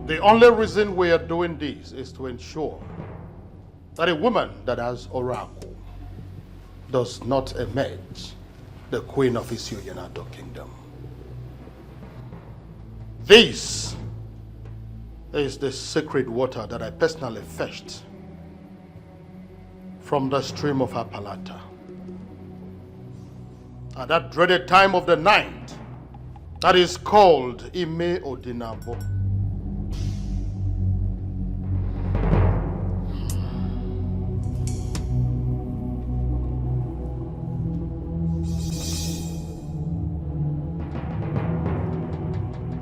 The only reason we are doing this is to ensure that a woman that has oracle does not emerge the queen of Isioyanato kingdom. This is the sacred water that I personally fetched from the stream of Apalata. At that dreaded time of the night, that is called Ime Odinabo.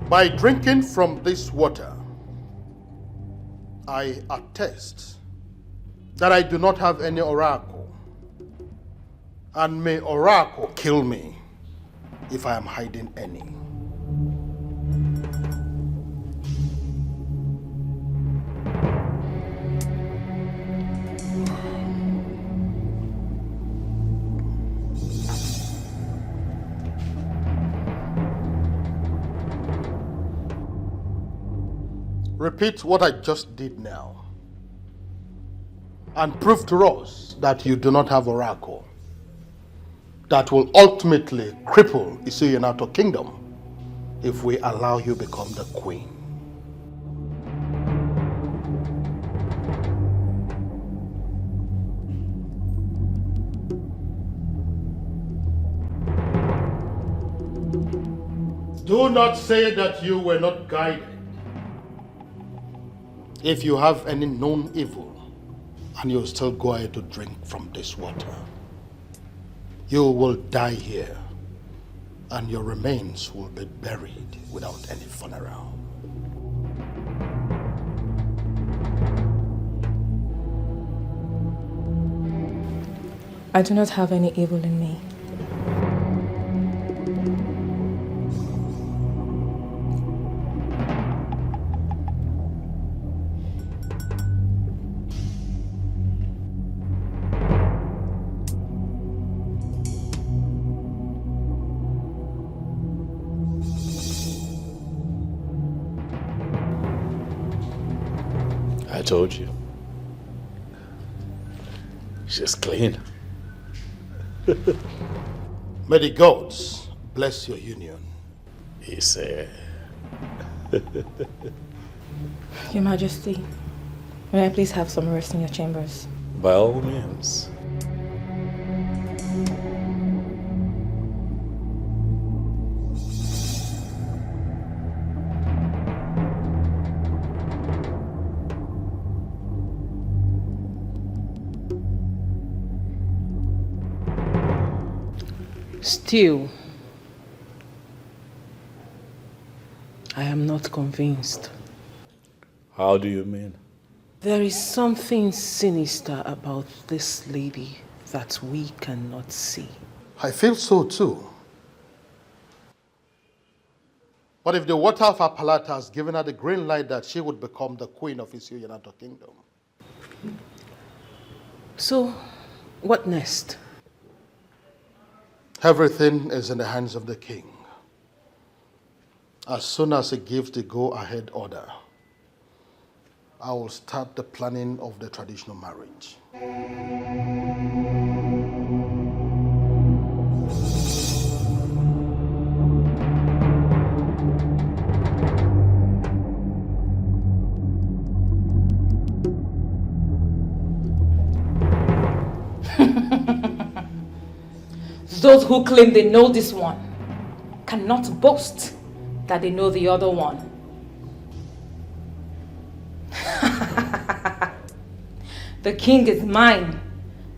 By drinking from this water, I attest that I do not have any oracle, and may oracle kill me if I am hiding any. Repeat what I just did now and prove to us that you do not have oracle that will ultimately cripple Isioyanato kingdom if we allow you become the queen. Do not say that you were not guided. If you have any known evil and you still go ahead to drink from this water, you will die here and your remains will be buried without any funeral. I do not have any evil in me. I told you. She's clean. May the gods bless your union. He said. Your Majesty, may I please have some rest in your chambers? By all means. Still, I am not convinced. How do you mean? There is something sinister about this lady that we cannot see. I feel so too. But if the water of Apalata has given her the green light that she would become the queen of Isioyanato kingdom. So, what next? Everything is in the hands of the king. As soon as he gives the go-ahead order, I will start the planning of the traditional marriage. Those who claim they know this one cannot boast that they know the other one. The king is mine,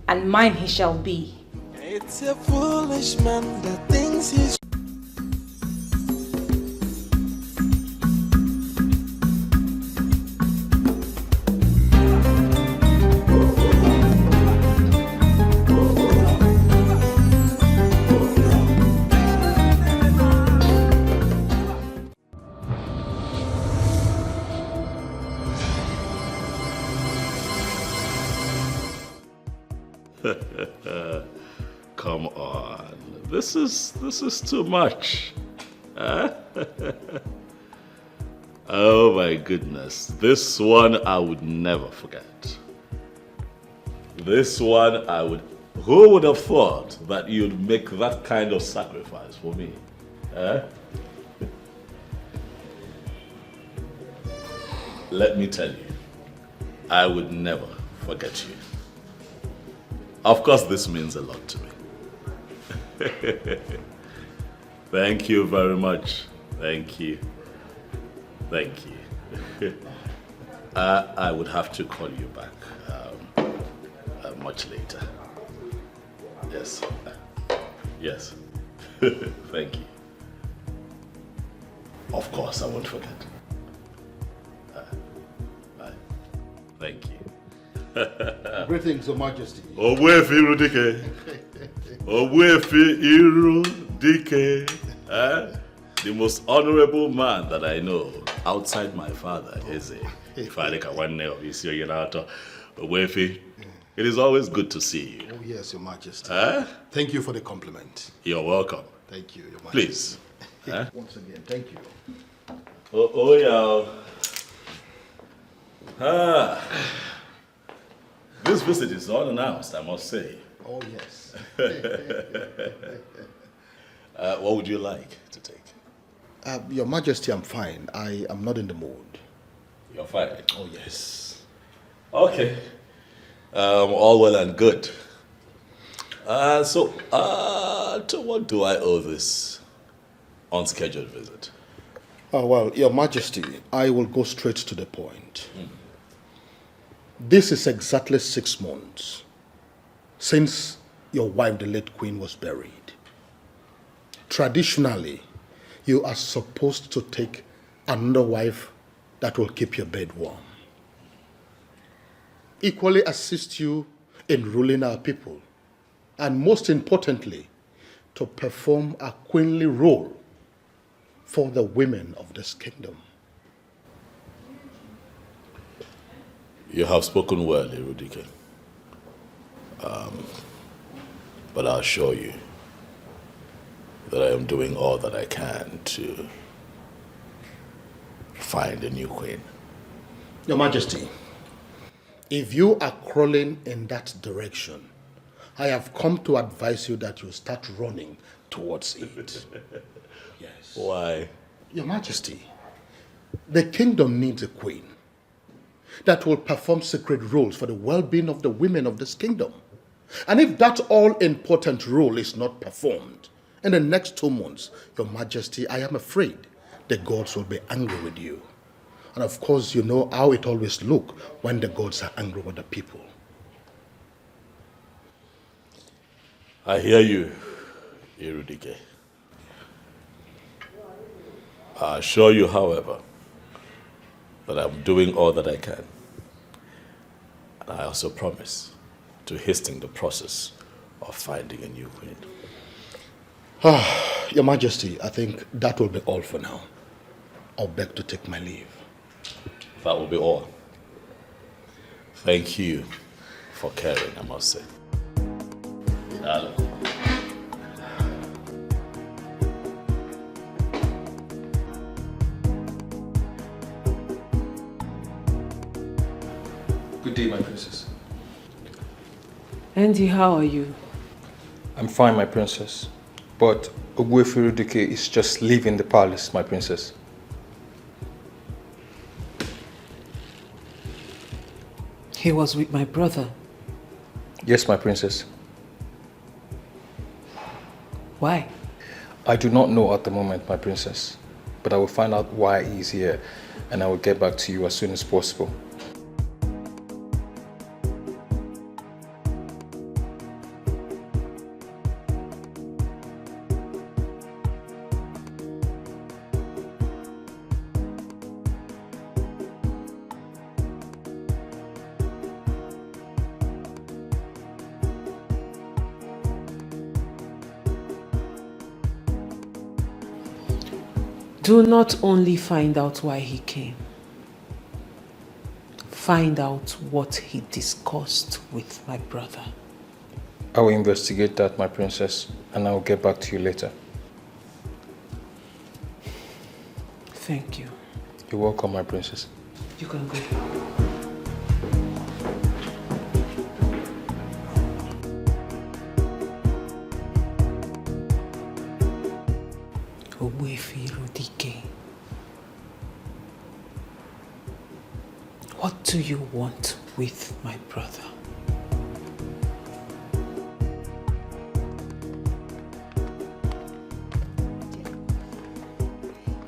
and mine he shall be. It's a foolish man that thinks he's Come on. This is too much. Huh? Oh my goodness. This one I would never forget. This one I would... Who would have thought that you'd make that kind of sacrifice for me? Eh? Let me tell you, I would never forget you. Of course, this means a lot to me. Thank you very much. Thank you. Thank you. I would have to call you back much later. Yes. Yes. Thank you. Of course, I won't forget. Bye. Thank you. Greetings, Your Majesty. Owefi Irudike. Owefi Irudike. The most honorable man that I know outside my father is Ifalika Wanne of Isio Yenato. Owefi, it is always good to see you. Oh, yes, Your Majesty. Thank you for the compliment. You're welcome. Thank you, Your Majesty. Please. Once again, thank you. Oh, yeah. This visit is unannounced, I must say. Oh, yes. What would you like to take? Your Majesty, I'm fine. I am not in the mood. You're fine. Oh, yes. Okay. All well and good. So, to what do I owe this unscheduled visit? Well, Your Majesty, I will go straight to the point. This is exactly 6 months since your wife, the late Queen, was buried. Traditionally, you are supposed to take another wife that will keep your bed warm. Equally assist you in ruling our people, and most importantly, to perform a queenly role for the women of this kingdom. You have spoken well, Irudike. But I assure you that I am doing all that I can to find a new queen. Your Majesty, if you are crawling in that direction, I have come to advise you that you start running towards it. Yes. Why? Your Majesty, the kingdom needs a queen that will perform sacred roles for the well-being of the women of this kingdom. And if that all-important role is not performed in the next 2 months, Your Majesty, I am afraid the gods will be angry with you. And of course, you know how it always looks when the gods are angry with the people. I hear you, Irudike. I assure you, however, that I'm doing all that I can. And I also promise to hasten the process of finding a new queen. Your Majesty, I think that will be all for now. I'll beg to take my leave. That will be all. Thank you for caring, I must say. Hello. Good day, my princess. Andy, how are you? I'm fine, my princess. But Ogbuefi Irudike is just leaving the palace, my princess. He was with my brother. Yes, my princess. Why? I do not know at the moment, my princess. But I will find out why he is here, and I will get back to you as soon as possible. Do not only find out why he came. Find out what he discussed with my brother. I will investigate that, my princess, and I will get back to you later. Thank you. You're welcome, my princess. You can go. What do you want with my brother?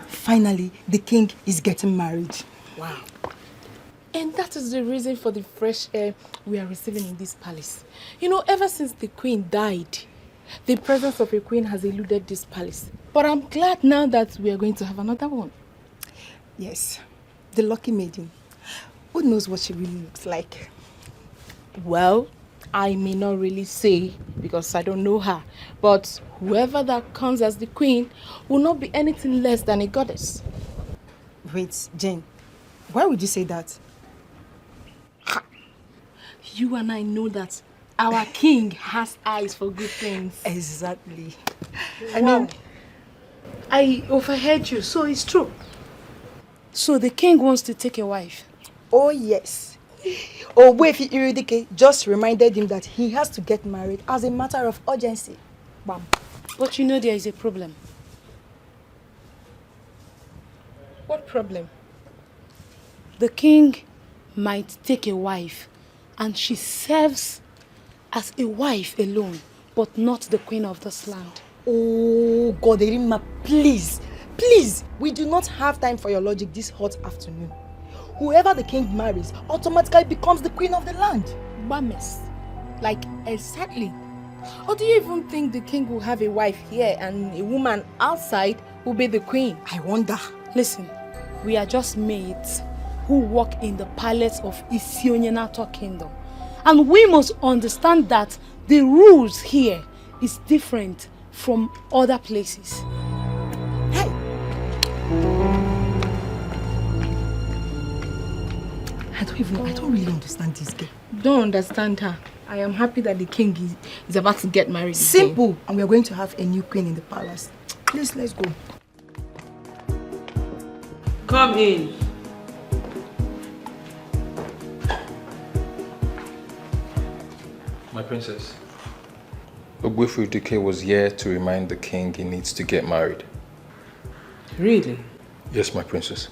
Finally, the king is getting married. Wow. And that is the reason for the fresh air we are receiving in this palace. You know, ever since the queen died, the presence of a queen has eluded this palace. But I'm glad now that we are going to have another one. Yes, the lucky maiden. Who knows what she really looks like? Well, I may not really say because I don't know her. But whoever that comes as the queen will not be anything less than a goddess. Wait, Jane, why would you say that? Ha. You and I know that our king has eyes for good things. Exactly. I overheard you, so it's true. So the king wants to take a wife? Oh, yes. Owefi Iridike just reminded him that he has to get married as a matter of urgency. Bam. But you know there is a problem. What problem? The king might take a wife and she serves as a wife alone, but not the queen of this land. Oh, Goderima, please. Please, we do not have time for your logic this hot afternoon. Whoever the king marries automatically becomes the queen of the land. Bames. Like, exactly. Or do you even think the king will have a wife here and a woman outside will be the queen? I wonder. Listen, we are just maids who walk in the palace of Isionyenato Kingdom. And we must understand that the rules here is different from other places. Hey! I don't really understand this girl. Don't understand her. I am happy that the king is about to get married. Simple. And we are going to have a new queen in the palace. Please, let's go. Come in. My princess. Fredrick was here to remind the king he needs to get married. Really? Yes, my princess.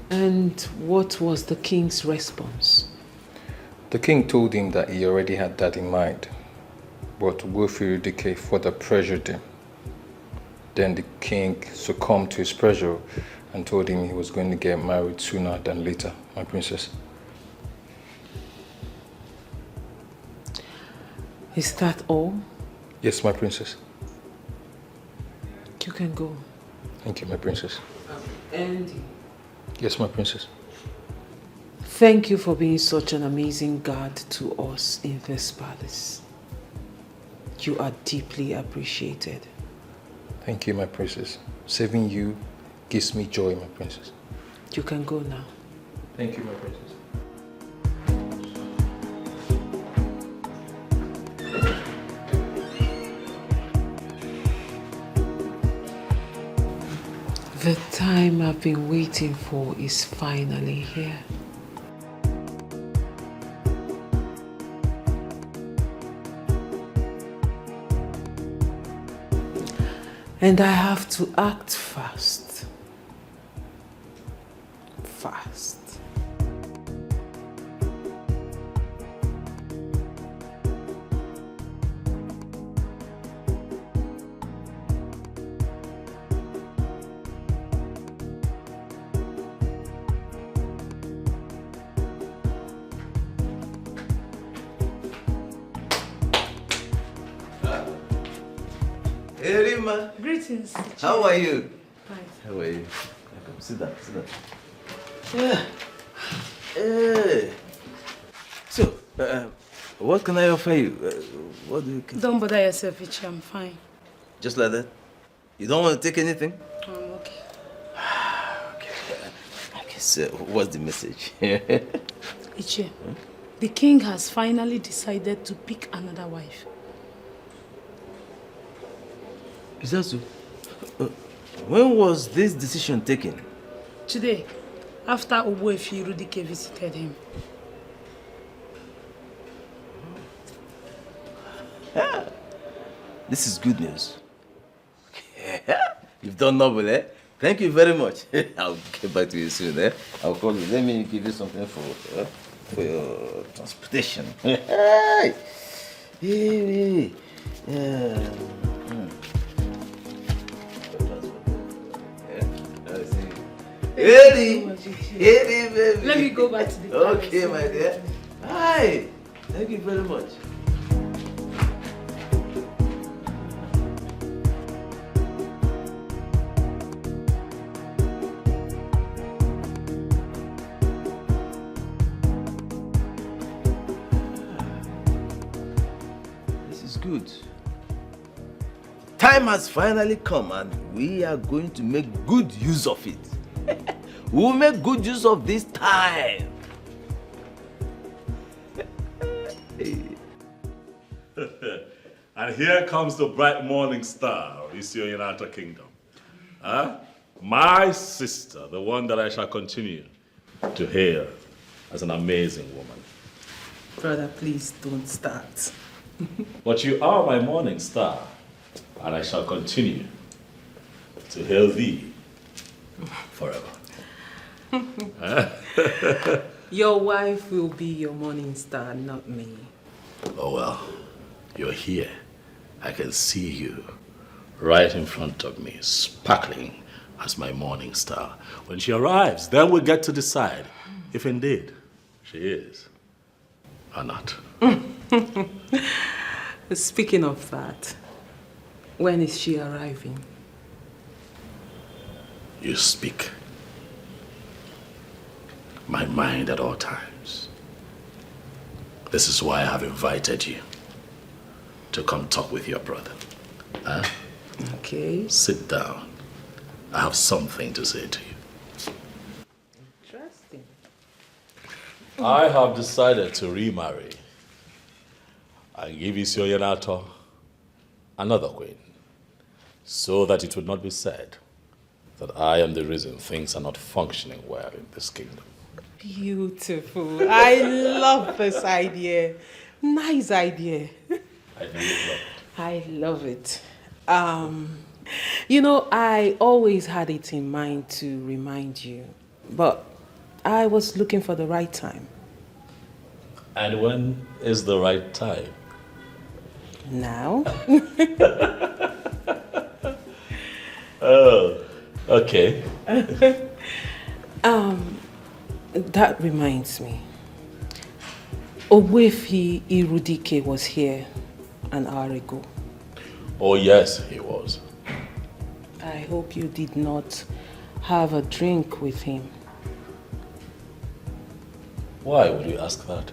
And what was the king's response? The king told him that he already had that in mind, but Fredrick further pressured him. Then the king succumbed to his pressure and told him he was going to get married sooner than later, my princess. Is that all? Yes, my princess. You can go. Thank you, my princess. Andy. Yes, my princess. Thank you for being such an amazing guard to us in this palace. You are deeply appreciated. Thank you, my princess. Saving you gives me joy, my princess. You can go now. Thank you, my princess. The time I've been waiting for is finally here. And I have to act fast. Fast. Hey, Rima. Greetings. How are you? Fine. How are you? Come, sit down, sit down. Yeah. Hey. So, what can I offer you? What do you... Don't bother yourself, Ichi. I'm fine. Just like that? You don't want to take anything? I'm okay. Okay, so what's the message? Ichi, the king has finally decided to pick another wife. Is that so? When was this decision taken? Today, after Ogbuefi Rudike visited him. This is good news. You've done noble, eh? Thank you very much. I'll get back to you soon, eh? I'll call you. Let me give you something for your transportation. Hey! Eddie, baby. Let me go back to the Okay, my dear. Hi. Thank you very much. This is good. Time has finally come and we are going to make good use of it. We'll make good use of this time. And here comes the bright morning star of Isio United Kingdom. Huh? My sister, the one that I shall continue to hail as an amazing woman. Brother, please don't start. But you are my morning star, and I shall continue to hail thee forever. Your wife will be your morning star, not me. Oh well, you're here. I can see you right in front of me, sparkling as my morning star. When she arrives, then we'll get to decide if indeed she is or not. Speaking of that, when is she arriving? You speak my mind at all times. This is why I have invited you to come talk with your brother. Huh? Okay. Sit down. I have something to say to you. Interesting. I have decided to remarry and give Isio Yanato another queen, so that it would not be said that I am the reason things are not functioning well in this kingdom. Beautiful. I love this idea. Nice idea. I know you love it. I love it. You know, I always had it in mind to remind you, but I was looking for the right time. And when is the right time? Now? Oh, okay. That reminds me. Ogbuefi Irudike was here an hour ago. Oh yes, he was. I hope you did not have a drink with him. Why would you ask that?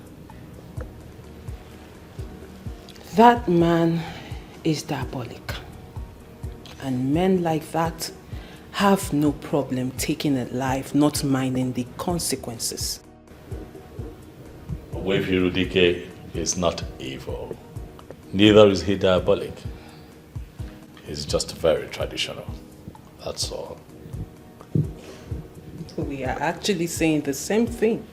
That man is diabolic. And men like that have no problem taking a life, not minding the consequences. Ogbuefi Irudike is not evil. Neither is he diabolic. He's just very traditional. That's all. We are actually saying the same thing.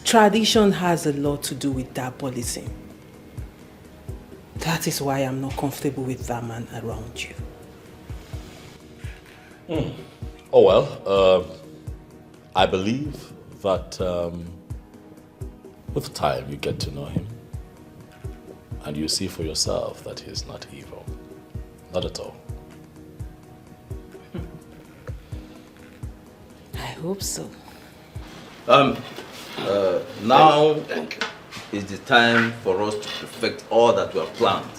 Tradition has a lot to do with diabolism. That is why I'm not comfortable with that man around you. Oh well, I believe that with time you get to know him and you see for yourself that he is not evil. Not at all. I hope so. Now is the time for us to perfect all that we have planned.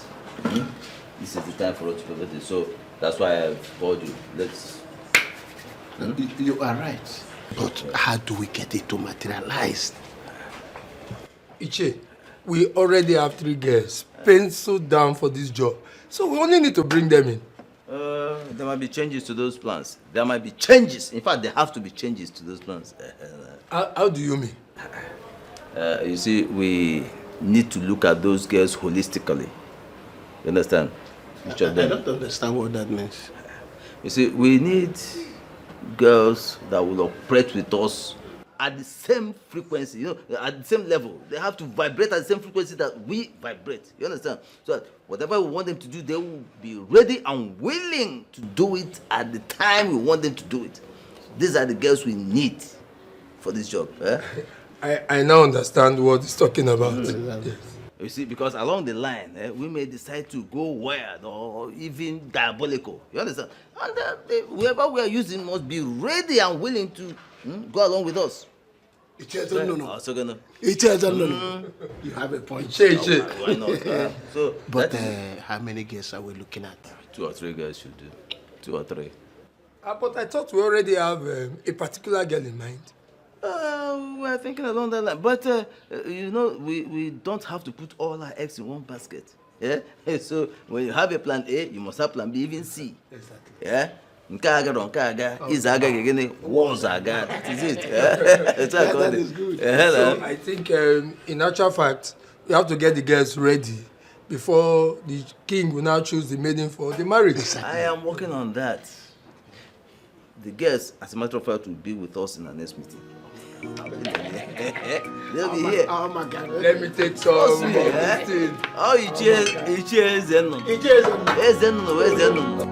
This is the time for us to perfect it. So that's why I've called you. Let's. You are right. But how do we get it to materialize? Iche, we already have 3 girls penciled down for this job. So we only need to bring them in. There might be changes to those plans. There might be changes. In fact, there have to be changes to those plans. How do you mean? You see, we need to look at those girls holistically. You understand? Each of them. I don't understand what that means. You see, we need girls that will operate with us at the same frequency, at the same level. They have to vibrate at the same frequency that we vibrate. You understand? So that whatever we want them to do, they will be ready and willing to do it at the time we want them to do it. These are the girls we need for this job. I now understand what he's talking about. Yes. You see, because along the line, we may decide to go wild or even diabolical. You understand? And whoever we are using must be ready and willing to go along with us. No. You have a point. Why not? But how many girls are we looking at? 2 or 3 girls should do. 2 or 3. But I thought we already have a particular girl in mind. We're thinking along that line. But, we don't have to put all our eggs in one basket. Yeah? So, when you have a plan A, you must have plan B, even C. Exactly. Yeah? Nkaga, Izaga, Wazaga. That is it. That's that is good. So, I think, in actual fact, we have to get the girls ready before the king will now choose the maiden for the marriage. Exactly. I am working on that. The girls, as a matter of fact, will be with us in our next meeting. They'll be here. Oh my God. Let me take some of this thing. Oh, you cheers, Zenon. Where's Zenon?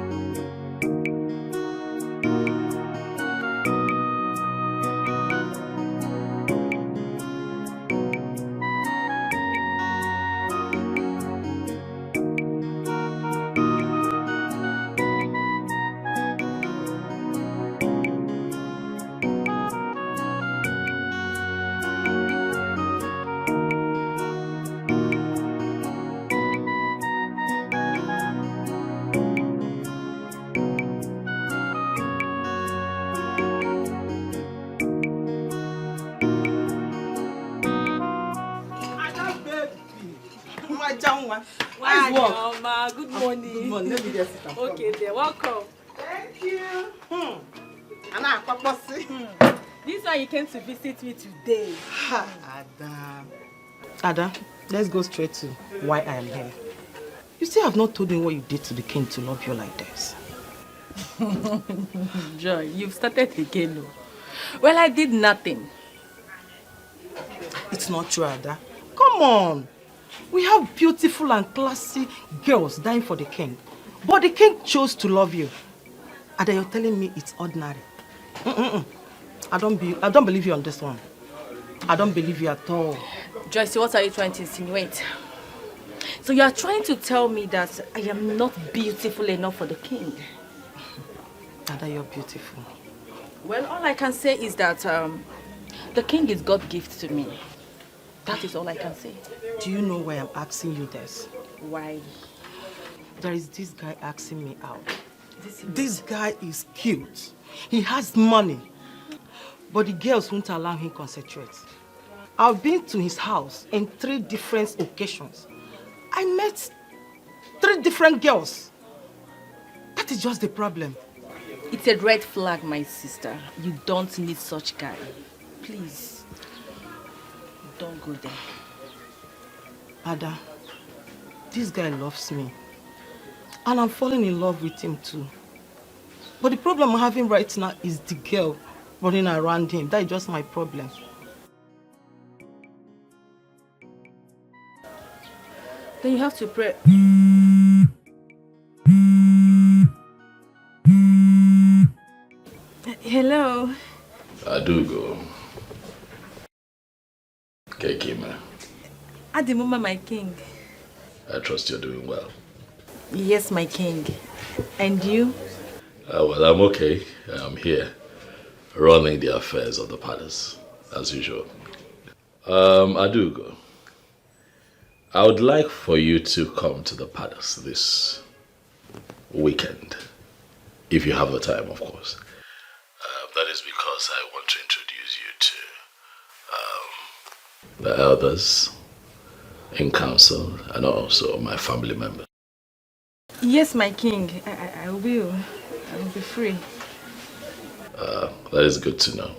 Good morning. Good morning. Let me just sit down. Okay, then welcome. Thank you. This one you came to visit me today. Ada, let's go straight to why I am here. You still have not told me what you did to the king to love you like this. Joy, you've started again. No? Well, I did nothing. It's not true, Ada. Come on. We have beautiful and classy girls dying for the king. But the king chose to love you. Ada, you're telling me it's ordinary. I don't believe you on this one. I don't believe you at all. Joyce, what are you trying to insinuate? So you are trying to tell me that I am not beautiful enough for the king? Ada, you're beautiful. Well, all I can say is that the king is God's gift to me. That is all I can say. Do you know why I'm asking you this? Why? There is this guy asking me out. This guy is cute. He has money. But the girls won't allow him to concentrate. I've been to his house in 3 different occasions. I met 3 different girls. That is just the problem. It's a red flag, my sister. You don't need such guy. Please. Don't go there. Ada, this guy loves me. And I'm falling in love with him too. But the problem I'm having right now is the girl running around him. That is just my problem. Then you have to pray. Hello. I do go. Kekima. Adimuma, my king. I trust you're doing well. Yes, my king. And you? Well, I'm okay. I'm here, running the affairs of the palace, as usual. I do go. I would like for you to come to the palace this weekend, if you have the time, of course. That is because I want to introduce you to the elders in council and also my family members. Yes, my king. I will. I will be free. That is good to know.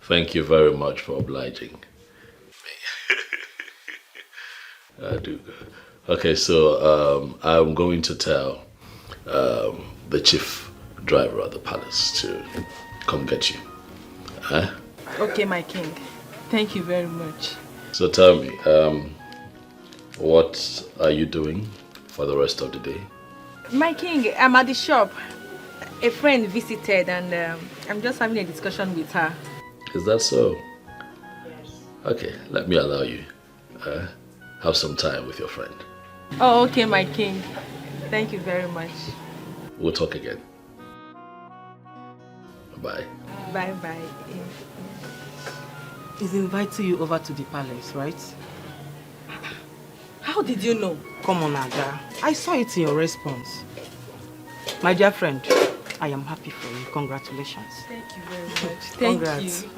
Thank you very much for obliging me. I do. Okay, so I'm going to tell the chief driver of the palace to come get you. Huh? Okay, my king. Thank you very much. So tell me, what are you doing for the rest of the day? My king, I'm at the shop. A friend visited and I'm just having a discussion with her. Is that so? Yes. Okay, let me allow you. Have some time with your friend. Oh, okay, my king. Thank you very much. We'll talk again. Bye. Bye-bye. He's inviting you over to the palace, right? How did you know? Come on, Aga. I saw it in your response. My dear friend, I am happy for you. Congratulations. Thank you very much. Thank Congrats. you.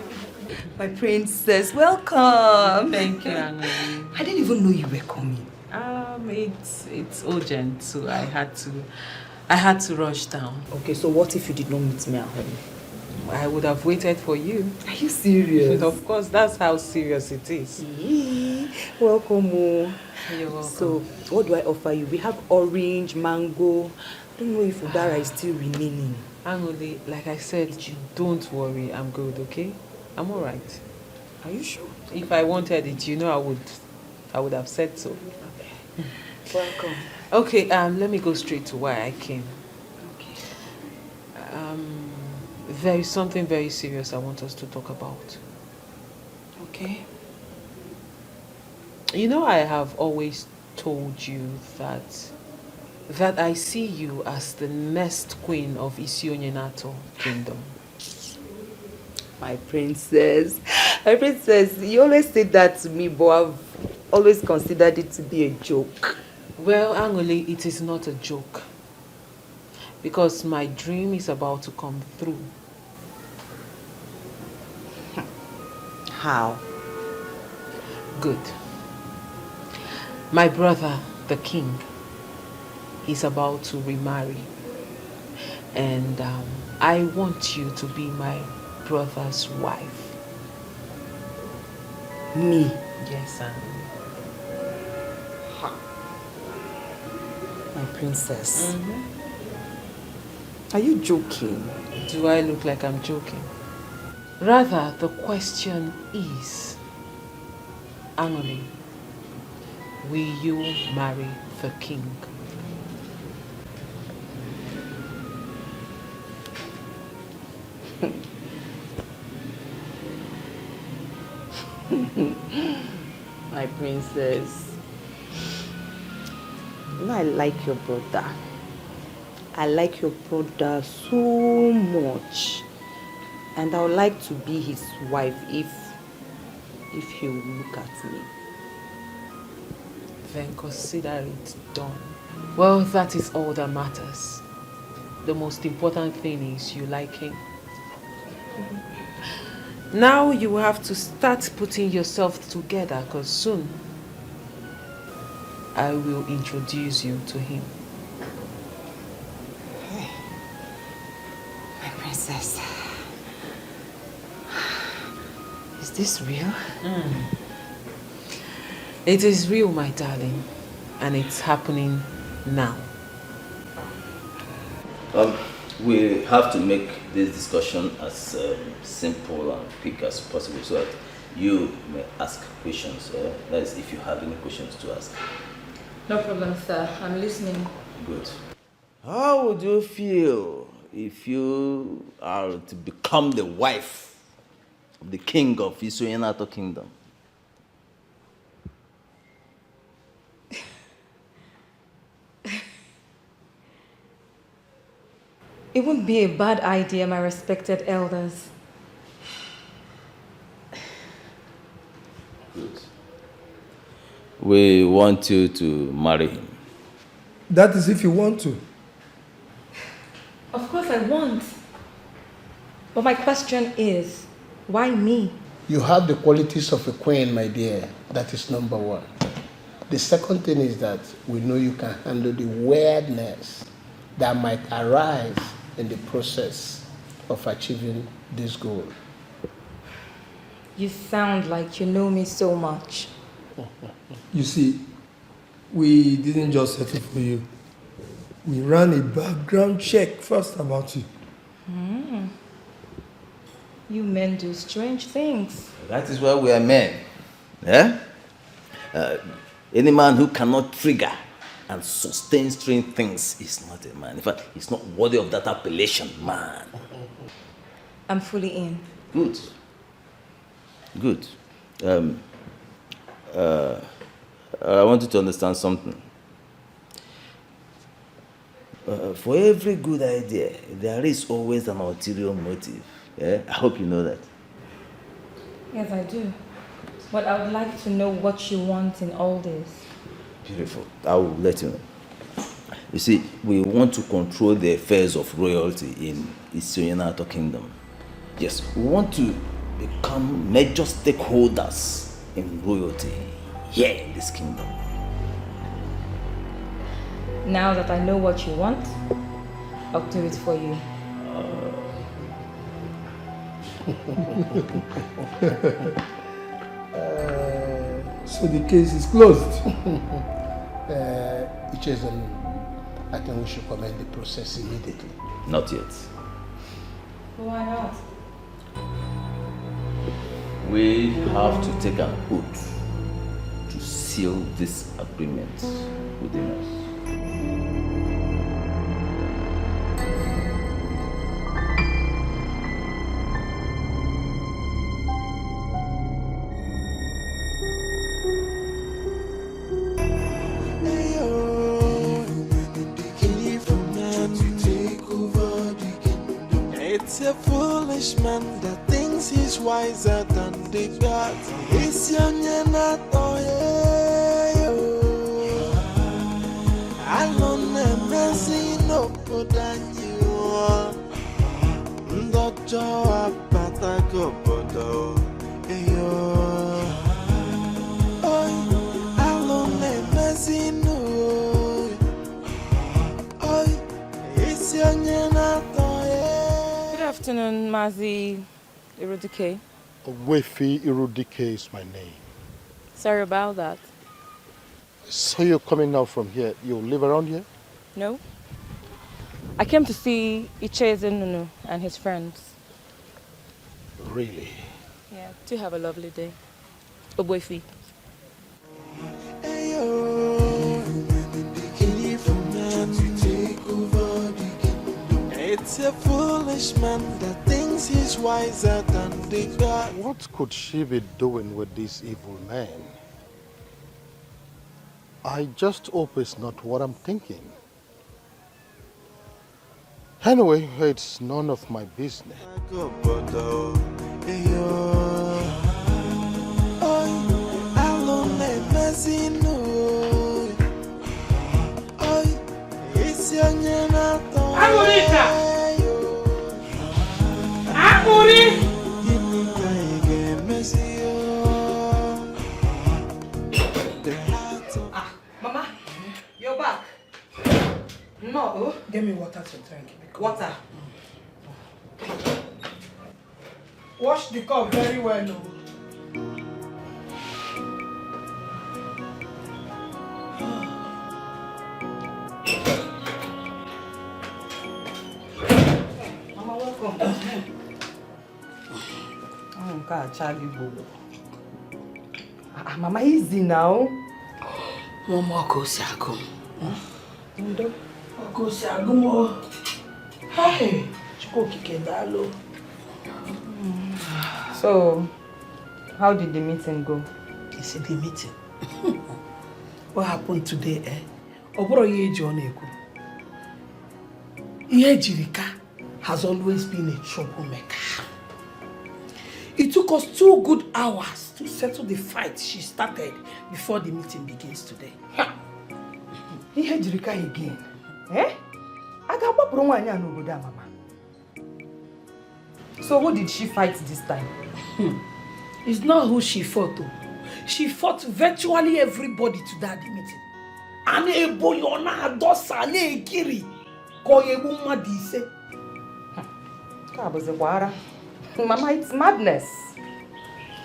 My princess, welcome. Thank you, Anna. I didn't even know you were coming. It's urgent, so I had to rush down. Okay, so what if you did not meet me at home? I would have waited for you. Are you serious? Of course, that's how serious it is. Welcome. Oh. You're welcome. So, what do I offer you? We have orange, mango. I don't know if udara is still remaining. Angoli, like I said, don't worry. I'm good, okay? I'm all right. Are you sure? If I wanted it, I would have said so. Okay. Welcome. Okay, let me go straight to why I came. Okay. There is something very serious I want us to talk about. Okay. You know, I have always told you that I see you as the next queen of Isionyenato kingdom. My princess, you always say that to me, but I've always considered it to be a joke. Well, Angoli, it is not a joke. Because my dream is about to come through. How? Good. My brother, the king, is about to remarry. And I want you to be my brother's wife. Me? Yes, Angoli. My princess. Are you joking? Do I look like I'm joking? Rather, the question is, Angoli, will you marry the king? My princess. You know, I like your brother. I like your brother so much. And I would like to be his wife if he will look at me. Then consider it done. Well, that is all that matters. The most important thing is you like him. Now you have to start putting yourself together, because soon I will introduce you to him. My princess. Is this real? It is real, my darling, and it's happening now. We have to make this discussion as simple and quick as possible so that you may ask questions. That is, if you have any questions to ask. No problem, sir. I'm listening. Good. How would you feel if you are to become the wife of the king of Isoyenato Kingdom? It wouldn't be a bad idea, my respected elders. Good. We want you to marry him. That is if you want to. Of course I want. But my question is, why me? You have the qualities of a queen, my dear. That is number one. The second thing is that we know you can handle the weirdness that might arise in the process of achieving this goal. You sound like you know me so much. You see, we didn't just settle for you. we ran a background check first about you. You men do strange things. That is why we are men. Eh? Any man who cannot trigger and sustain strange things is not a man. In fact, he's not worthy of that appellation, man. I'm fully in. Good. Good. I want you to understand something. For every good idea, there is always an ulterior motive. Yeah? I hope you know that. Yes, I do. But I would like to know what you want in all this. Beautiful. I will let you know. You see, we want to control the affairs of royalty in Isoyenato Kingdom. Yes, we want to become major stakeholders in royalty here in this kingdom. Now that I know what you want, I'll do it for you. So the case is closed. I think we should commence the process immediately. Not yet. Why not? We have to take an oath to seal this agreement within us. It's a foolish man that thinks he's wiser than the gods. It's young and not alone and messy no good than you. Doctor, Patago, Bodo. Alone and messy no. It's young and not. Good afternoon, Mazi Irudike. Wefi Irudike is my name. Sorry about that. So you're coming out from here. You live around here? No. I came to see Icheze Nunu and his friends. Really? Yeah, do have a lovely day. Obwefi. It's a foolish man that thinks he's wiser than the God. What could she be doing with this evil man? I just hope it's not what I'm thinking. Anyway, it's none of my business. Mama, you're back. No. Give me water to drink. Water. Wash the cup very well, no? Mama, welcome. Mama, easy now. Mama, Kosiago. Kosiago. Hey, Chikoki. So, how did the meeting go? You see the meeting? What happened today, eh? Oboro Yeji Oneku. Yejirika has always been a troublemaker. It took us 2 good hours to settle the fight she started before the meeting begins today. Yejirika again? Eh? Mama. So who did she fight this time? It's not who she fought, though. She fought virtually everybody to that meeting. Ane Boyona, Dosa, Ane Kiri, Koyebu Madise. Mama, it's madness.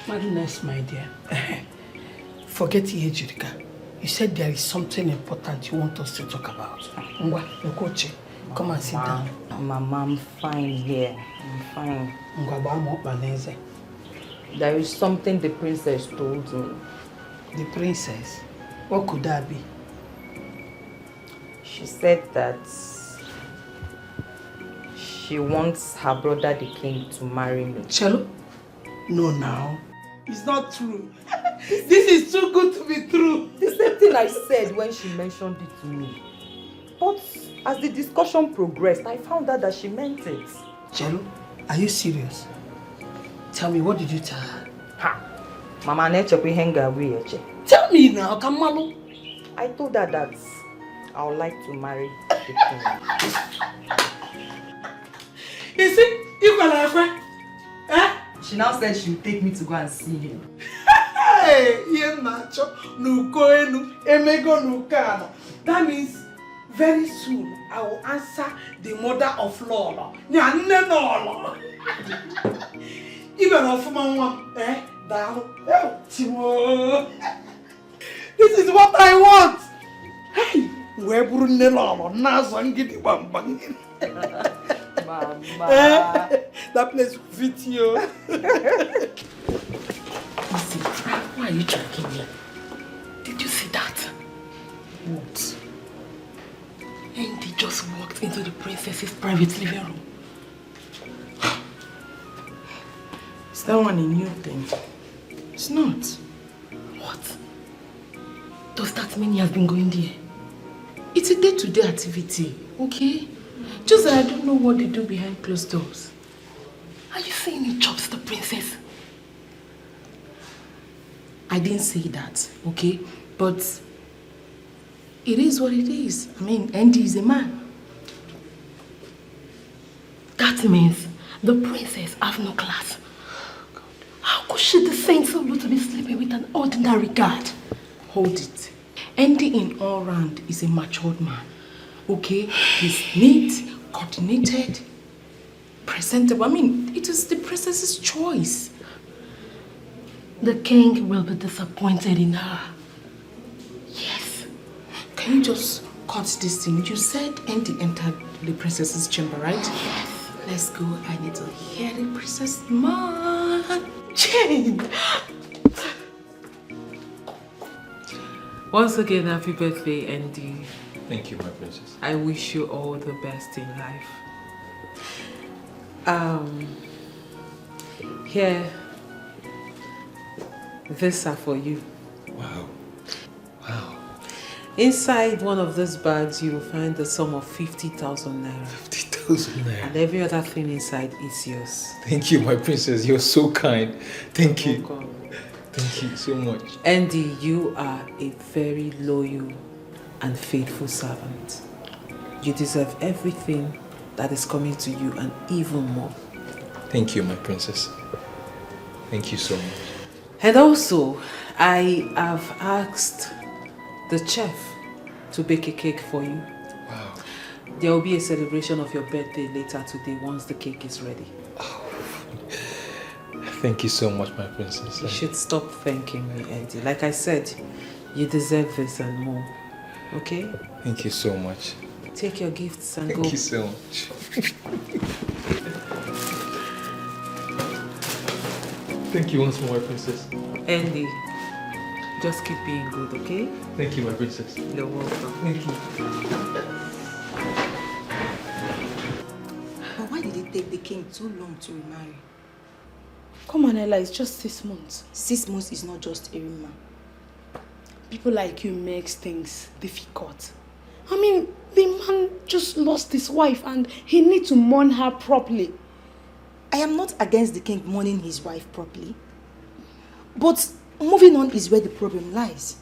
Madness, my dear. Forget Yejirika. You said there is something important you want us to talk about. Ngwa, Okoche, come and sit down. Mama, I'm fine here. I'm fine. Ngwa, there is something the princess told me. The princess? What could that be? She said that she wants her brother the king to marry me. Chelo? No, now. It's not true. This is too good to be true. The same thing I said when she mentioned it to me. But as the discussion progressed, I found out that she meant it. Chelo, are you serious? Tell me, what did you tell her? Ha! Mama Neche we hang away. Tell me now, Kamalu. I told her that I would like to marry the king. You see, you got a friend? Eh? She now said she would take me to go and see him. Hey, that means very soon I will answer the mother of Lola. Even of Mama, eh? This is what I want. Hey, where Brunello, Nazangidi Bambang. Mama. That place will fit you. Listen, why are you tracking me? Did you see that? What? And he just walked into the princess's private living room. Is that one a new thing? It's not. What? Does that mean he has been going there? It's a day-to-day activity, okay? Just that I don't know what they do behind closed doors. Are you saying he chops the princess? I didn't say that, okay? But it is what it is. I mean, Andy is a man. That means the princess has no class. How could she descend so low to be sleeping with an ordinary guard? Hold it. Andy in all round is a matured man. Okay? He's neat, coordinated, presentable. I mean, it is the princess's choice. The king will be disappointed in her. Yes. Can you just cut this thing? You said Andy entered the princess's chamber, right? Yes. Let's go. I need to hear the princess man. Jane! Once again, happy birthday, Andy. Thank you, my princess. I wish you all the best in life. Here, these are for you. Wow. Wow. Inside one of those bags, you will find the sum of 50,000 naira. 50,000 naira. And every other thing inside is yours. Thank you, my princess. You're so kind. Thank you. Welcome. Thank you so much. Andy, you are a very loyal and faithful servant. You deserve everything that is coming to you and even more. Thank you, my princess. Thank you so much. And also, I have asked the chef to bake a cake for you. Wow. There will be a celebration of your birthday later today once the cake is ready. Oh. Thank you so much, my princess. You should stop thanking me, Andy. Like I said, you deserve this and more. Okay? Thank you so much. Take your gifts and go. Thank you so much. Thank you once more, my princess. Andy, just keep being good, okay? Thank you, my princess. You're welcome. Thank you. But why did it take the king too long to remarry? Come on, Ella, it's just 6 months. 6 months is not just a remarry. People like you makes things difficult. I mean, the man just lost his wife and he needs to mourn her properly. I am not against the king mourning his wife properly. But moving on is where the problem lies.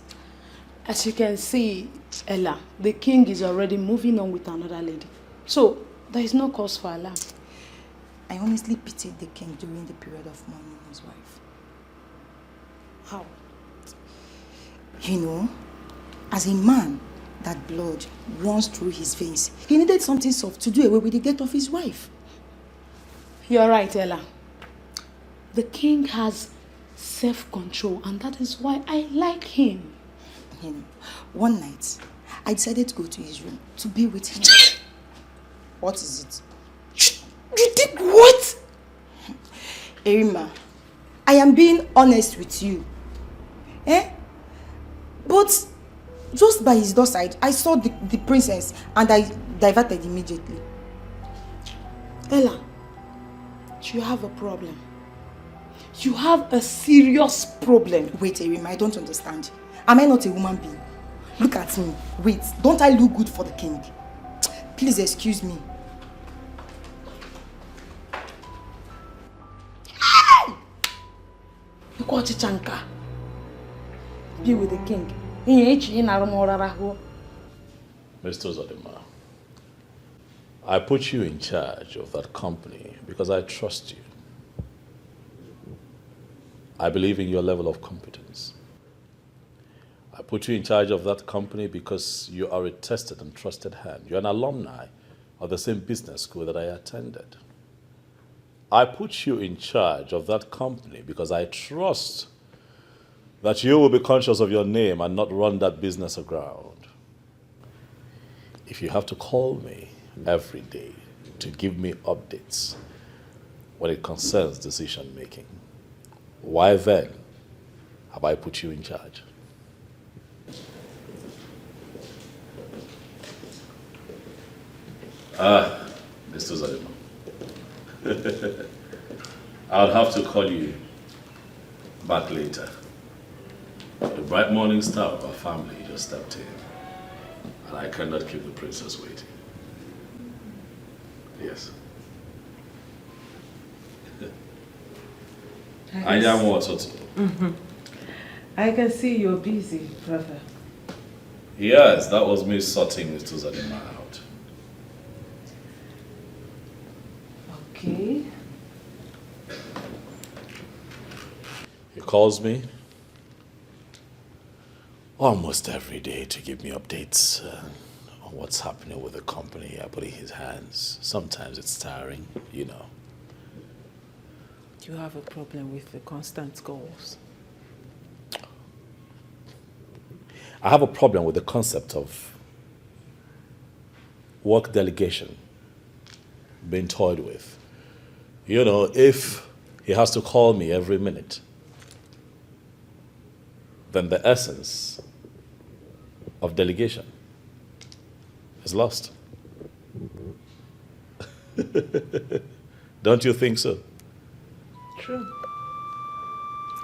As you can see, Ella, the king is already moving on with another lady. So, there is no cause for alarm. I honestly pitied the king during the period of mourning his wife. How? You know, as a man, that blood runs through his veins. He needed something soft to do away with the death of his wife. You're right, Ella. The king has self-control and that is why I like him. You know, one night, I decided to go to his room to be with him. What is it? You did what? Erima, I am being honest with you. But just by his doorstep, I saw the princess and I diverted immediately. Ella, you have a problem. You have a serious problem. Wait, Erima, I don't understand. Am I not a woman being? Look at me. Wait, don't I look good for the king? Please excuse me. Be with the king. Mr. Zodima, I put you in charge of that company because I trust you. I believe in your level of competence. I put you in charge of that company because you are a tested and trusted hand. You're an alumni of the same business school that I attended. I put you in charge of that company because I trust that you will be conscious of your name and not run that business aground. If you have to call me every day to give me updates when it concerns decision making, why then have I put you in charge? Mr. Zalima. I'll have to call you back later. The bright morning star of our family just stepped in, and I cannot keep the princess waiting. Yes. I am water too. I can see you're busy, brother. Yes, that was me sorting Mr. Zalima out. Okay. He calls me almost every day to give me updates on what's happening with the company. I put it in his hands. Sometimes it's tiring, you know. You have a problem with the constant calls. I have a problem with the concept of work delegation being toyed with. You know, if he has to call me every minute, then the essence of delegation is lost. Don't you think so? True.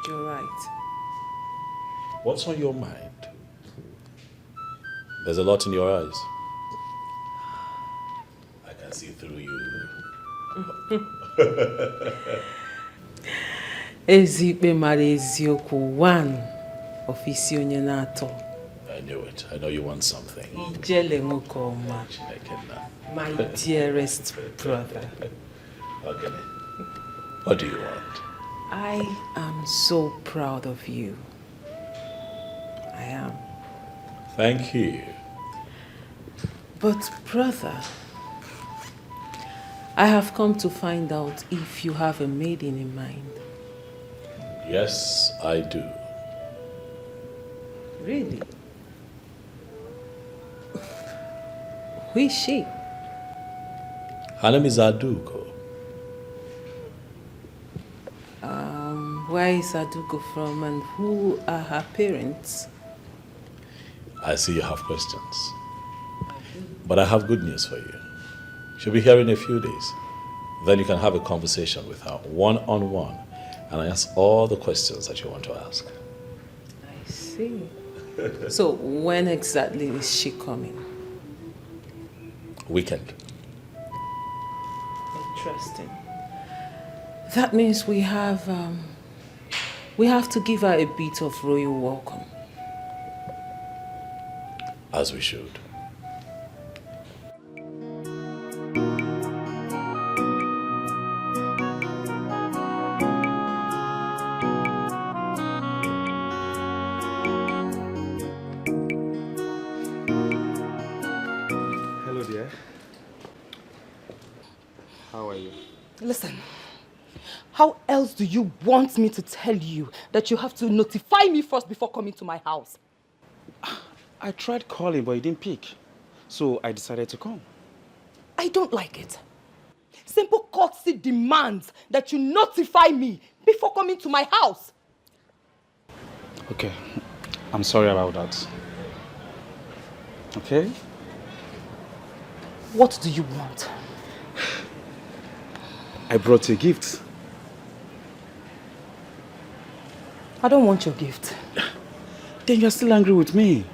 You're right. What's on your mind? There's a lot in your eyes. I can see through you. Ezikpe mara eziokwu one ofisi onye na-atọ. I knew it. I know you want something. Ijele nwoke ọma. My dearest brother. Okay. What do you want? I am so proud of you. I am. Thank you. But brother, I have come to find out if you have a maiden in mind. Yes, I do. Really? Who is she? Her name is Aduko. Where is Aduko from and who are her parents? I see you have questions. But I have good news for you. She'll be here in a few days. Then you can have a conversation with her one-on-one and ask all the questions that you want to ask. I see. So when exactly is she coming? Weekend. Interesting. That means we have to give her a bit of royal welcome. As we should. Hello, dear. How are you? Listen, how else do you want me to tell you that you have to notify me first before coming to my house? I tried calling, but he didn't pick. So I decided to come. I don't like it. Simple courtesy demands that you notify me before coming to my house. Okay, I'm sorry about that. Okay? What do you want? I brought you a gift. I don't want your gift. Then you're still angry with me.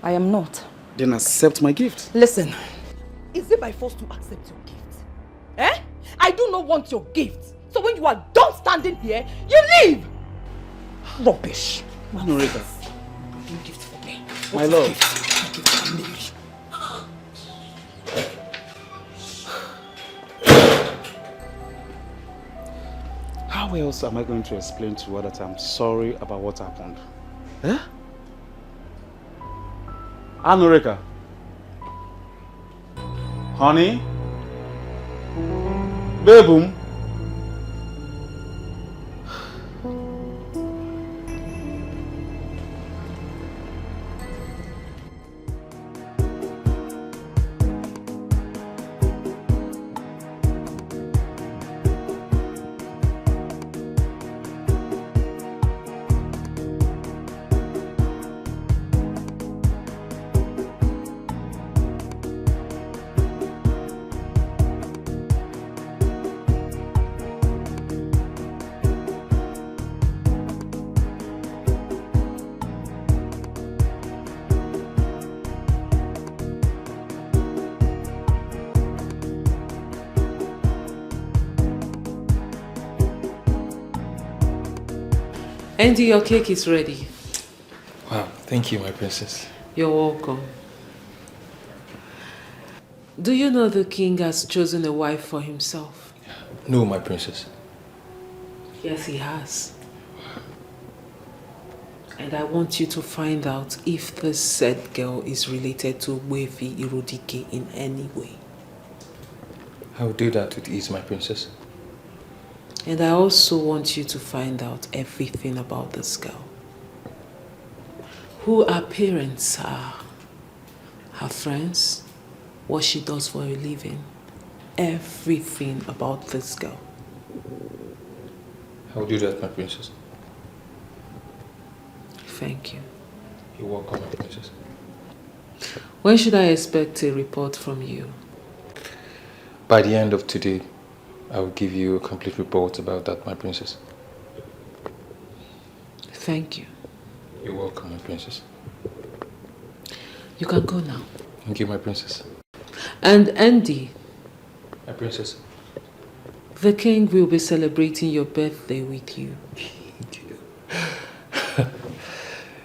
I am not. Then accept my gift. Listen, is it by force to accept your gift? Eh? I do not want your gift. So when you are done standing here, you leave! Rubbish. Norika. No gift for me. My love. Gift for me. How else am I going to explain to her that I'm sorry about what happened? Eh? Norika. Honey? Baboom? Andy, your cake is ready. Wow, thank you, my princess. You're welcome. Do you know the king has chosen a wife for himself? No, my princess. Yes, he has. And I want you to find out if this said girl is related to Wefi Irodike in any way. I will do that with ease, my princess. And I also want you to find out everything about this girl. Who her parents are, her friends, what she does for a living, everything about this girl. I will do that, my princess. Thank you. You're welcome, my princess. When should I expect a report from you? By the end of today, I will give you a complete report about that, my princess. Thank you. You're welcome, my princess. You can go now. Thank you, my princess. And Andy. My princess. The king will be celebrating your birthday with you.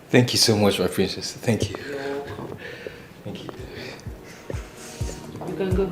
Thank you so much, my princess. Thank you. You're welcome. Thank you. You can go.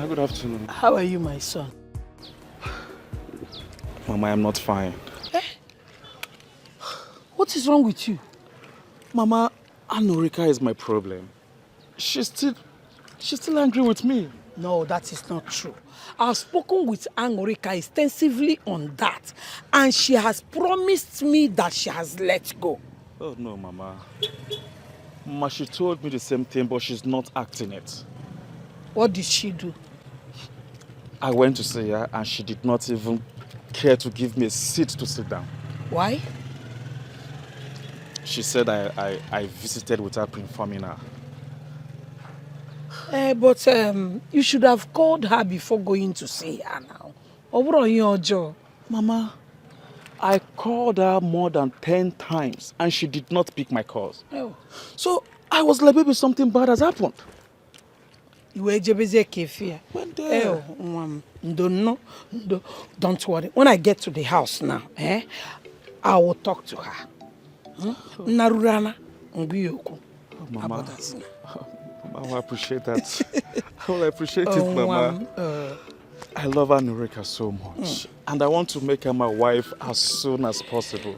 Good afternoon. How are you, my son? Mama, I'm not fine. Eh? What is wrong with you? Mama, Norika is my problem. She's still angry with me. No, that is not true. I've spoken with Norika extensively on that, and she has promised me that she has let go. Oh no, Mama. Mama, she told me the same thing, but she's not acting it. What did she do? I went to see her and she did not even care to give me a seat to sit down. Why? She said I visited without informing her. But you should have called her before going to see her now. Mama, I called her more than 10 times and she did not pick my calls. Oh. So I was like, maybe something bad has happened. You were kefia. Don't worry. When I get to the house now, I will talk to her. Narurana, Mama, I will appreciate that. I will appreciate it, Mama. I love Anurika so much. And I want to make her my wife as soon as possible.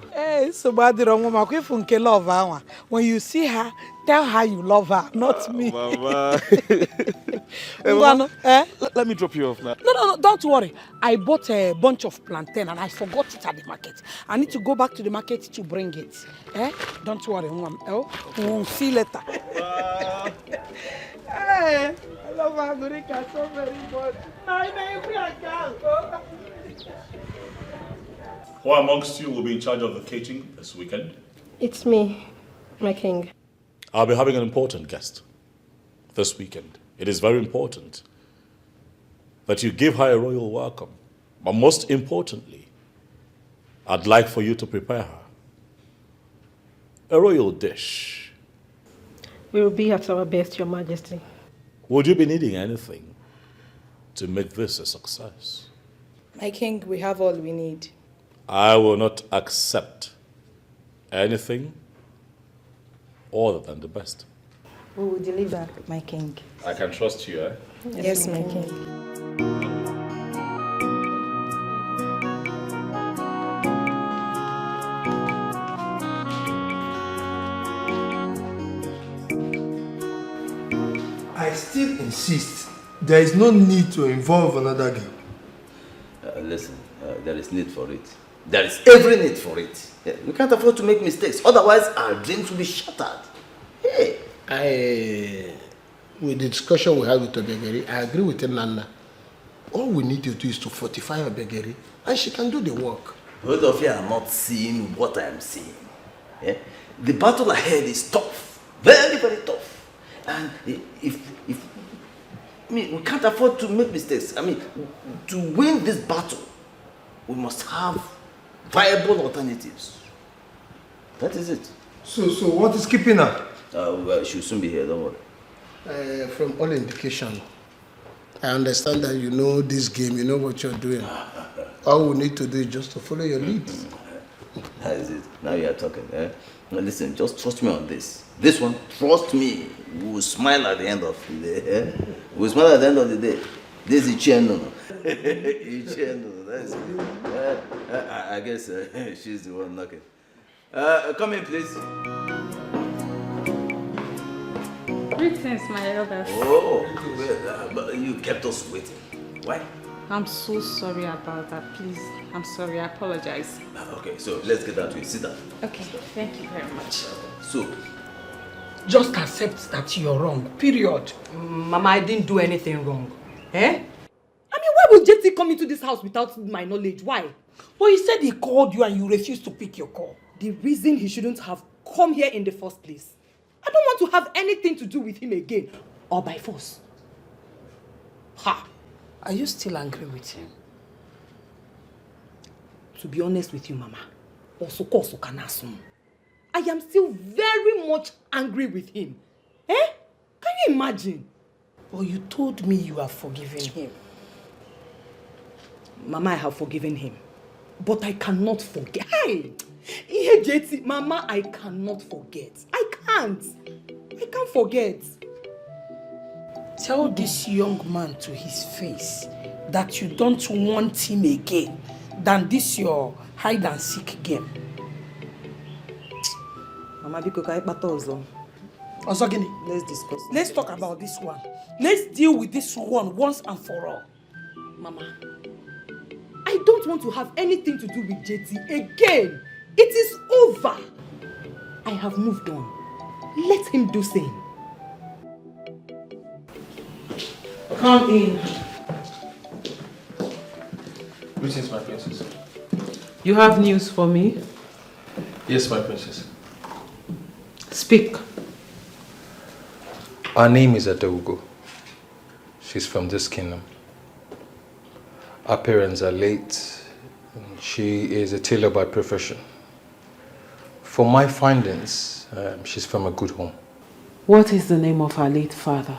So bad love. When you see her, tell her you love her, not me. Mama. Hey, Mama, let me drop you off now. No, don't worry. I bought a bunch of plantain and I forgot it at the market. I need to go back to the market to bring it. Don't worry, we'll see you later. Hey, I love Anurika so very much. Who amongst you will be in charge of the catering this weekend? It's me, my king. I'll be having an important guest this weekend. It is very important that you give her a royal welcome. But most importantly, I'd like for you to prepare her a royal dish. We will be at our best, Your Majesty. Would you be needing anything to make this a success? My king, we have all we need. I will not accept anything other than the best. We will deliver, my king. I can trust you, eh? Yes, my king. I still insist there is no need to involve another girl. Listen, there is need for it. There is every need for it. Yeah, we can't afford to make mistakes. Otherwise, our dreams will be shattered. Hey. With the discussion we had with Obegeri, I agree with Nana. All we need to do is to fortify Obegeri, and she can do the work. Both of you are not seeing what I am seeing. Yeah? The battle ahead is tough. Very, very tough. And we can't afford to make mistakes. I mean, to win this battle, we must have viable alternatives. That is it. So what is keeping her? Well, she'll soon be here, don't worry. From all indication, I understand that you know this game, you know what you're doing. All we need to do is just to follow your lead. That is it. Now you are talking. Now listen, just trust me on this. This one, trust me, we will smile at the end of the day. We will smile at the end of the day. This is Icheno. Icheno, that's it. I guess she's the one knocking. Come in, please. Greetings, my elders. Oh, well, but you kept us waiting. Why? I'm so sorry about that. Please, I'm sorry. I apologize. Okay, so let's get down to it. Sit down. Okay, thank you very much. So, just accept that you're wrong, period. Mama, I didn't do anything wrong. I mean, why would JT come into this house without my knowledge? Why? But he said he called you and you refused to pick your call. The reason he shouldn't have come here in the first place. I don't want to have anything to do with him again. Or by force. Ha! Are you still angry with him? To be honest with you, Mama, I am still very much angry with him. Can you imagine? Well, you told me you have forgiven him. Mama, I have forgiven him. But I cannot forget. Hey! JT, Mama, I cannot forget. I can't forget. Tell this young man to his face that you don't want him again than this your hide and seek game. Mama, biko kai patozo. Osogini, let's discuss. Let's talk about this one. Let's deal with this one once and for all. Mama, I don't want to have anything to do with JT again. It is over. I have moved on. Let him do same. Come in. Greetings, my princess. You have news for me? Yes, my princess. Speak. Her name is Adogo. She's from this kingdom. Her parents are late. She is a tailor by profession. From my findings, she's from a good home. What is the name of her late father?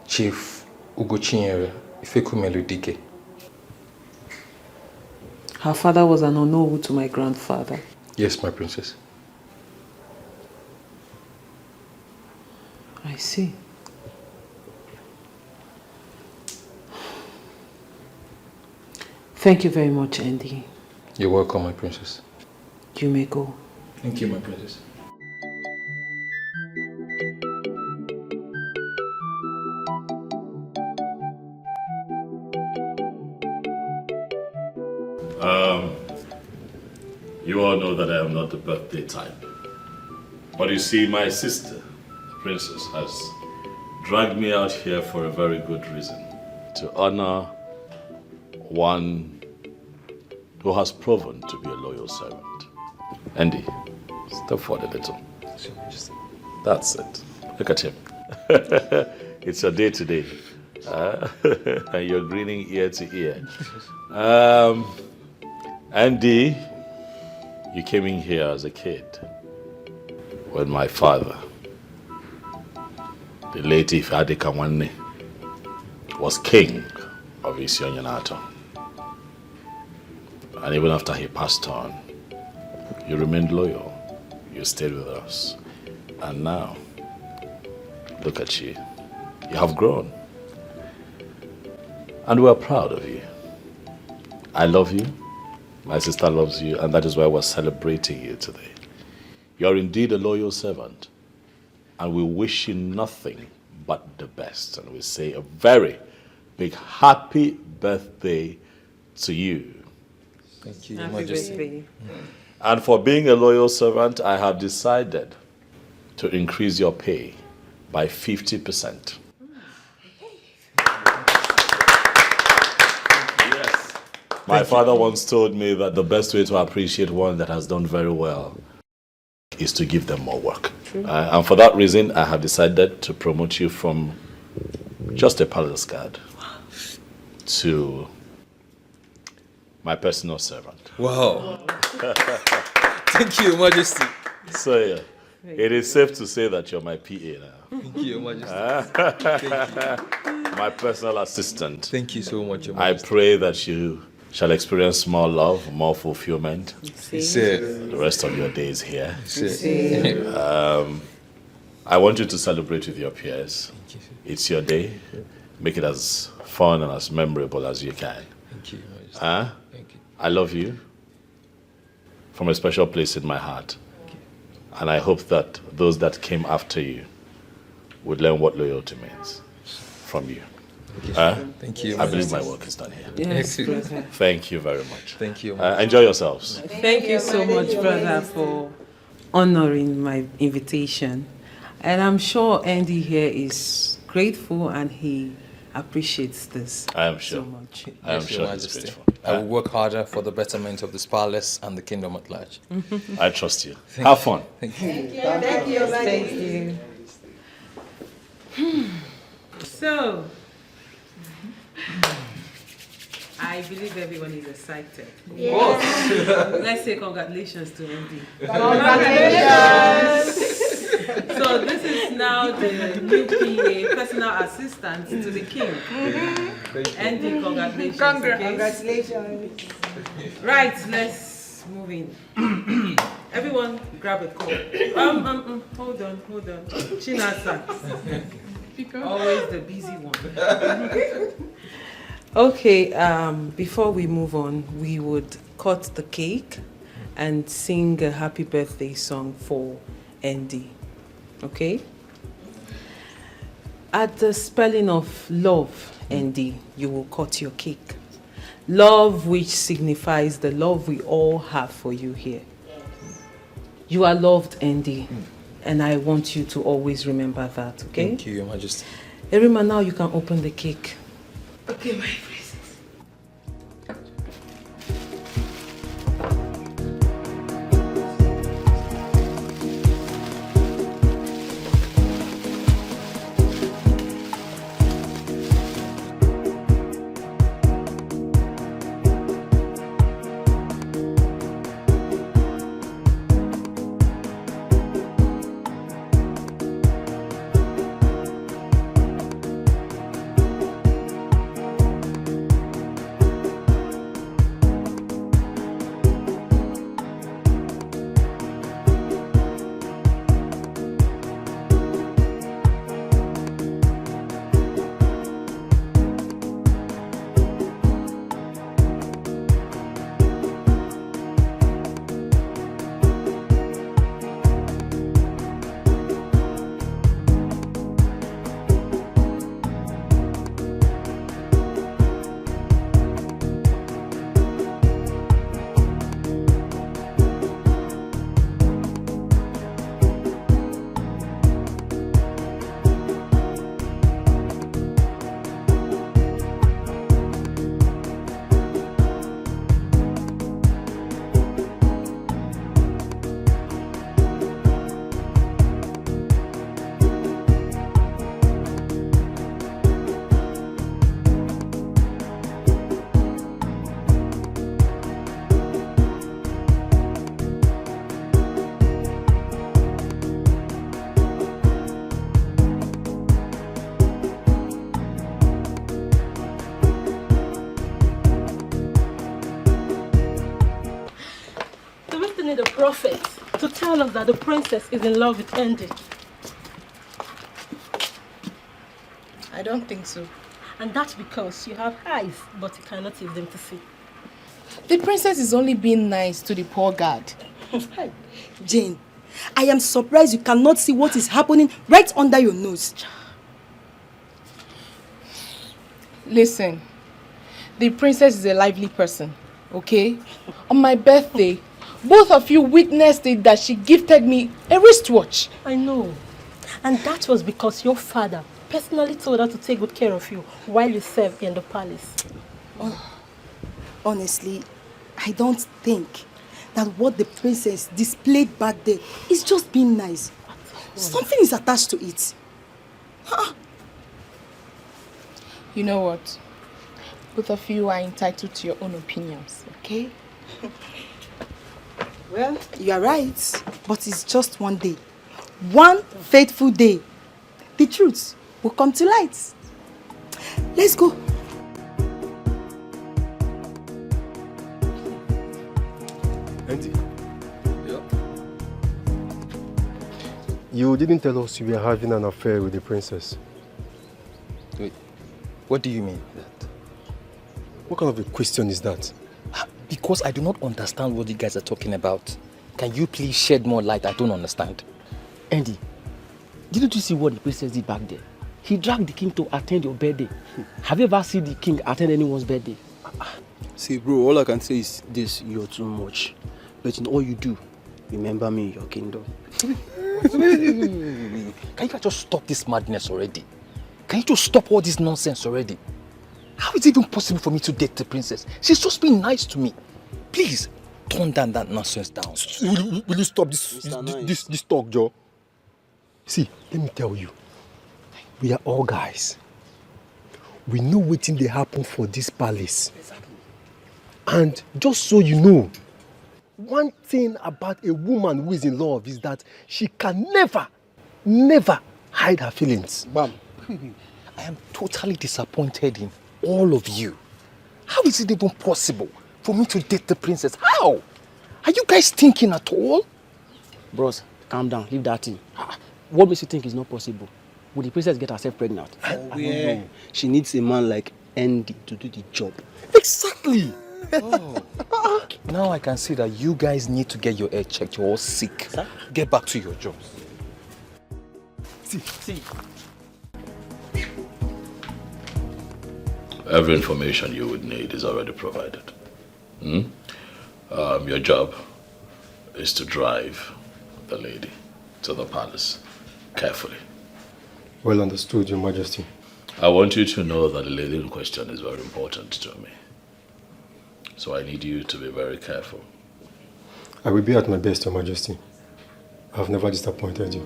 Chief Ugochinyere Ifekumeludike. Her father was an Onowu to my grandfather. Yes, my princess. I see. Thank you very much, Andy. You're welcome, my princess. You may go. Thank you, my princess. You all know that I am not the birthday type. But you see, my sister, the princess, has dragged me out here for a very good reason. To honor one who has proven to be a loyal servant. Andy, step forward a little. That's it. Look at him. It's your day today. And you're grinning ear to ear. Andy, you came in here as a kid when my father, the late Ifeadi Kamwane, was king of Isionyanato. And even after he passed on, you remained loyal. You stayed with us. And now, look at you. You have grown. And we're proud of you. I love you. My sister loves you. And that is why we're celebrating you today. You're indeed a loyal servant. And we wish you nothing but the best. And we say a very big happy birthday to you. Thank you, Happy Majesty. birthday. And for being a loyal servant, I have decided to increase your pay by 50%. Yes. My father once told me that the best way to appreciate one that has done very well is to give them more work. And for that reason, I have decided to promote you from just a palace guard to my personal servant. Wow. Thank you, Majesty. So yeah, it is safe to say that you're my PA now. Thank you, Majesty. Thank you. My personal assistant. Thank you so much, Your I Majesty. pray that you shall experience more love, more fulfillment. Sir. The rest of your days here. Sir. I want you to celebrate with your peers. It's your day. Make it as fun and as memorable as you can. Thank you, Majesty. Thank you. I love you from a special place in my heart. And I hope that those that came after you would learn what loyalty means from you. Thank you. I believe my work is done here. Yes, brother. Thank you very much. Thank you. Enjoy yourselves. Thank you so much, brother, for honoring my invitation. And I'm sure Andy here is grateful and he appreciates this I am sure. so much. I am Yes, sure Your he's Majesty. grateful. I will work harder for the betterment of this palace and the kingdom at large. I trust you. Have fun. Thank you. Thank you. Thank you. So, I believe everyone is excited. Yes. Let's say congratulations to Andy. Congratulations. So this is now the new PA, personal assistant to the king. Andy, congratulations. Congratulations. Right, let's move in. Everyone grab a call. Hold on. Chinasa. Always the busy one. Okay, before we move on, we would cut the cake and sing a happy birthday song for Andy. Okay? At the spelling of love, Andy, you will cut your cake. Love, which signifies the love we all have for you here. You are loved, Andy, and I want you to always remember that, okay? Thank you, Your Majesty. Erima, now you can open the cake. Okay, my princess. prophet to tell us that the princess is in love with Andy? I don't think so. And that's because you have eyes, but you cannot use them to see. The princess is only being nice to the poor guard. Jane, I am surprised you cannot see what is happening right under your nose. Listen, the princess is a lively person, okay? On my birthday, both of you witnessed it that she gifted me a wristwatch. I know. And that was because your father personally told her to take good care of you while you served in the palace. Honestly, I don't think that what the princess displayed back there is just being nice. Something is attached to it. You know what? Both of you are entitled to your own opinions, okay? Well, you are right, but it's just one day. One fateful day. The truth will come to light. Let's go. Auntie. Yeah. You didn't tell us you were having an affair with the princess. Wait, what do you mean that? What kind of a question is that? Because I do not understand what you guys are talking about. Can you please shed more light? I don't understand. Andy, didn't you see what the princess did back there? He dragged the king to attend your birthday. Have you ever seen the king attend anyone's birthday? See, bro, all I can say is this: you're too much. But in all you do, remember me in your kingdom. Can you guys just stop this madness already? Can you just stop all this nonsense already? How is it even possible for me to date the princess? She's just being nice to me. Please, tone down that nonsense down. Will you stop this talk, Joe? See, let me tell you. We are all guys. We know what thing they happen for this palace. Exactly. And just so you know, one thing about a woman who is in love is that she can never hide her feelings. Bam. I am totally disappointed in all of you. How is it even possible for me to date the princess? How? Are you guys thinking at all? Bros, calm down. Leave that thing. What makes you think it's not possible? Will the princess get herself pregnant? I don't know. She needs a man like Andy to do the job. Exactly. Now I can see that you guys need to get your head checked. You're all sick. Sir? Get back to your jobs. See. Every information you would need is already provided. Your job is to drive the lady to the palace carefully. Well understood, Your Majesty. I want you to know that the lady in question is very important to me. So I need you to be very careful. I will be at my best, Your Majesty. I have never disappointed you.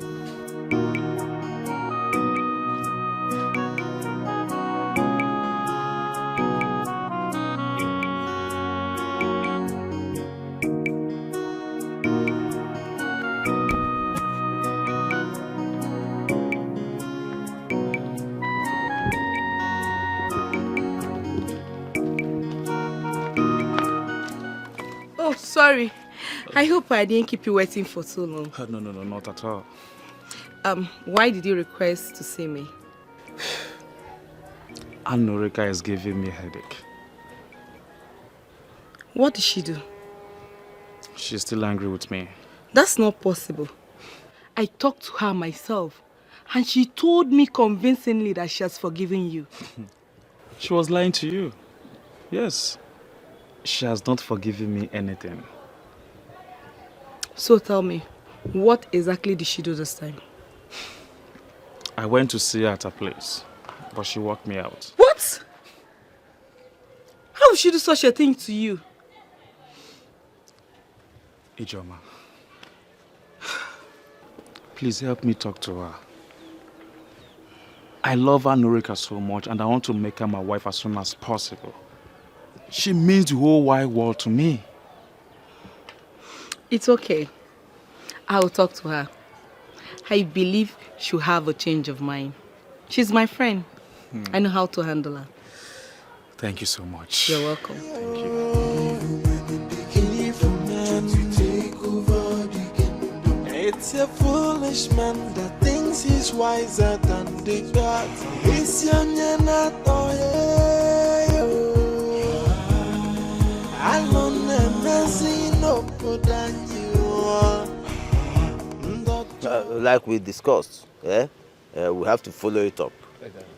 Sorry. I hope I didn't keep you waiting for so long. No, not at all. Why did you request to see me? Norika is giving me a headache. What did she do? She's still angry with me. That's not possible. I talked to her myself, and she told me convincingly that she has forgiven you. She was lying to you. Yes. She has not forgiven me anything. So tell me, what exactly did she do this time? I went to see her at her place, but she walked me out. What? How would she do such a thing to you? Ijoma, please help me talk to her. I love Norika so much and I want to make her my wife as soon as possible. She means the whole wide world to me. It's okay. I will talk to her. I believe she'll have a change of mind. She's my friend. I know how to handle her. Thank you so much. You're welcome. Thank you. Take over. He's a foolish man that thinks he's wiser than the gods. He's young and not alone and messing up than you are. Like we discussed, we have to follow it up.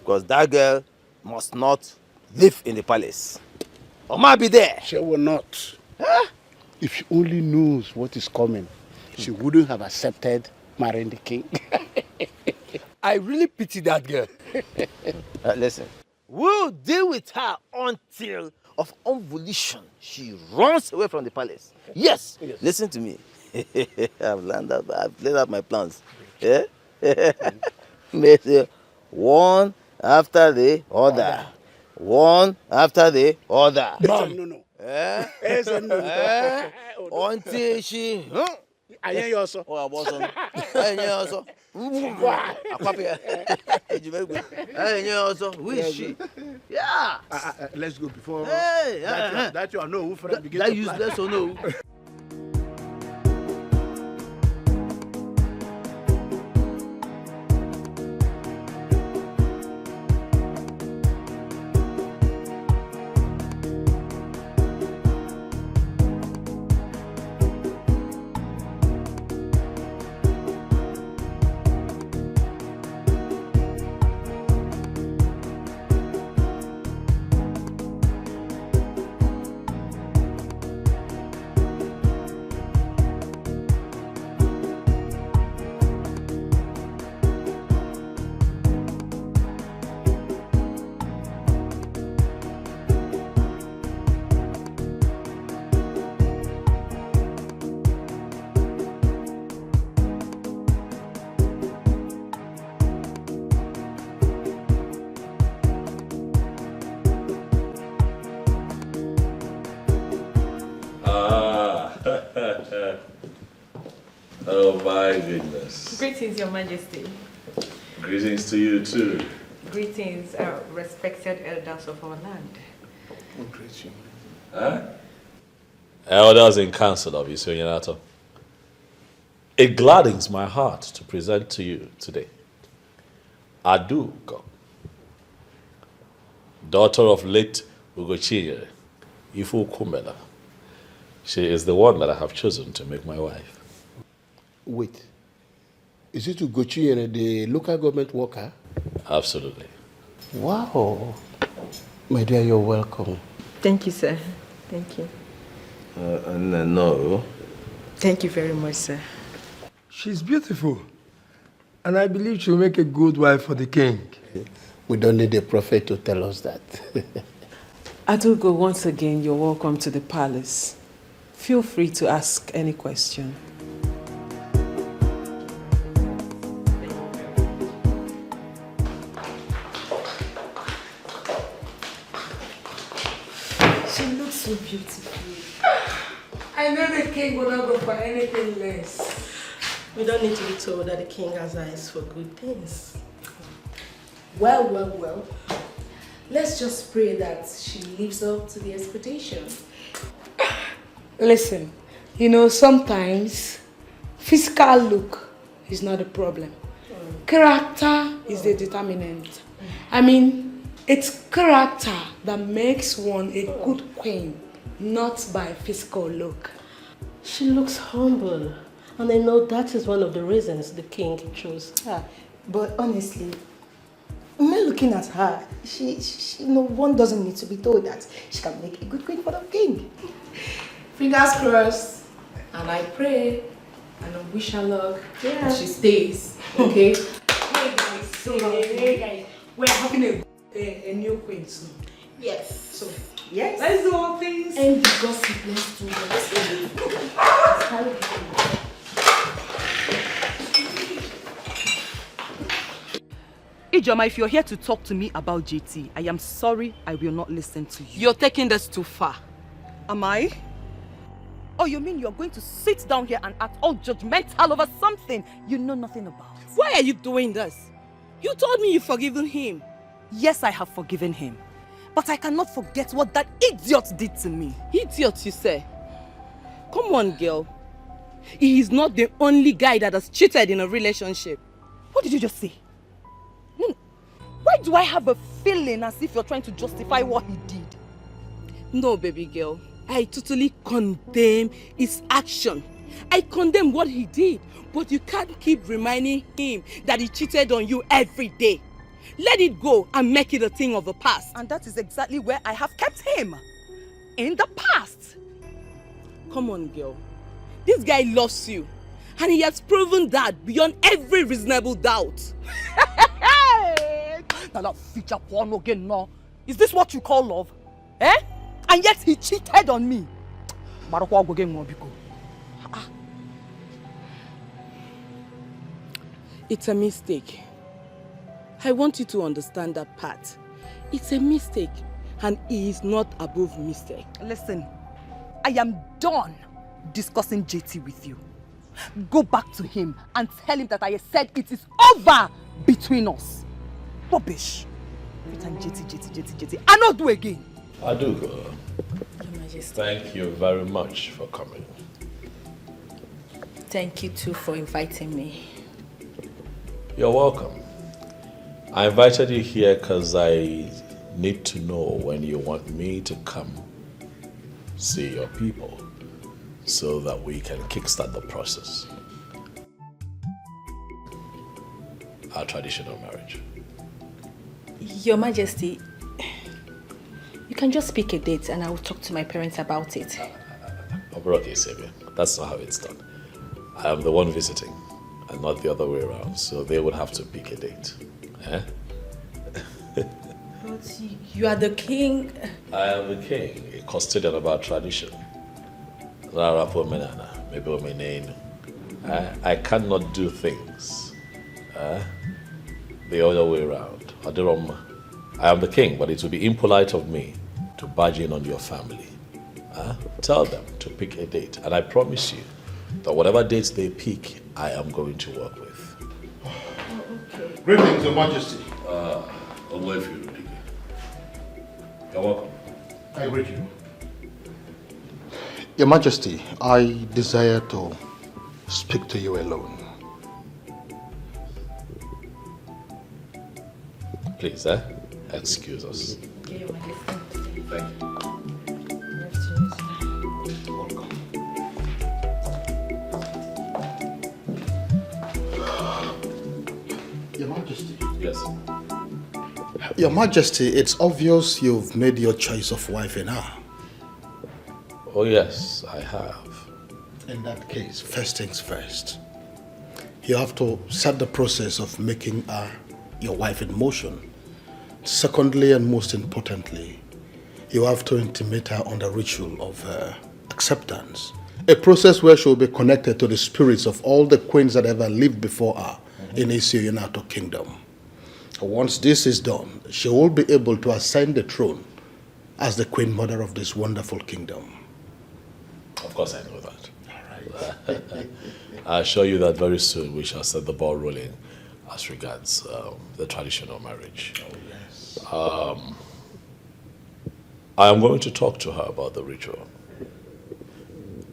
Because that girl must not live in the palace. Or might be there. She will not. If she only knows what is coming, she wouldn't have accepted marrying the king. I really pity that girl. Listen, we'll deal with her until of unvolition she runs away from the palace. Yes. Listen to me. I've laid out my plans. Yeah? One after the other. One after the other. No. Until she... I hear you also. Oh, I was on. I hear you also. Who is she? Yeah. Let's go before Hey, that you are no who friend begin that to useless or no. Oh my goodness. Greetings, Your Majesty. Greetings to you too. Greetings, respected elders of our land. Huh? Elders in council of Isoyanato. It gladdens my heart to present to you today Aduko, daughter of late Ugochiye, Ifu Kumela. She is the one that I have chosen to make my wife. Wait. Is it Ugochi, the local government worker? Absolutely. Wow. My dear, you're welcome. Thank you, sir. Thank you. No. Thank you very much, sir. She's beautiful. And I believe she'll make a good wife for the king. We don't need a prophet to tell us that. Adugo, once again, you're welcome to the palace. Feel free to ask any question. She looks so beautiful. I know the king will not go for anything less. We don't need to be told that the king has eyes for good things. Well. Let's just pray that she lives up to the expectation. Listen, sometimes physical look is not a problem. Character is the determinant. I mean, it's character that makes one a good queen, not by physical look. She looks humble, and I know that is one of the reasons the king chose her. But honestly, me looking at her, she one doesn't need to be told that she can make a good queen for the king. Fingers crossed, and I pray, and I wish her luck that she stays, okay? Hey guys, we're having a new queen soon. Yes. So, yes. Let's do all things. And the gossip, let's do Ijoma, if you're here to talk to me about JT, I am sorry, I will not listen to you. You're taking this too far. Am I? Oh, you mean you're going to sit down here and act all judgmental over something you know nothing about? Why are you doing this? You told me you've forgiven him. Yes, I have forgiven him. But I cannot forget what that idiot did to me. Idiot, you say? Come on, girl. he is not the only guy that has cheated in a relationship. What did you just say? Why do I have a feeling as if you're trying to justify what he did? No, baby girl. I totally condemn his action. I condemn what he did. But you can't keep reminding him that he cheated on you every day. Let it go and make it a thing of the past. And that is exactly where I have kept him. In the past. Come on, girl. This guy loves you. And he has proven that beyond every reasonable doubt. Now that feature porn again, no. Is this what you call love? Eh? And yet he cheated on me. It's a mistake. I want you to understand that part. It's a mistake. And he is not above mistake. Listen, I am done discussing JT with you. Go back to him and tell him that I said it is over between us. Rubbish. And JT. I not do again. I do. Thank you very much for coming. Thank you too for inviting me. You're welcome. I invited you here because I need to know when you want me to come see your people so that we can kickstart the process. Our traditional marriage. Your Majesty, you can just pick a date and I will talk to my parents about it. Okay, Savior. That's not how it's done. I am the one visiting and not the other way around, so they would have to pick a date. Eh? But you are the king. I am the king, a custodian of our tradition. I cannot do things the other way around. I am the king, but it would be impolite of me to barge in on your family. Tell them to pick a date, and I promise you that whatever dates they pick, I am going to work with. Okay. Greetings, Your Majesty. You're welcome. I greet you. Your Majesty, I desire to speak to you alone. Please, excuse us. Okay, Your Majesty. Thank you. Your Majesty. Yes. Your Majesty, it's obvious you've made your choice of wife in her. Oh yes, I have. In that case, first things first. You have to set the process of making her your wife in motion. Secondly, and most importantly, you have to intimate her on the ritual of acceptance. A process where she will be connected to the spirits of all the queens that ever lived before her in Isio Yunato Kingdom. Once this is done, she will be able to ascend the throne as the queen mother of this wonderful kingdom. Of course I know that. All right. I assure you that very soon we shall set the ball rolling as regards the traditional marriage. Oh, yes. I am going to talk to her about the ritual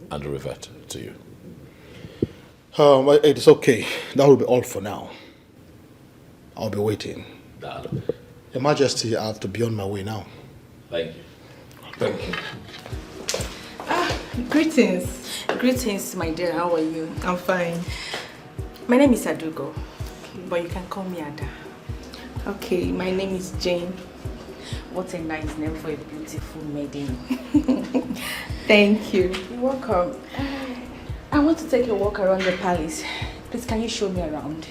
and revert to you. It's okay. That will be all for now. I'll be waiting. Darling. Your Majesty, I have to be on my way now. Thank you. Thank you. Greetings. Greetings, my dear. How are you? I'm fine. My name is Adugo, but you can call me Ada. Okay, my name is Jane. What a nice name for a beautiful maiden. Thank you. You're welcome. I want to take a walk around the palace. Please, can you show me around?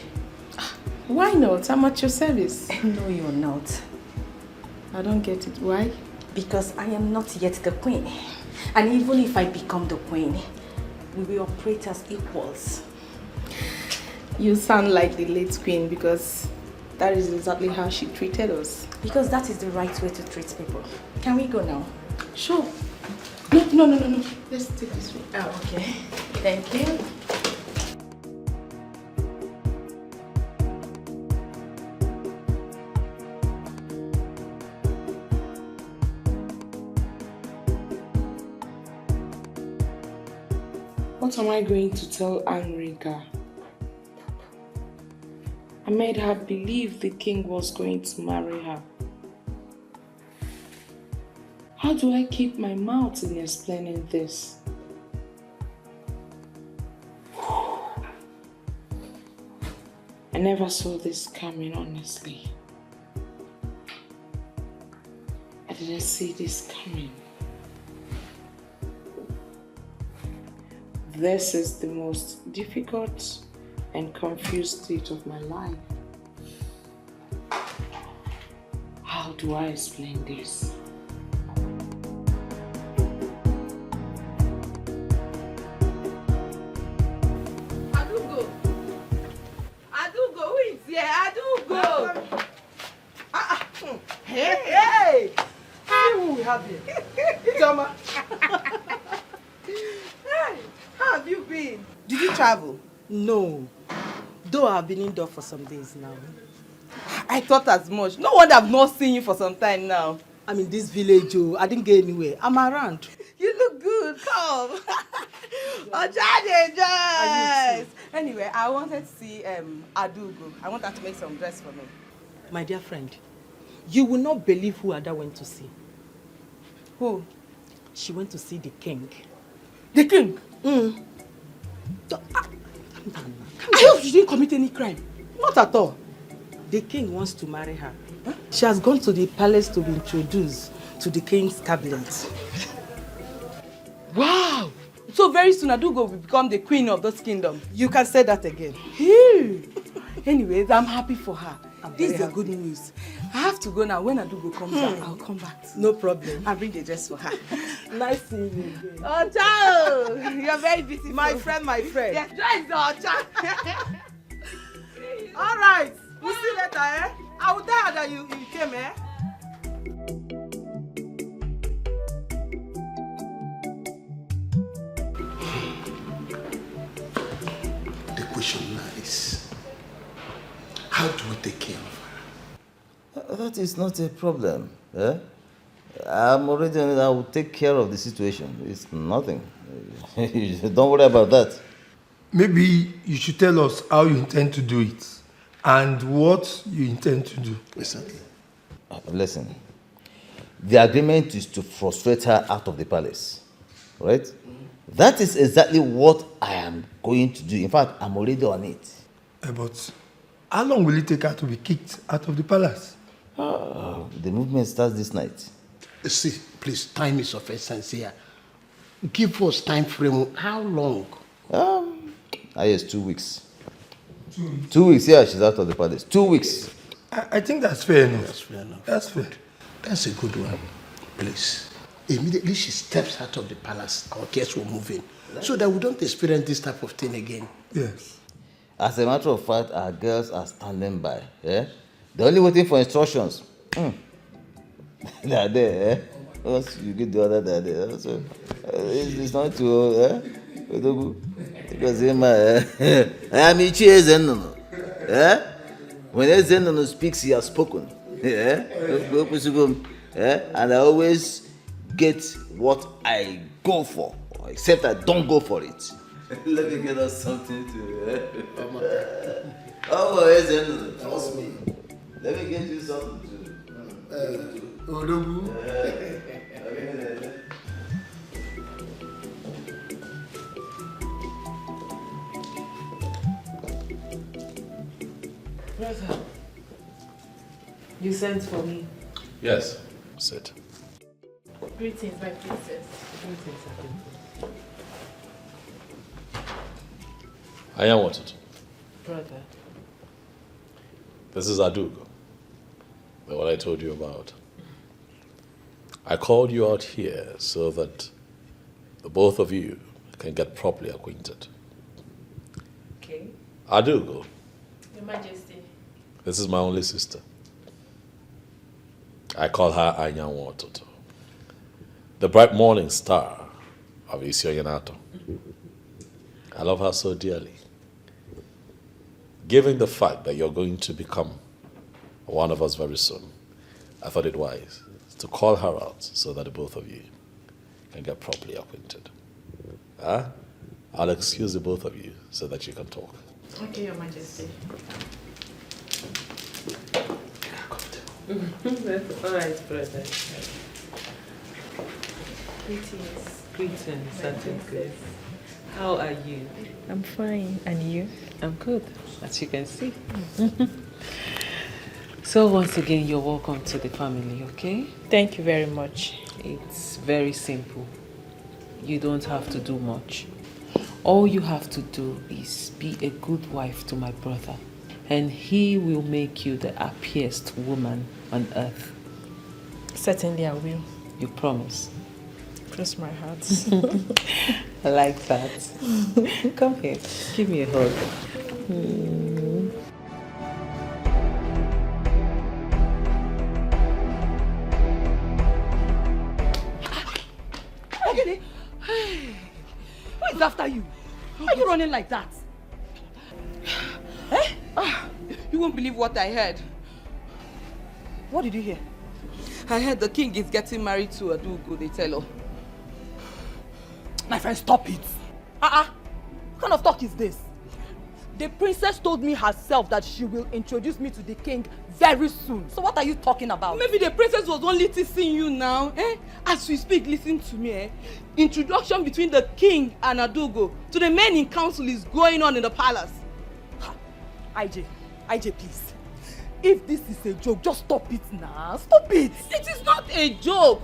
Why not? I'm at your service. No, you're not. I don't get it. Why? Because I am not yet the queen. And even if I become the queen, we will operate as equals. You sound like the late queen because that is exactly how she treated us. Because that is the right way to treat people. Can we go now? Sure. No. Let's take this way. Oh, okay. Thank you. What am I going to tell Anrika? I made her believe the king was going to marry her. How do I keep my mouth in explaining this? I never saw this coming, honestly. I didn't see this coming. This is the most difficult and confused state of my life. How do I explain this? Adugo, who is here? Adugo! Hey! See who we have here. Toma. Hey, how have you been? Did you travel? No. Though I've been indoor for some days now. I thought as much. No wonder I've not seen you for some time now. I'm in this village, oh. I didn't get anywhere. I'm around. You look good. Come. Anyway, I wanted to see Adugo. I want her to make some dress for me. My dear friend, you will not believe who Ada went to see. Who? She went to see the king. The king? I hope she didn't commit any crime. Not at all. The king wants to marry her. Huh? She has gone to the palace to be introduced to the king's cabinet. Wow! So very soon Adugo will become the queen of this kingdom. You can say that again. Anyways, I'm happy for her. This is good news. I have to go now. When Adugo comes back, I'll come back. No problem. I'll bring the dress for her. Nice seeing you again. Ocha! You're very busy. My friend. Yes, dress the Ocha. All right. We'll see you later, eh? I will tell her that you came, eh? The question now is, how do we take care of her? That is not a problem. Eh? I'm already on it. I will take care of the situation. It's nothing. Don't worry about that. Maybe you should tell us how you intend to do it and what you intend to do. Exactly. Listen, the agreement is to frustrate her out of the palace, right? That is exactly what I am going to do. In fact, I'm already on it. But how long will it take her to be kicked out of the palace? The movement starts this night. See, please, time is of essence here. Give us time frame. How long? Yes, 2 weeks. 2 weeks, yeah, she's out of the palace. 2 weeks. I think that's fair enough. That's fair enough. That's fair. That's a good one. Please. Immediately she steps out of the palace, our guests will move in. So that we don't experience this type of thing again. Yes. As a matter of fact, our girls are standing by. Yeah? They're only waiting for instructions. They are there. Eh? Once you get the other, they're there. So, it's not too... Because I am Ichi Zenono. When Zenono speaks, he has spoken. And I always get what I go for, except I don't go for it. Let me get us something to. Zenono. Trust me. Let me get you something to. Brother, you sent for me. Yes, sit. Greetings, my princess. I am wanted. Brother. This is Adugo, the one I told you about. I called you out here so that the both of you can get properly acquainted. Okay. Adugo. Your Majesty. This is my only sister. I call her Anyanwu Ototo, the bright morning star of Isioyanato. I love her so dearly. Given the fact that you're going to become one of us very soon, I thought it wise to call her out so that the both of you can get properly acquainted. Huh? I'll excuse the both of you so that you can talk. Okay, Your Majesty. That's all right, brother. Greetings. Greetings, Sergeant Grace. How are you? I'm fine. And you? I'm good, as you can see. So once again, you're welcome to the family, okay? Thank you very much. It's very simple. You don't have to do much. All you have to do is be a good wife to my brother, and he will make you the happiest woman on earth. Certainly I will. You promise? Cross my heart. I like that. Come here, give me a hug. Okay. Who is after you? Why are you running like that? You won't believe what I heard. What did you hear? I heard the king is getting married to Adugo, they tell her. My friend, stop it. What kind of talk is this? The princess told me herself that she will introduce me to the king very soon. So what are you talking about? Maybe the princess was only teasing you now. As we speak, listen to me. Introduction between the king and Adugo to the men in council is going on in the palace. IJ, please. If this is a joke, just stop it now. Stop it. It is not a joke.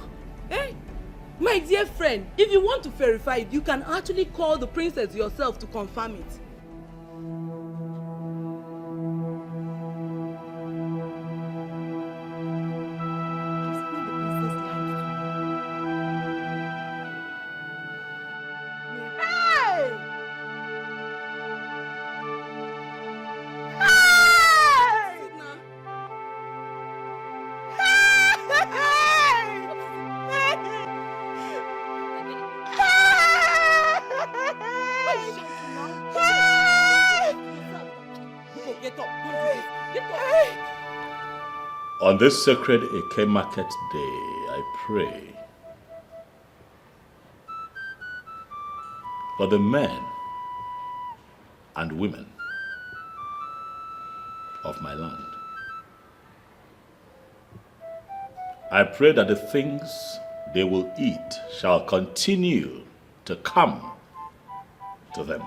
My dear friend, if you want to verify it, you can actually call the princess yourself to confirm it. On this sacred Eke Market Day, I pray for the men and women of my land. I pray that the things they will eat shall continue to come to them,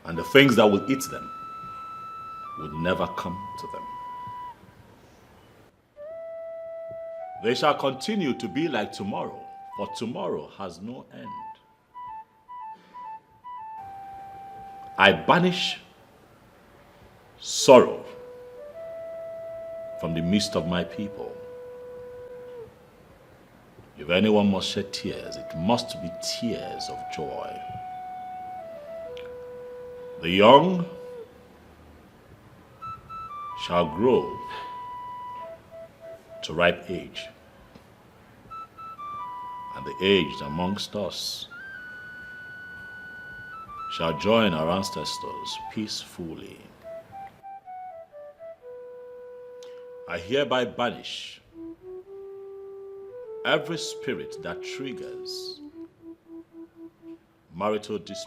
and the things that will eat them would never come to them. They shall continue to be like tomorrow, for tomorrow has no end. I banish sorrow from the midst of my people. If anyone must shed tears, it must be tears of joy. The young shall grow to ripe age, and the aged amongst us shall join our ancestors peacefully. I hereby banish every spirit that triggers marital disputes.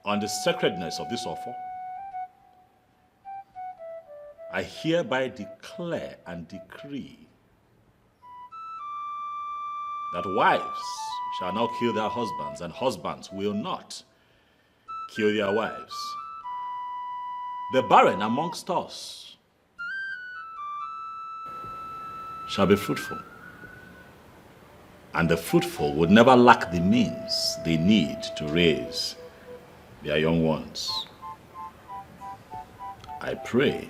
On the sacredness of this offer, I hereby declare and decree that wives shall now kill their husbands, and husbands will not kill their wives. The barren amongst us shall be fruitful, and the fruitful would never lack the means they need to raise their young ones. I pray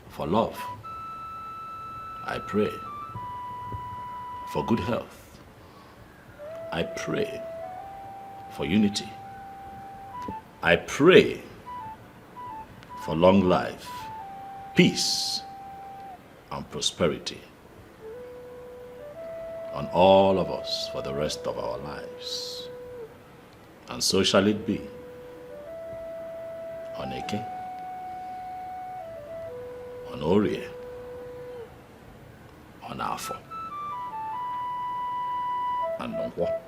for love. I pray for good health. I pray for unity. I pray for long life, peace, and prosperity on all of us for the rest of our lives. And so shall it be. On Eke, on Orie, on Afo, and on what?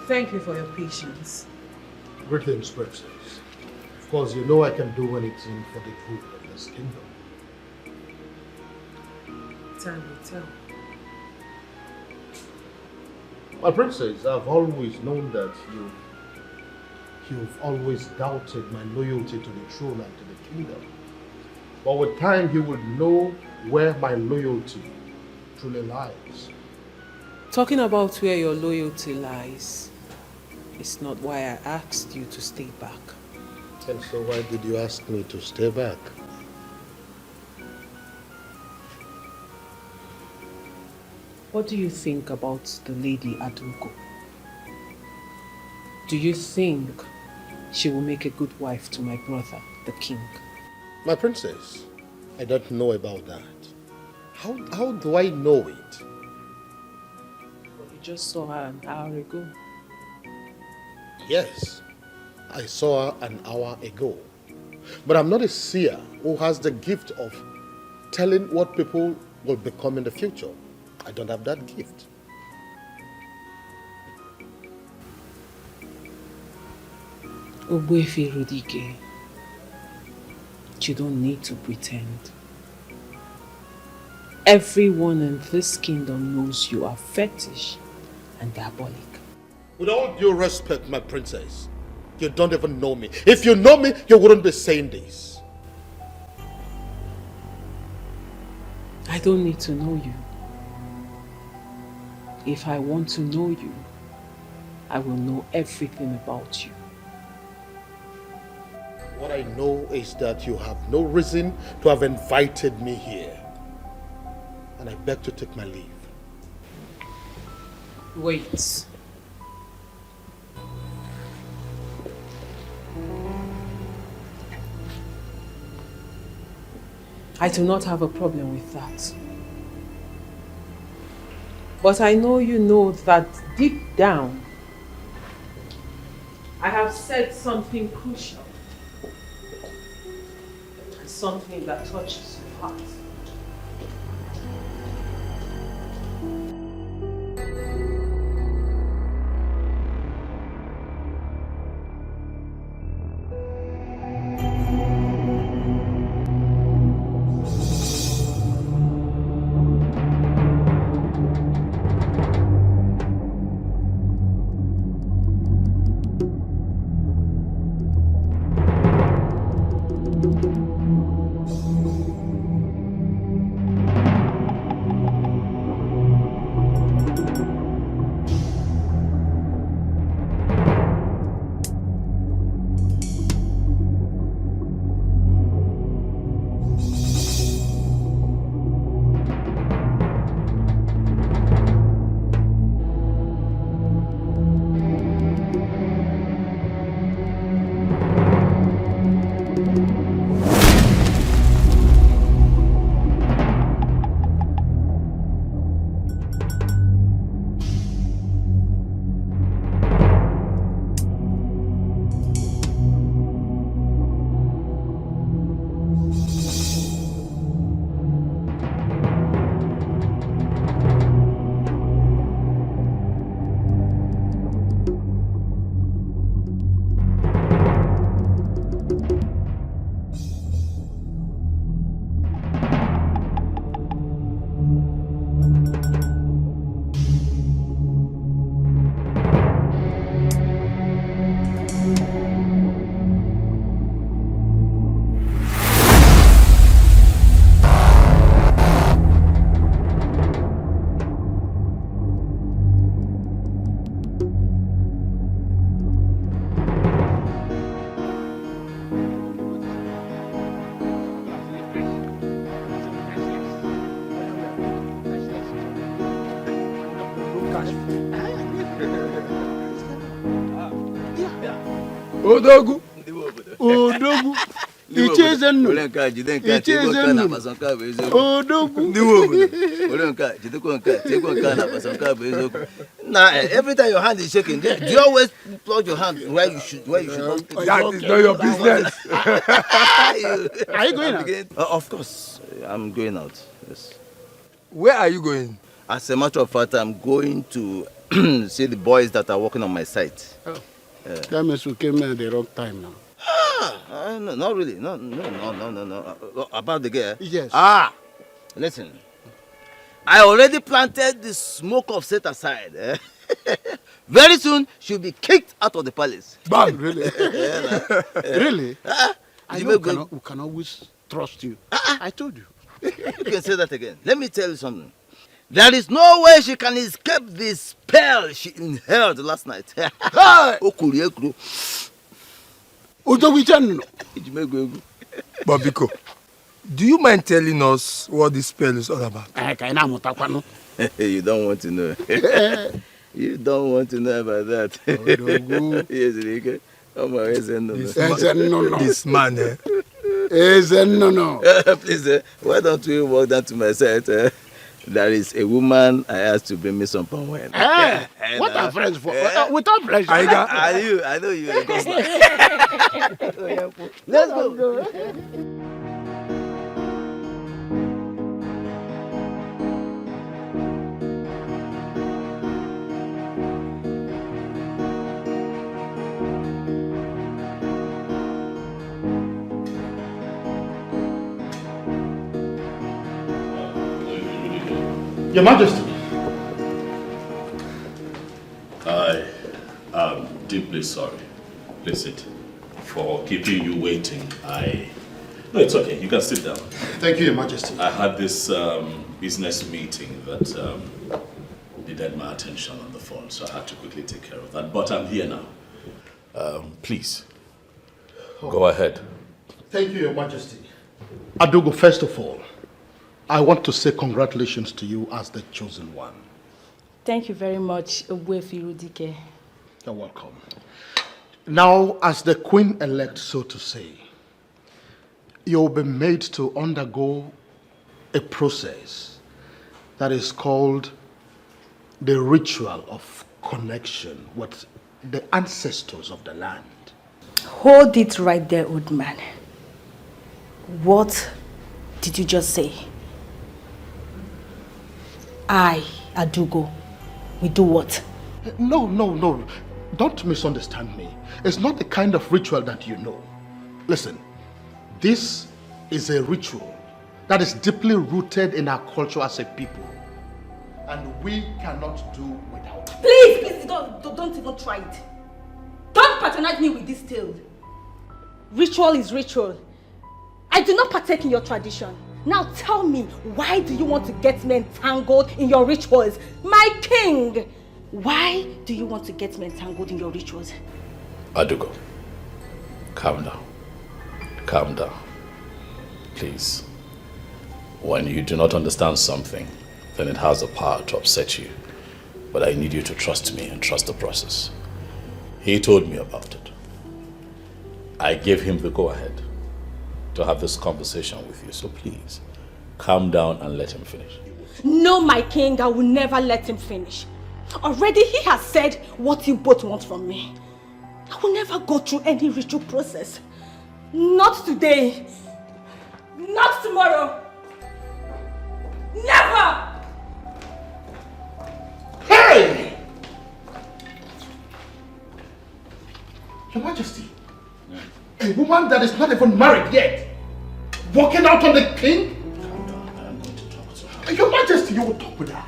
Thank you for your patience. Greetings, Princess. Of course, you know I can do anything for the good of this kingdom. Tell me. My princess, I've always known that you've always doubted my loyalty to the throne and to the kingdom. But with time, you will know where my loyalty truly lies. Talking about where your loyalty lies is not why I asked you to stay back. And so why did you ask me to stay back? What do you think about the lady Adugo? Do you think she will make a good wife to my brother, the king? My princess, I don't know about that. How do I know it? Well, you just saw her an hour ago. Yes, I saw her an hour ago. But I'm not a seer who has the gift of telling what people will become in the future. I don't have that gift. Ogbuefi Rudike, you don't need to pretend. Everyone in this kingdom knows you are fetish and diabolic. With all due respect, my princess, you don't even know me. If you know me, you wouldn't be saying this. I don't need to know you. If I want to know you, I will know everything about you. What I know is that you have no reason to have invited me here. And I beg to take my leave. Wait. I do not have a problem with that. But I know you know that deep down, I have said something crucial. And something that touches your heart. Odogu. Odogu. Ichezenu. Now, every time your hand is shaking, do you always plug your hand where you should not? That is not your business. Are you going out? Of course, I'm going out. Yes. Where are you going? As a matter of fact, I'm going to see the boys that are working on my site. Oh. That means we came at the wrong time now. No, not really. No. About the girl? Yes. Listen. I already planted the smoke of set aside. Very soon, she'll be kicked out of the palace. Bang! Really? Really? I know we can always trust you. I told you. You can say that again. Let me tell you something. There is no way she can escape the spell she inhaled last night. Okoli. Babiko, do you mind telling us what this spell is all about? You don't want to know. You don't want to know about that. Yes, Rike. This man, Please, why don't we walk down to my site? There is a woman I asked to bring me some palm wine. What are friends for? Without pleasure. I know you. Let's go. Your Majesty. I am deeply sorry, Licit, for keeping you waiting. No, it's okay. You can sit down. Thank you, Your Majesty. I had this business meeting that needed my attention on the phone, so I had to quickly take care of that. But I'm here now. Please, go ahead. Thank you, Your Majesty. Adugo, first of all, I want to say congratulations to you as the chosen one. Thank you very much, Ogbuefi Rudike. You're welcome. Now, as the queen-elect, so to say, you'll be made to undergo a process that is called the ritual of connection with the ancestors of the land. Hold it right there, old man. What did you just say? I, Adugo, we do what? No. Don't misunderstand me. It's not the kind of ritual that you know. Listen, this is a ritual that is deeply rooted in our culture as a people. And we cannot do without it. Please, don't even try it. Don't patronize me with this tale. Ritual is ritual. I do not partake in your tradition. Now tell me, why do you want to get me entangled in your rituals? My king! Why do you want to get me entangled in your rituals? Adugo, calm down. Calm down. Please. When you do not understand something, then it has the power to upset you. But I need you to trust me and trust the process. He told me about it. I gave him the go-ahead to have this conversation with you. So please, calm down and let him finish. No, my king, I will never let him finish. Already he has said what you both want from me. I will never go through any ritual process. Not today. Not tomorrow. Never! Hey! Your Majesty, a woman that is not even married yet, walking out on the king? Your Majesty, you will talk with her.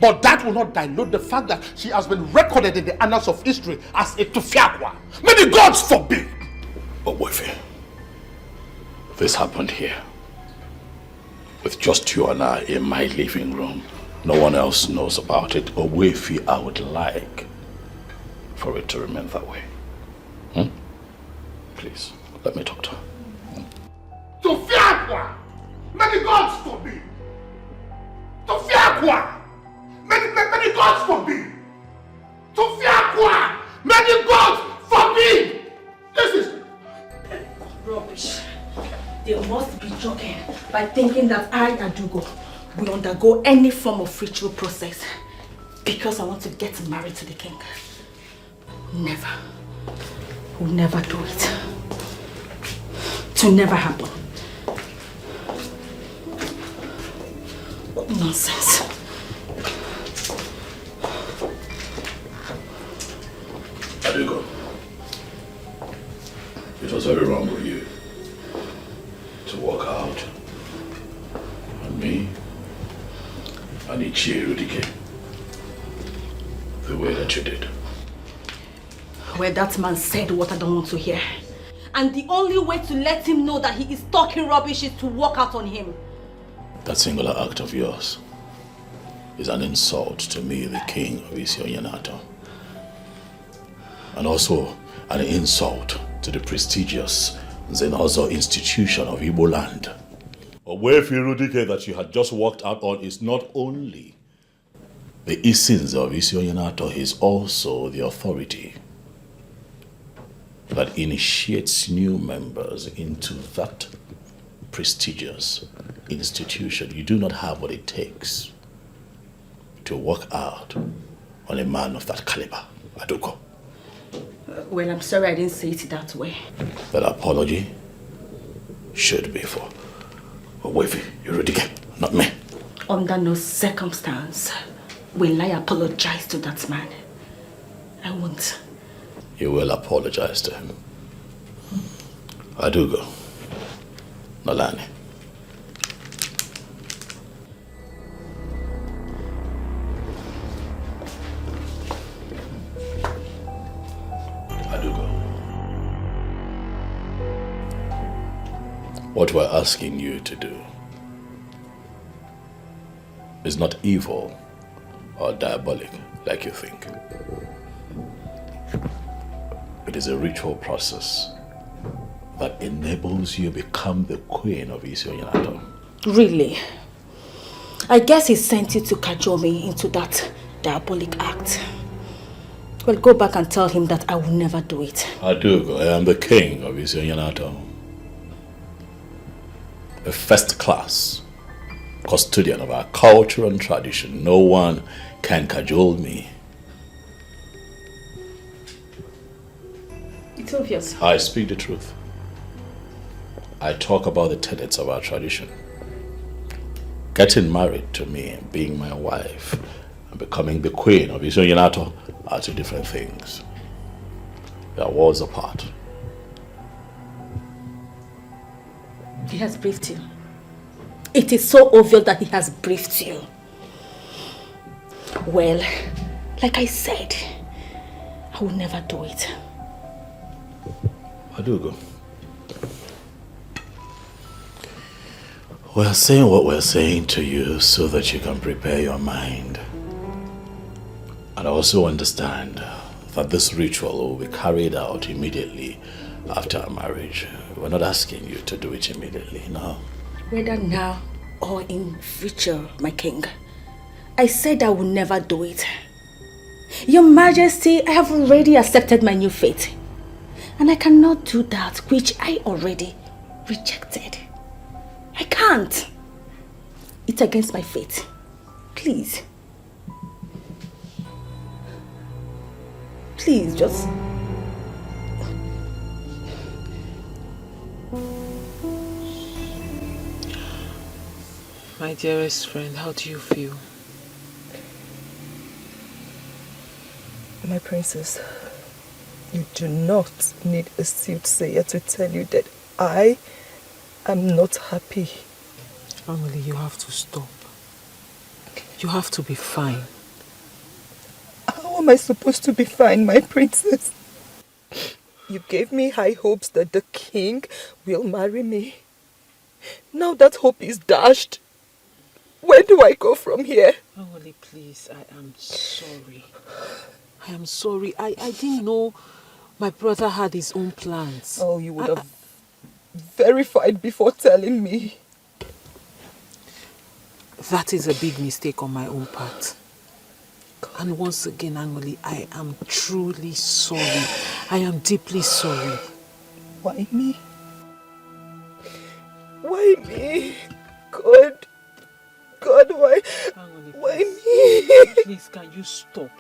But that will not dilute the fact that she has been recorded in the annals of history as a Tufiakwa. May the gods forbid! But Wefe, this happened here. With just you and I in my living room. No one else knows about it. But Wefe, I would like for it to remain that way. Please, let me talk to her. Tufiakwa! May the gods forbid! Tufiakwa! May the gods forbid! Tufiakwa! May the gods forbid! Rubbish. They must be joking by thinking that I, Adugo, will undergo any form of ritual process because I want to get married to the king. Never. Will never do it. It will never happen. What nonsense. Adugo, it was very wrong of you to walk out on me and Ichirudike the way that you did. Well, that man said what I don't want to hear. And the only way to let him know that he is talking rubbish is to walk out on him. That singular act of yours is an insult to me, the king of Isioyanato. And also an insult to the prestigious Zenozo institution of Igbo land. A way Firudike that you had just walked out on is not only the Isins of Isioyanato, he is also the authority that initiates new members into that prestigious institution. You do not have what it takes to walk out on a man of that caliber, Adugo. Well, I'm sorry I didn't say it that way. That apology should be for Wefi Irudike, not me. Under no circumstance will I apologize to that man. I won't. You will apologize to him. Adugo, Nolani. What we're asking you to do is not evil or diabolic like you think. It is a ritual process that enables you to become the queen of Isioyanato. Really? I guess he sent you to cajole me into that diabolic act. Well, go back and tell him that I will never do it. Adugo, I am the king of Isioyanato. A first-class custodian of our culture and tradition. No one can cajole me. It's obvious. I speak the truth. I talk about the tenets of our tradition. Getting married to me and being my wife and becoming the queen of Isioyanato are two different things. They are worlds apart. He has briefed you. It is so obvious that he has briefed you. Well, like I said, I will never do it. Adugo, we're saying what we're saying to you so that you can prepare your mind. And also understand that this ritual will be carried out immediately after our marriage. We're not asking you to do it immediately, no. Whether now or in future, my king, I said I will never do it. Your Majesty, I have already accepted my new fate. And I cannot do that which I already rejected. I can't. It's against my fate. Please. Please, just... My dearest friend, how do you feel? My princess, you do not need a soothsayer to tell you that I am not happy. Emily, you have to stop. You have to be fine. How am I supposed to be fine, my princess? You gave me high hopes that the king will marry me. Now that hope is dashed. Where do I go from here? Emily, please, I am sorry. I am sorry. I didn't know my brother had his own plans. Oh, you would have verified before telling me. That is a big mistake on my own part. And once again, Angoli, I am truly sorry. I am deeply sorry. Why me? Why me? God, why me? Please, can you stop?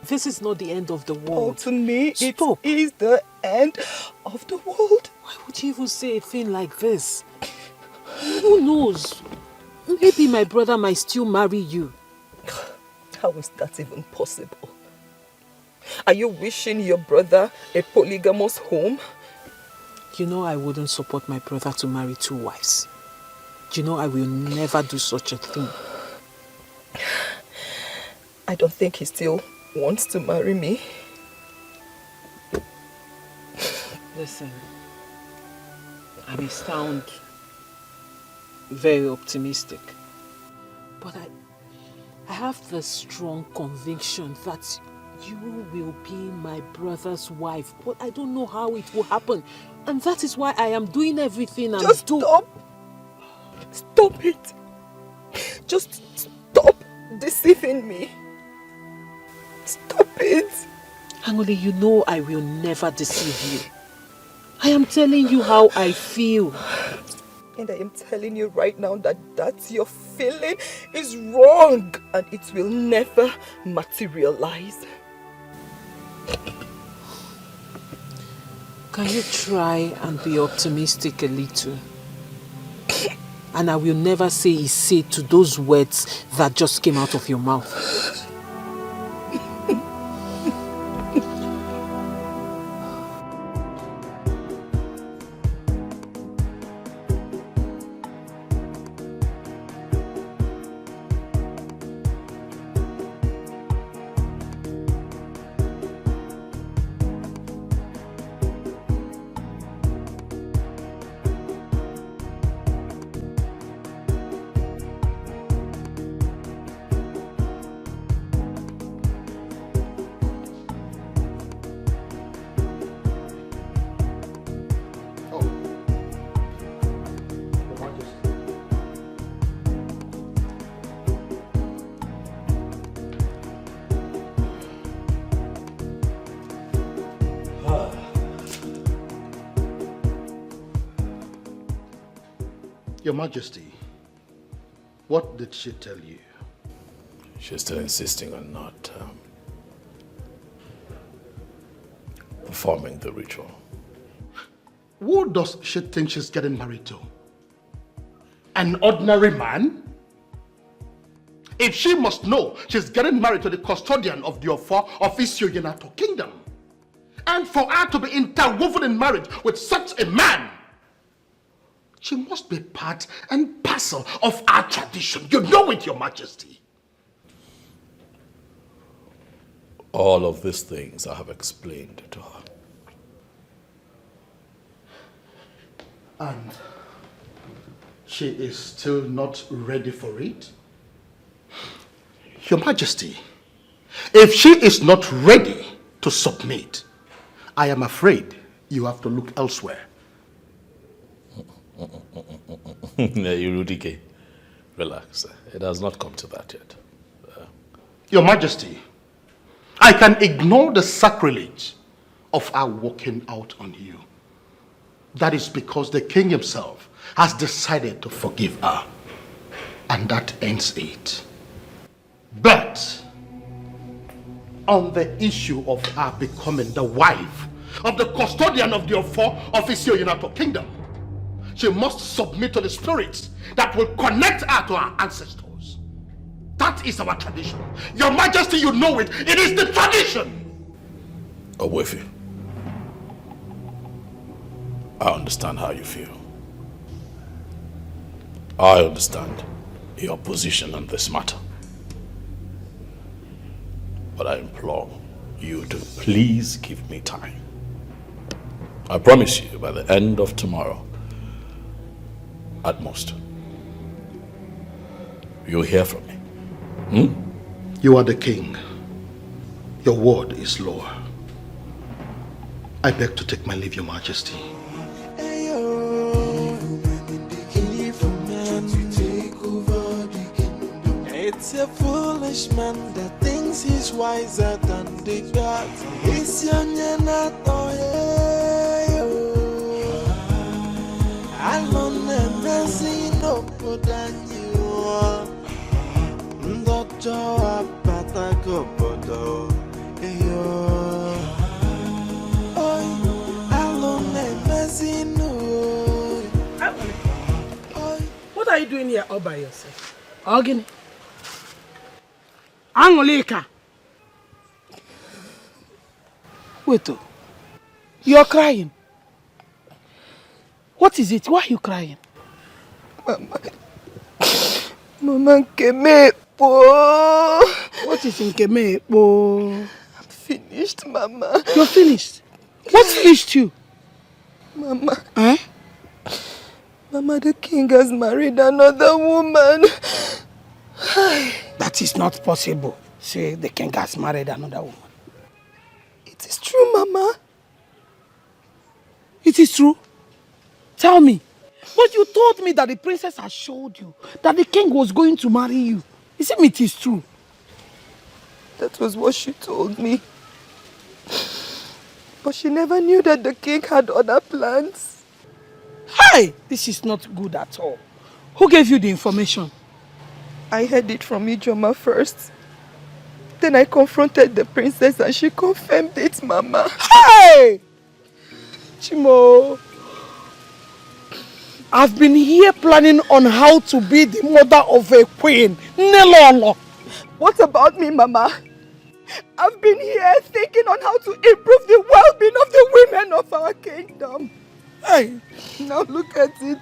This is not the end of the world. Oh, to me, stop. It is the end of the world. Why would you even say a thing like this? Who knows? Maybe my brother might still marry you. How is that even possible? Are you wishing your brother a polygamous home? You know I wouldn't support my brother to marry 2 wives. You know I will never do such a thing. I don't think he still wants to marry me. Listen, I may sound very optimistic, but I have the strong conviction that you will be my brother's wife, but I don't know how it will happen. And that is why I am doing everything I'm Just stop. Stop it. Just stop deceiving me. Stop it. Angoli, you know I will never deceive you. I am telling you how I feel. And I am telling you right now that your feeling is wrong and it will never materialize. Can you try and be optimistic a little? And I will never say say to those words that just came out of your mouth. Your Majesty, what did she tell you? She's still insisting on not performing the ritual. Who does she think she's getting married to? An ordinary man? If she must know she's getting married to the custodian of the Ofo of Isioyenato Kingdom, and for her to be interwoven in marriage with such a man, she must be part and parcel of our tradition. You know it, Your Majesty. All of these things I have explained to her. And she is still not ready for it? Your Majesty, if she is not ready to submit, I am afraid you have to look elsewhere. Yurudike, relax. It has not come to that yet. Your Majesty, I can ignore the sacrilege of our walking out on you. That is because the king himself has decided to forgive her. And that ends it. But on the issue of her becoming the wife of the custodian of the Ofo of Isioyenato Kingdom, she must submit to the spirits that will connect her to our ancestors. That is our tradition. Your Majesty, you know it. It is the tradition. Owefi, I understand how you feel. I understand your position on this matter. But I implore you to please give me time. I promise you by the end of tomorrow, at most, you'll hear from me. You are the king. Your word is law. I beg to take my leave, Your Majesty. It's a foolish man that thinks he's wiser than the gods. It's young and not alone and messy. What are you doing here all by yourself? Ogini. Angolika. Wait, you're crying. What is it? Why are you crying? Mama Nkemepo. What is Nkemepo? I'm finished, Mama. You're finished? What finished you? Mama. Eh? Mama, the king has married another woman. That is not possible. Say the king has married another woman. It is true, Mama. It is true? Tell me. But you told me that the princess had showed you that the king was going to marry you. Isn't it is true? That was what she told me. But she never knew that the king had other plans. Hey! This is not good at all. Who gave you the information? I heard it from Ijoma first. Then I confronted the princess and she confirmed it, Mama. Hey! Chimo, I've been here planning on how to be the mother of a queen. Nelolo. What about me, Mama? I've been here thinking on how to improve the well-being of the women of our kingdom. Hey! Now look at it.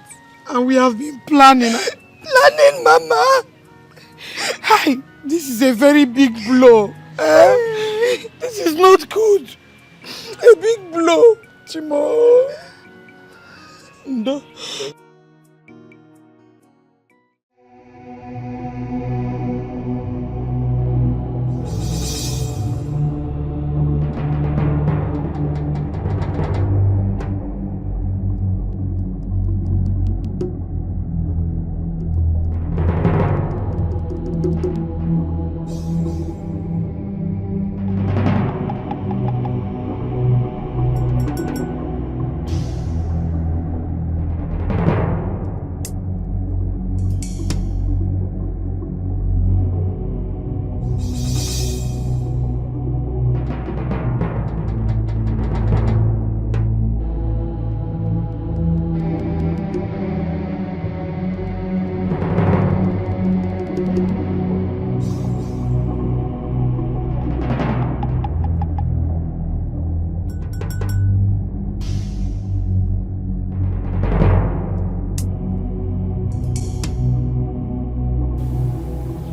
And we have been planning. Planning, Mama! Hey! This is a very big blow. This is not good. A big blow. Chimo. No.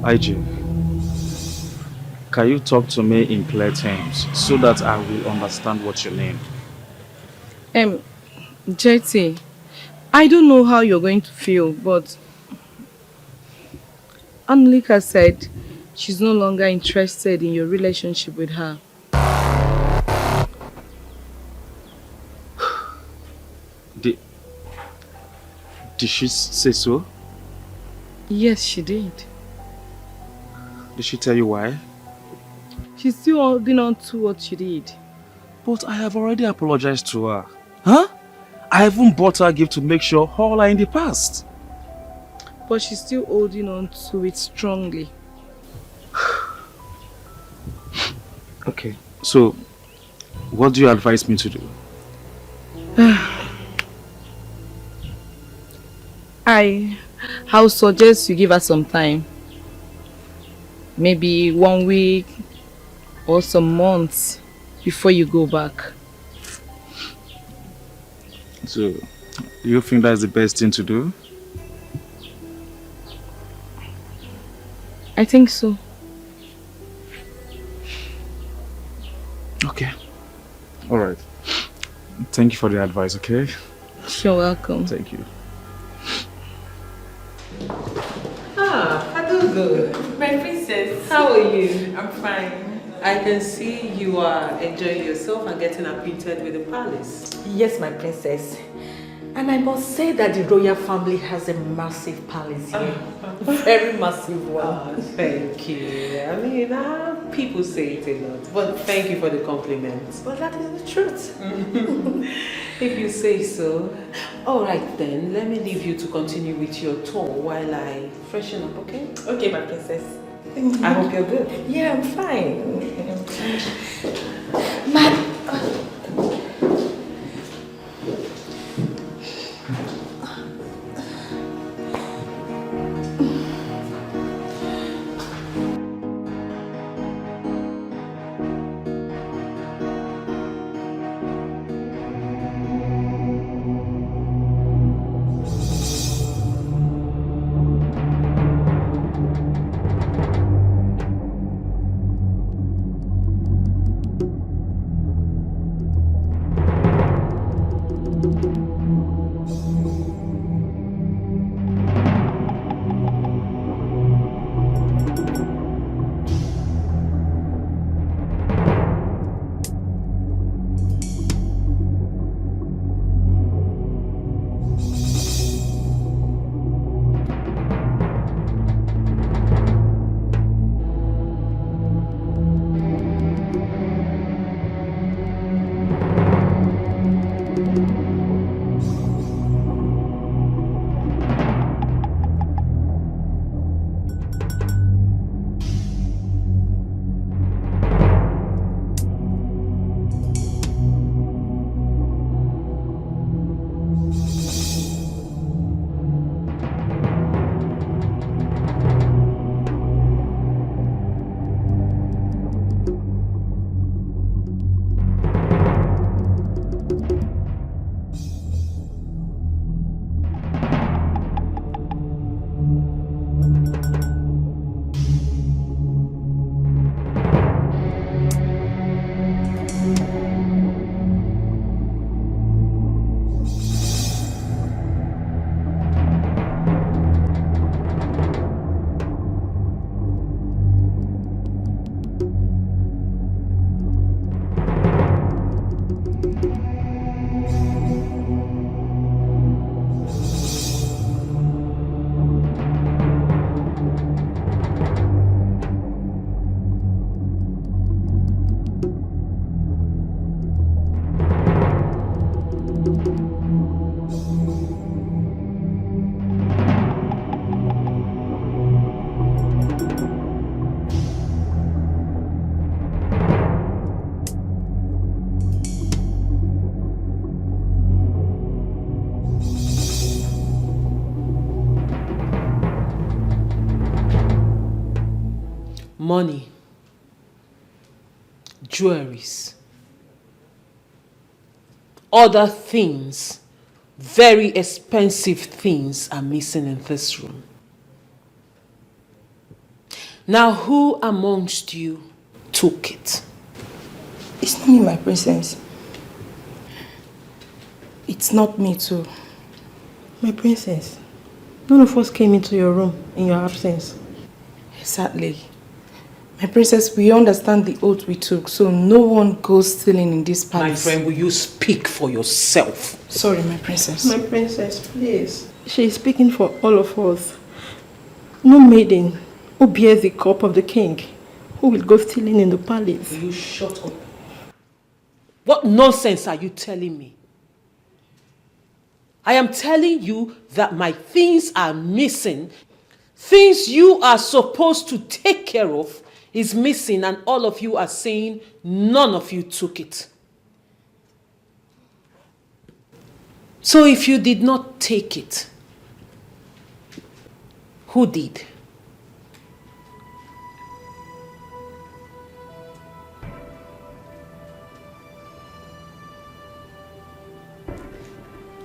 IJ, can you talk to me in clear terms so that I will understand what you mean? JT, I don't know how you're going to feel, but Anulika said she's no longer interested in your relationship with her. Did she say so? Yes, she did. Did she tell you why? She's still holding on to what she did. But I have already apologized to her. Huh? I even bought her a gift to make sure all are in the past. But she's still holding on to it strongly. Okay, so what do you advise me to do? I'll suggest you give her some time. Maybe 1 week or some months before you go back. So, do you think that's the best thing to do? I think so. Okay. Alright. Thank you for the advice, okay? You're welcome. Thank you. Adugo, my princess, how are you? I'm fine. I can see you are enjoying yourself and getting acquainted with the palace. Yes, my princess. And I must say that the royal family has a massive palace here. Very massive one. Thank you. I mean, people say it a lot, but thank you for the compliment. But that is the truth. If you say so. All right then, let me leave you to continue with your tour while I freshen up, okay? Okay, my princess. I hope you're good. Yeah, I'm fine. Money, jewelries, other things, very expensive things are missing in this room. Now, who amongst you took it? It's not me, my princess. It's not me too. My princess, none of us came into your room in your absence. Exactly. My princess, we understand the oath we took, so no one goes stealing in this palace. My friend, will you speak for yourself? Sorry, my princess. My princess, please. She is speaking for all of us. No maiden who bears the cup of the king who will go stealing in the palace. Will you shut up? What nonsense are you telling me? I am telling you that my things are missing. Things you are supposed to take care of is missing, and all of you are saying none of you took it. So if you did not take it, who did?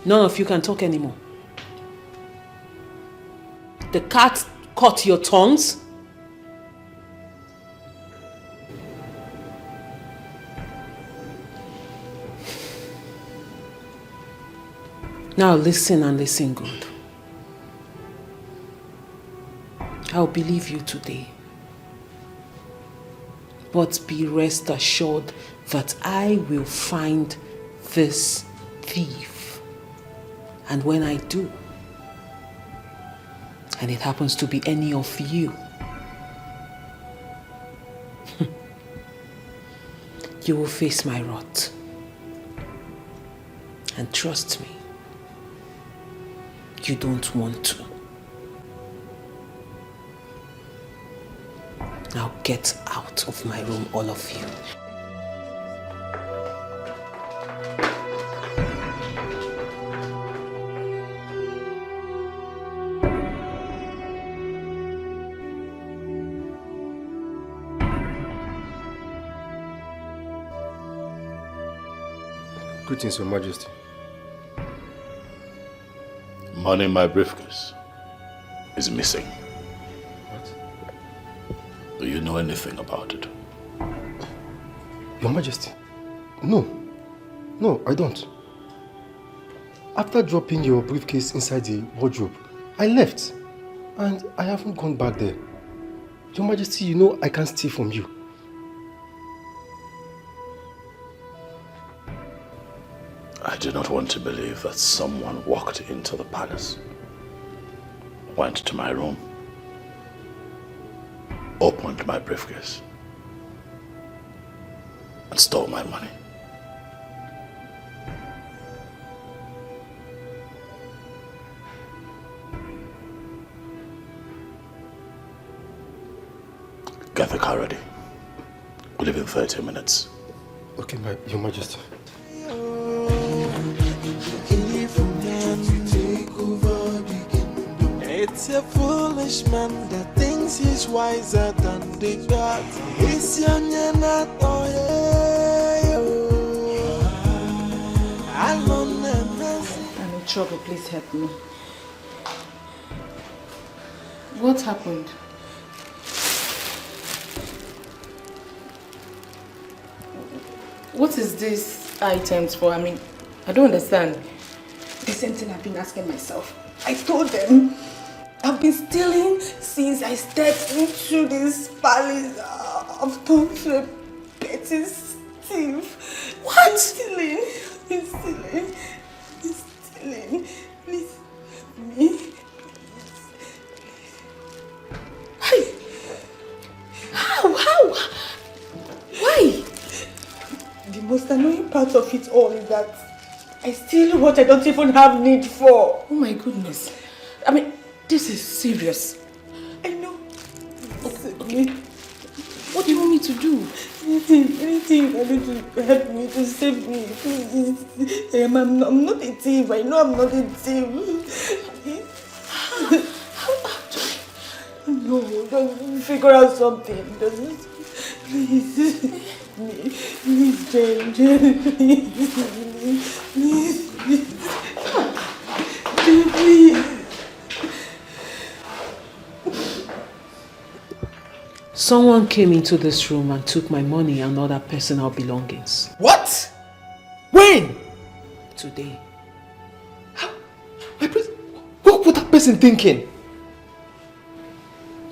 None of you can talk anymore. The cat caught your tongues. Now listen and listen good. I'll believe you today. But be rest assured that I will find this thief. And when I do, and it happens to be any of you, you will face my wrath. And trust me, you don't want to. Now get out of my room, all of you. Greetings, Your Majesty. Money in my briefcase is missing. What? Do you know anything about it? Your Majesty, no. No, I don't. After dropping your briefcase inside the wardrobe, I left. And I haven't gone back there. Your Majesty, you know I can't steal from you. I do not want to believe that someone walked into the palace, went to my room, opened my briefcase, and stole my money. Get the car ready. We leave in 30 minutes. Okay, Your Majesty. It's a foolish man that thinks he's wiser than the gods. It's young and not I'm in trouble, please help me. What happened? What is this items for? I mean, I don't understand. The same thing I've been asking myself. I told them I've been stealing since I stepped into this palace. I've turned to a petty thief. What? Stealing. Stealing. Please, me. Hey. How? Why? The most annoying part of it all is that I steal what I don't even have need for. Oh my goodness. I mean, this is serious. I know. Okay. What do you want me to do? Anything you can do to help me, to save me, please. I'm not a thief. I know I'm not a thief. No, just figure out something. Please. Please, Jane. Please. Someone came into this room and took my money and other personal belongings. What? When? Today. What was that person thinking?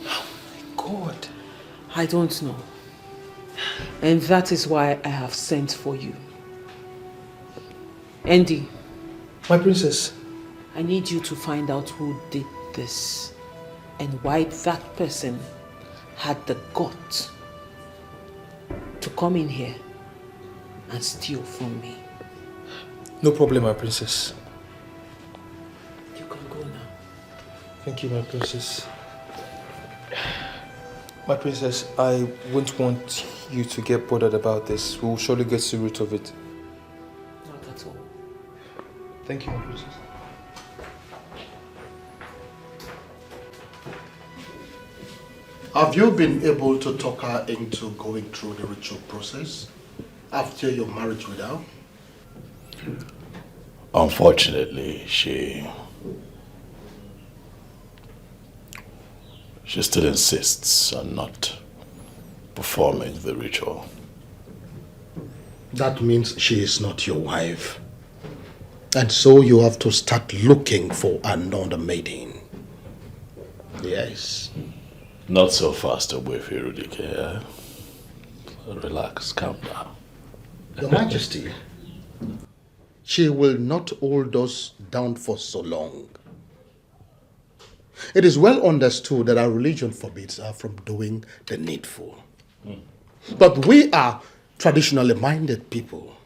Oh my God. I don't know. And that is why I have sent for you. Andy. My princess. I need you to find out who did this and why that person had the guts to come in here and steal from me. No problem, my princess. You can go now. Thank you, my princess. My princess, I won't want you to get bothered about this. We'll surely get to the root of it. Not at all. Thank you, my princess. Have you been able to talk her into going through the ritual process after your marriage with her? Unfortunately, she still insists on not performing the ritual. That means she is not your wife. And so you have to start looking for another maiden. Yes. Not so fast away, Fredrick. Relax, calm down. Your Majesty, she will not hold us down for so long. It is well understood that our religion forbids her from doing the needful. But we are traditionally minded people.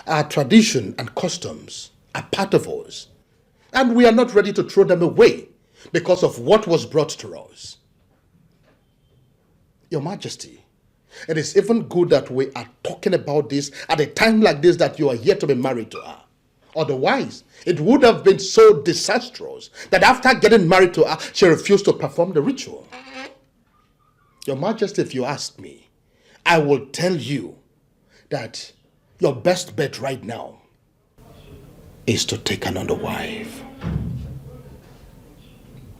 Our tradition and customs are part of us. And we are not ready to throw them away because of what was brought to us. Your Majesty, it is even good that we are talking about this at a time like this that you are yet to be married to her. Otherwise, it would have been so disastrous that after getting married to her, she refused to perform the ritual. Your Majesty, if you ask me, I will tell you that your best bet right now is to take another wife.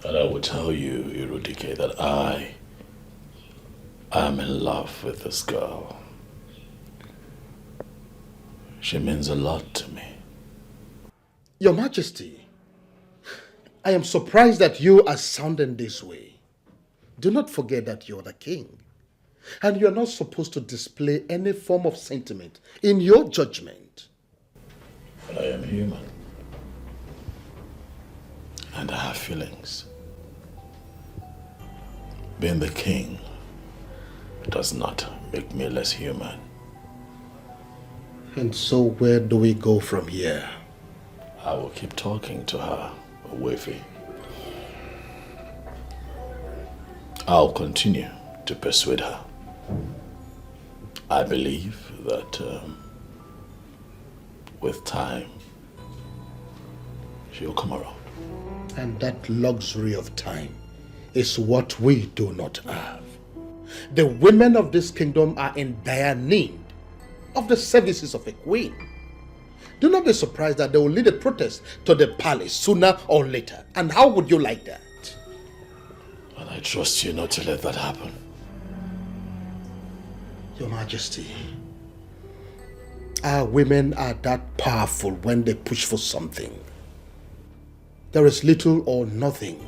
And I will tell you, Irudike, that I am in love with this girl. She means a lot to me. Your Majesty, I am surprised that you are sounding this way. Do not forget that you're the king. And you're not supposed to display any form of sentiment in your judgment. But I am human. And I have feelings. Being the king does not make me less human. And so where do we go from here? I will keep talking to her, Wavy. I'll continue to persuade her. I believe that with time, she'll come around. And that luxury of time is what we do not have. The women of this kingdom are in dire need of the services of a queen. Do not be surprised that they will lead a protest to the palace sooner or later. And how would you like that? And I trust you not to let that happen. Your Majesty, our women are that powerful when they push for something. There is little or nothing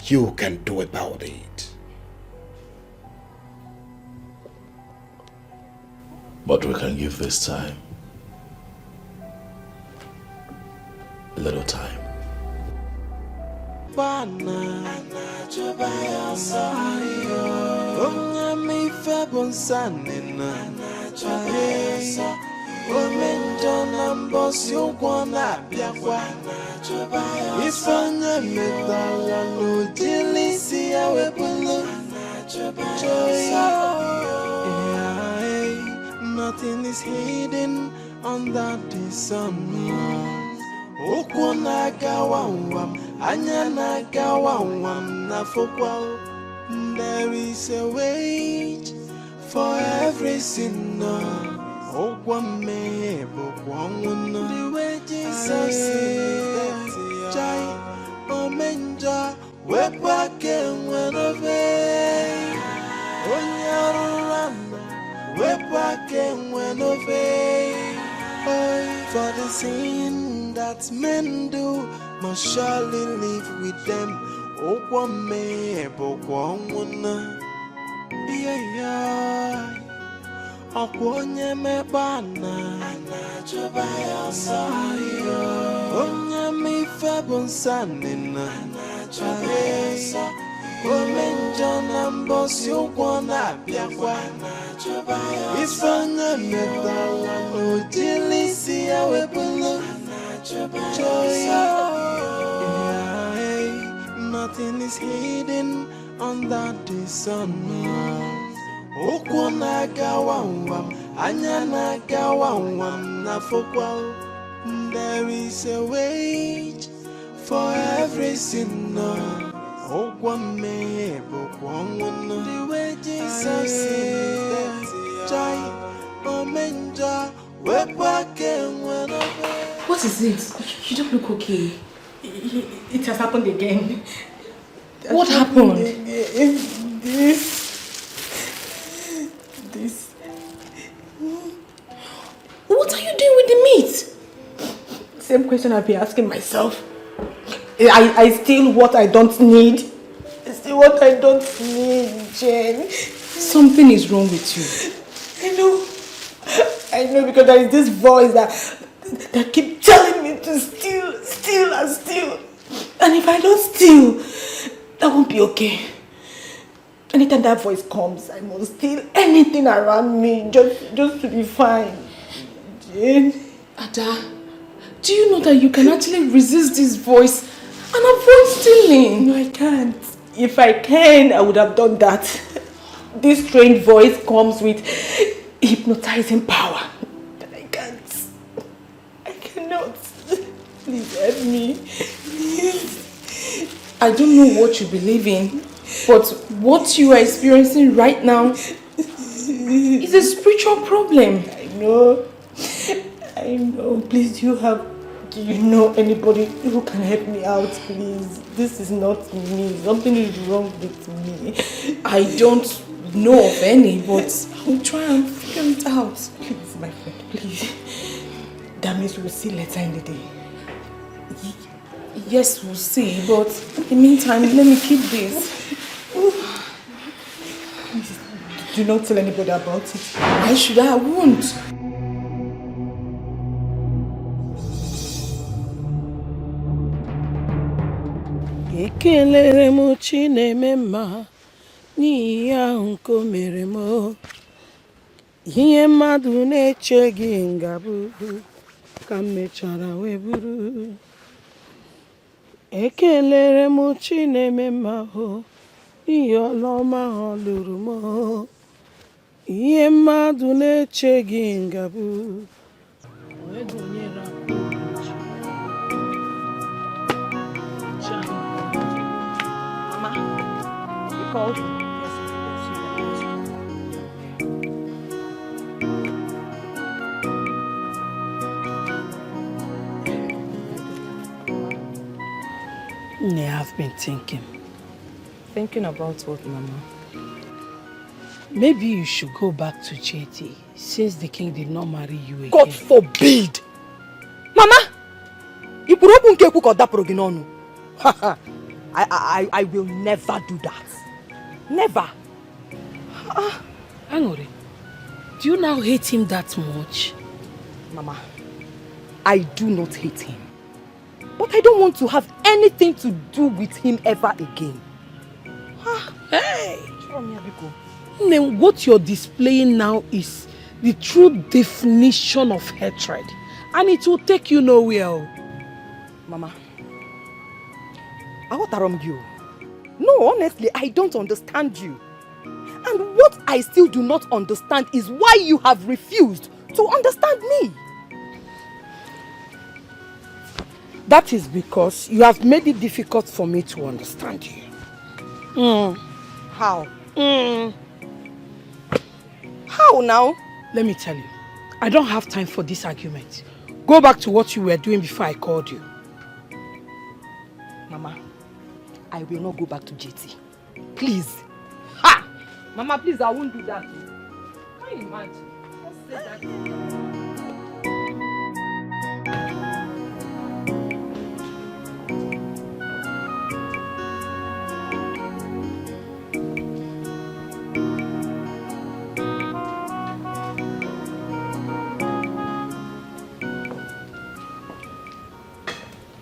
you can do about it. But we can give this time a little time. Nothing is hidden under the sun. Okona gawawam, anyana gawawam na fokwa. There is a wage for every sinner. Okwame bokwanguna. The wages of sin. Jai omenja wepake wenove. Onyarulana wepake wenove. For the sin that men do must surely live with them. Okwame bokwanguna. Yeah. Okwonye mebana Anachobaya sayo Onye mi febon sanina Anachobaya sayo Omenjona mbosi ukwana biakwa Anachobaya Ifanya metala Ojilisi ya webulu Anachobaya Nothing is hidden under the sun. Okwana gawawam, anyana gawawam na fokwa. There is a wage for every sinner. Okwame bokwanguna. The wages of sin. Jai omenja wepake whenever. What is it? You don't look okay. It has happened again. What happened? This. What are you doing with the meat? Same question I've been asking myself. I steal what I don't need. I steal what I don't need, Jen. Something is wrong with you. I know because there is this voice that keep telling me to steal and steal. And if I don't steal, that won't be okay. Anytime that voice comes, I must steal anything around me just to be fine. Jane. Ada, Do you know that you can actually resist this voice and avoid stealing? No, I can't. If I can, I would have done that. This strange voice comes with hypnotizing power. But I can't. I cannot. Please help me. Please. I don't know what you believe in, but what you are experiencing right now is a spiritual problem. I know. I know. Please, do you know anybody who can help me out, please? This is not me. Something is wrong with me. I don't know of any, but I'll try and figure it out. Please, my friend, please. That means we'll see later in the day. Yes, we'll see, but in the meantime, let me keep this. Please, do not tell anybody about it. Why should I? I won't. Ekelere m Chineme mma n'ihi ihe ahụ nke o mere m. Ihe mmadụ na-echeghị ngabụ ka m mechara wee bụrụ. Ekelere m Chineme mma n'ihi ọlụ ọma ọ lụrụ m. Ihe mmadụ na-echeghị ngabụ wee gụnyere called? I've been thinking. Thinking about what, Mama? Maybe you should go back to JT since the king did not marry you again. God forbid! Mama! You put up unke kuko dapro ginonu. I will never do that. Never. Angore, do you now hate him that much? Mama, I do not hate him. But I don't want to have anything to do with him ever again. Hey! Then what you're displaying now is the true definition of hatred. And it will take you nowhere. Mama, I want you. No, honestly, I don't understand you. And what I still do not understand is why you have refused to understand me. That is because you have made it difficult for me to understand you. How? How now? Let me tell you, I don't have time for this argument. Go back to what you were doing before I called you. Mama, I will not go back to JT. Please. Ha! Mama, please, I won't do that. Can you imagine? Just say that.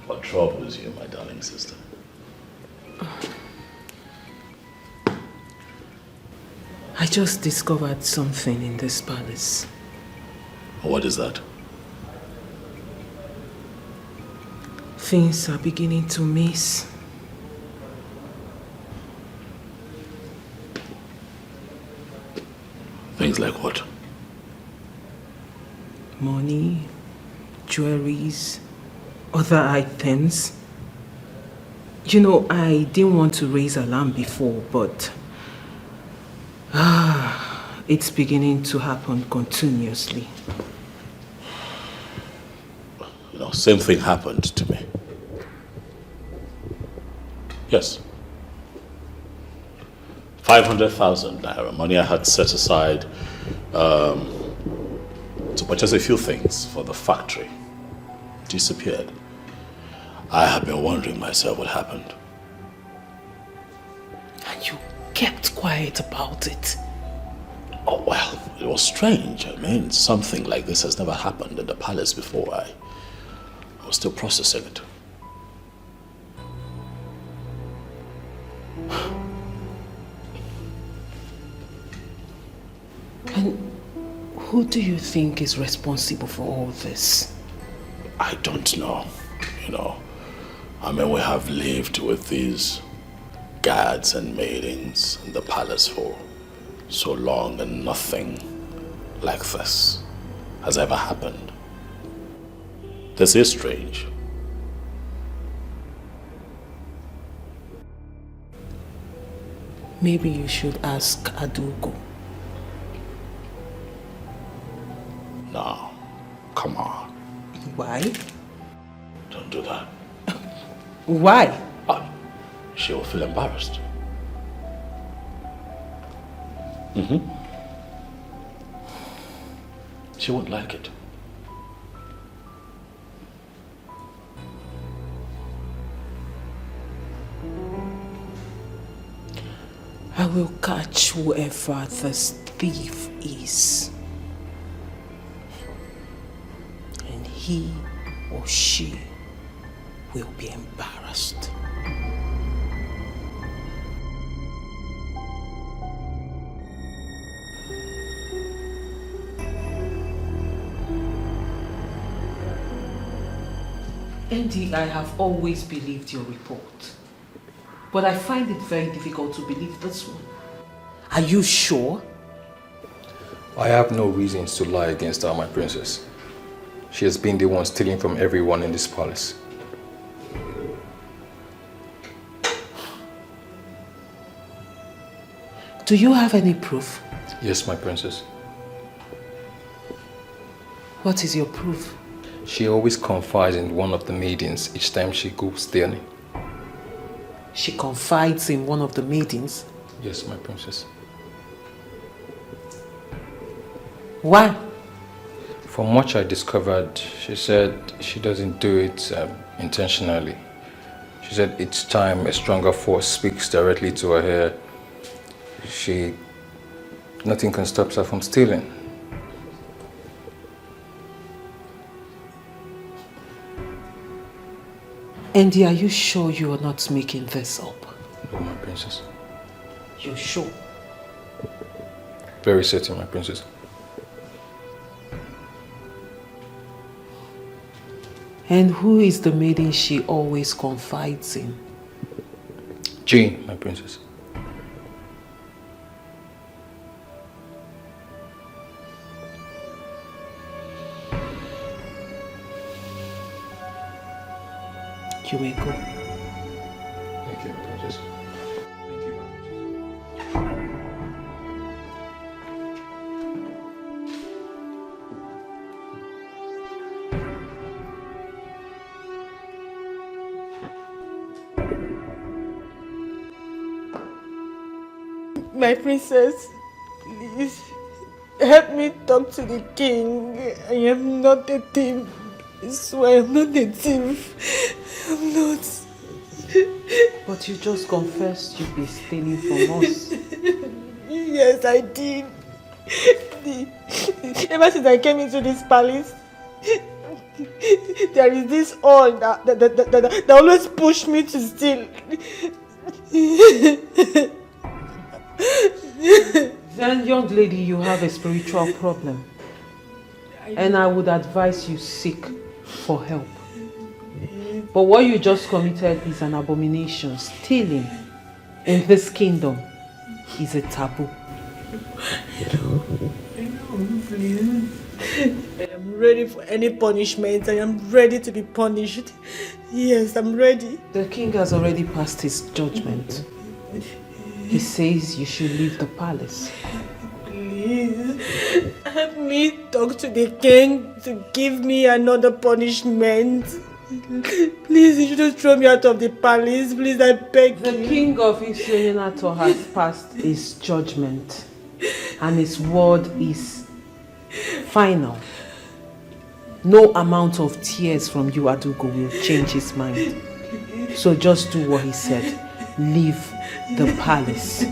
What troubles you, my darling sister? I just discovered something in this palace. What is that? Things are beginning to miss. Things like what? Money, jewelries, other items. You know, I didn't want to raise alarm before, but it's beginning to happen continuously. You know, same thing happened to me. Yes. 500,000 naira, money I had set aside to purchase a few things for the factory, disappeared. I have been wondering myself what happened. And you kept quiet about it. Oh, well, it was strange. I mean, something like this has never happened in the palace before. I was still processing it. And who do you think is responsible for all this? I don't know, you know. I mean, we have lived with these guards and maidens in the palace for so long and nothing like this has ever happened. This is strange. Maybe you should ask Adugo. No, come on. Why? Don't do that. Why? She will feel embarrassed. She won't like it. I will catch whoever this thief is. And he or she will be embarrassed. Andy, I have always believed your report. But I find it very difficult to believe this one. Are you sure? I have no reasons to lie against her, my princess. She has been the one stealing from everyone in this palace. Do you have any proof? Yes, my princess. What is your proof? She always confides in one of the maidens each time she goes stealing. She confides in one of the maidens? Yes, my princess. Why? From what I discovered, she said she doesn't do it intentionally. She said each time a stronger force speaks directly to her hair, nothing can stop her from stealing. Andy, are you sure you are not making this up? No, my princess. You're sure? Very certain, my princess. And who is the maiden she always confides in? Jane, my princess. You may go. Thank you, princess. Thank you, My princess, please help me talk to the king. I am not a thief. I swear I'm not a thief. I'm not. But you just confessed you've been stealing from us. Yes, I did. Ever since I came into this palace, there is this all that always push me to steal. Then, young lady, you have a spiritual problem. And I would advise you seek for help. But what you just committed is an abomination. Stealing in this kingdom is a taboo. I know, please. I am ready for any punishment. I am ready to be punished. Yes, I'm ready. The king has already passed his judgment. He says you should leave the palace. Please, help me talk to the king to give me another punishment. Please, you shouldn't throw me out of the palace. Please, I beg you. The king of Israel has passed his judgment, and his word is final. No amount of tears from you, Adugo, will change his mind. So just do what he said. Leave the palace.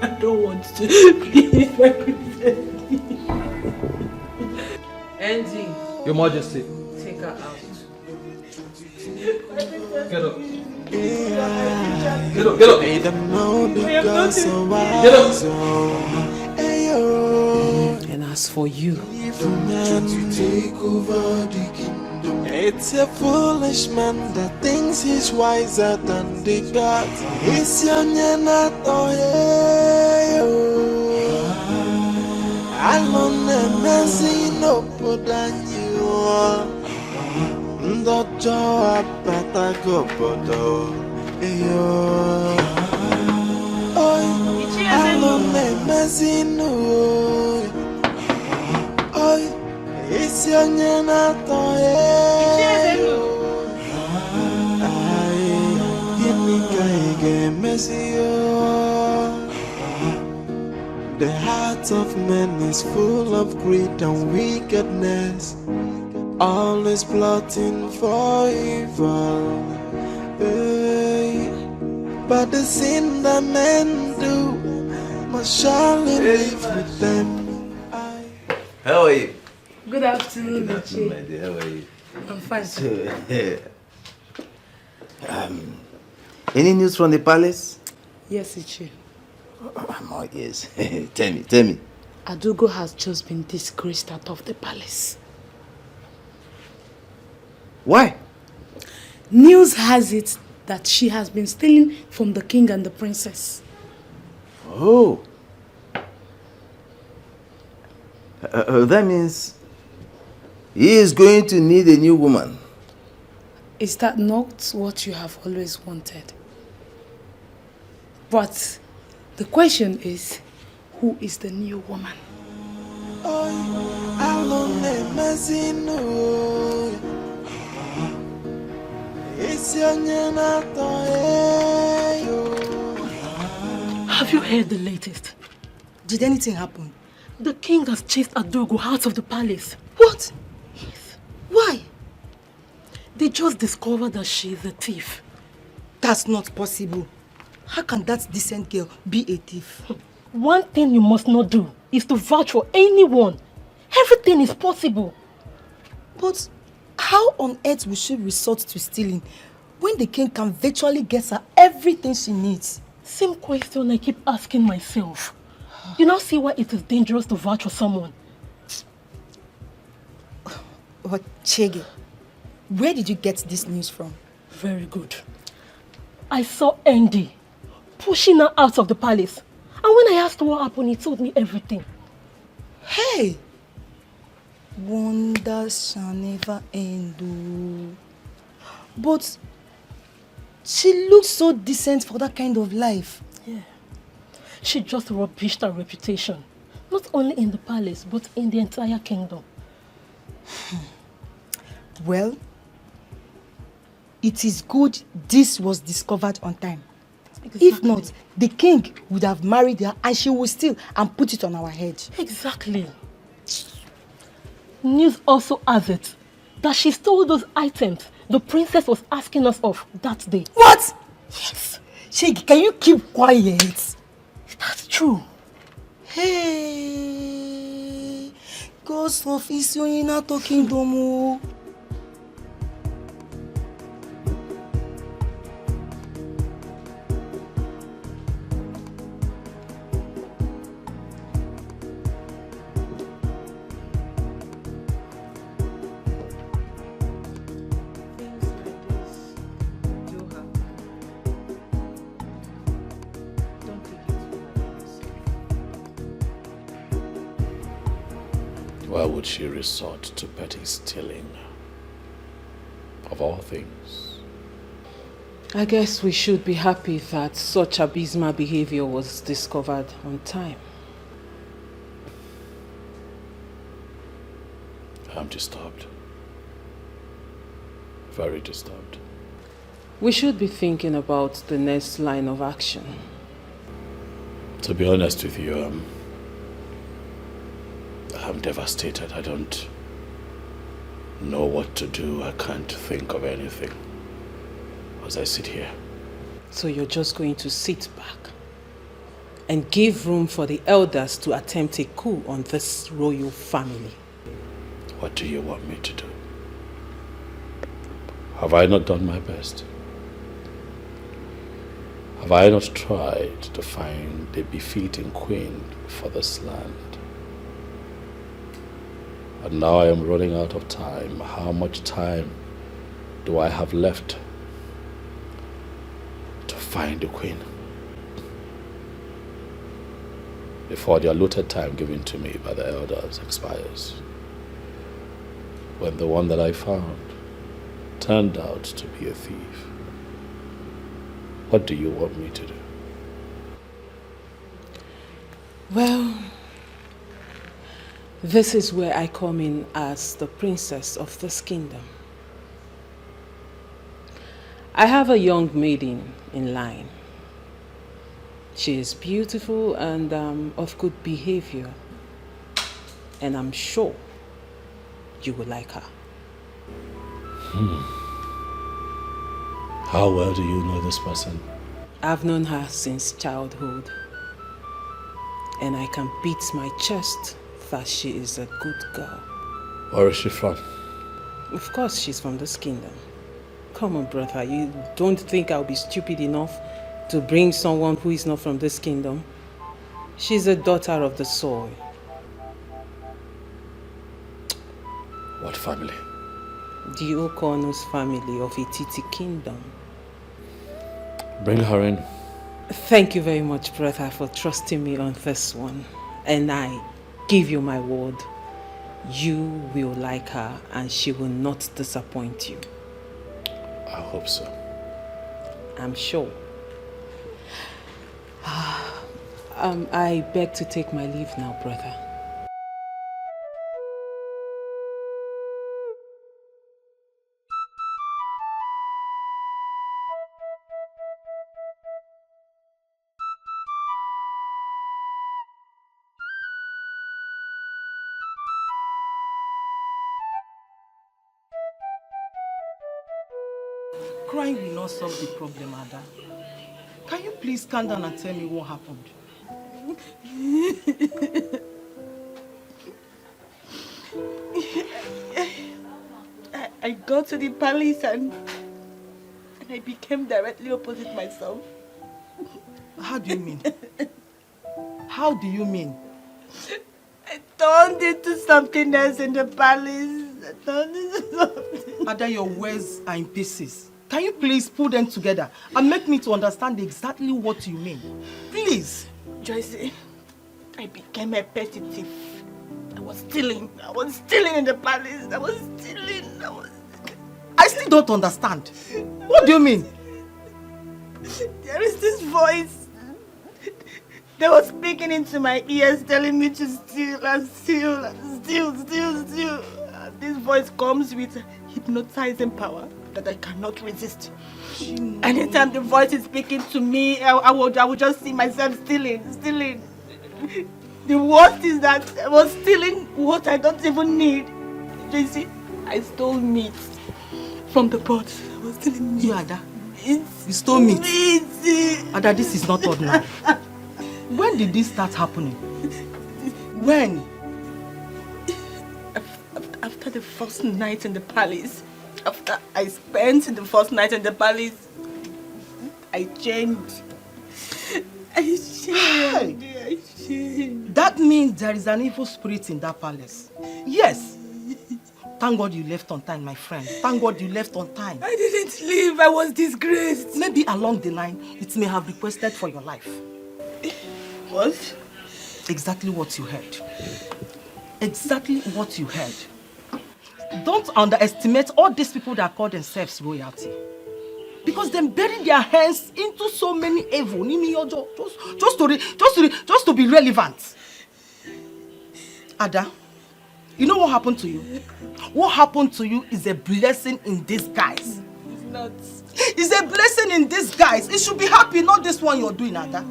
I don't want to. Please, my princess. Andy. Your Majesty. Take her out. Get up. Get up, get up. Get And as for you, to take over the kingdom. It's a foolish man that thinks he's wiser than the gods. It's young and not alone and messy no put on you. The job better go poto. Alone and messy no. It's young and not the heart of man is full of greed and wickedness, always plotting for evil. But the sin that men do must surely live with them. How are you? Good afternoon, my dear. How are you? I'm fine. Any news from the palace? Yes, Ichi. Oh, yes. Tell me. Adugo has just been disgraced out of the palace. Why? News has it that she has been stealing from the king and the princess. Oh. That means he is going to need a new woman. Is that not what you have always wanted? But the question is, who is the new woman? Have you heard the latest? Did anything happen? The king has chased Adogo out of the palace. What? Yes. Why? They just discovered that she is a thief. That's not possible. How can that decent girl be a thief? One thing you must not do is to vouch for anyone. Everything is possible. But how on earth will she resort to stealing when the king can virtually get her everything she needs? Same question I keep asking myself. You now see why it is dangerous to vouch for someone. But Chege, where did you get this news from? Very good. I saw Andy pushing her out of the palace. And when I asked what happened, he told me everything. Hey! Wonders shall never end. But she looks so decent for that kind of life. Yeah. She just rubbished her reputation. Not only in the palace, but in the entire kingdom. Well, it is good this was discovered on time. Exactly. If not, the king would have married her and she would steal and put it on our head. Exactly. News also has it that she stole those items the princess was asking us of that day. What? Yes. Shegi, can you keep quiet? That's true. Hey, Ghost of Isyonina talking domo. Why would she resort to petty stealing? Of all things. I guess we should be happy that such abysmal behavior was discovered on time. I'm disturbed. Very disturbed. We should be thinking about the next line of action. To be honest with you, I'm devastated. I don't know what to do. I can't think of anything as I sit here. So you're just going to sit back and give room for the elders to attempt a coup on this royal family? What do you want me to do? Have I not done my best? Have I not tried to find a befitting queen for this land? And now I am running out of time. How much time do I have left to find the queen before the allotted time given to me by the elders expires? When the one that I found turned out to be a thief. What do you want me to do? Well, this is where I come in as the princess of this kingdom. I have a young maiden in line. She is beautiful and of good behavior, and I'm sure you will like her. How well do you know this person? I've known her since childhood, and I can beat my chest that she is a good girl. Where is she from? Of course she's from this kingdom. Come on, brother, you don't think I'll be stupid enough to bring someone who is not from this kingdom? She's a daughter of the soil. What family? The Okono's family of Ititi kingdom. Bring her in. Thank you very much, brother, for trusting me on this one. And I give you my word, you will like her and she will not disappoint you. I hope so. I'm sure. I beg to take my leave now, brother. Crying will not solve the problem, Ada. Can you please calm down and tell me what happened? I got to the palace and I became directly opposite myself. How do you mean? How do you mean? I turned into something else in the palace. I turned into something. Ada, your words are in pieces. Can you please put them together and make me to understand exactly what you mean? Please. Joyce, I became a petty thief. I was stealing in the palace. I still don't understand. What do you mean? There is this voice that was speaking into my ears telling me to steal and steal and steal. This voice comes with hypnotizing power that I cannot resist. Anytime the voice is speaking to me, I would just see myself stealing. The worst is that I was stealing what I don't even need. You see, I stole meat from the pot. I was stealing meat. You, Ada? You stole meat? Ada, this is not ordinary. When did this start happening? When? After the first night in the palace. After I spent the first night in the palace, I changed. That means there is an evil spirit in that palace. Yes. Thank God you left on time, my friend. Thank God you left on time. I didn't leave. I was disgraced. Maybe along the line, it may have requested for your life. What? Exactly what you heard. Exactly what you heard. Don't underestimate all these people that call themselves royalty. Because they bury their hands into so many evil, just to be relevant. Ada, you know what happened to you? What happened to you is a blessing in disguise. It's not. It's a blessing in disguise. You should be happy, not this one you're doing, Ada.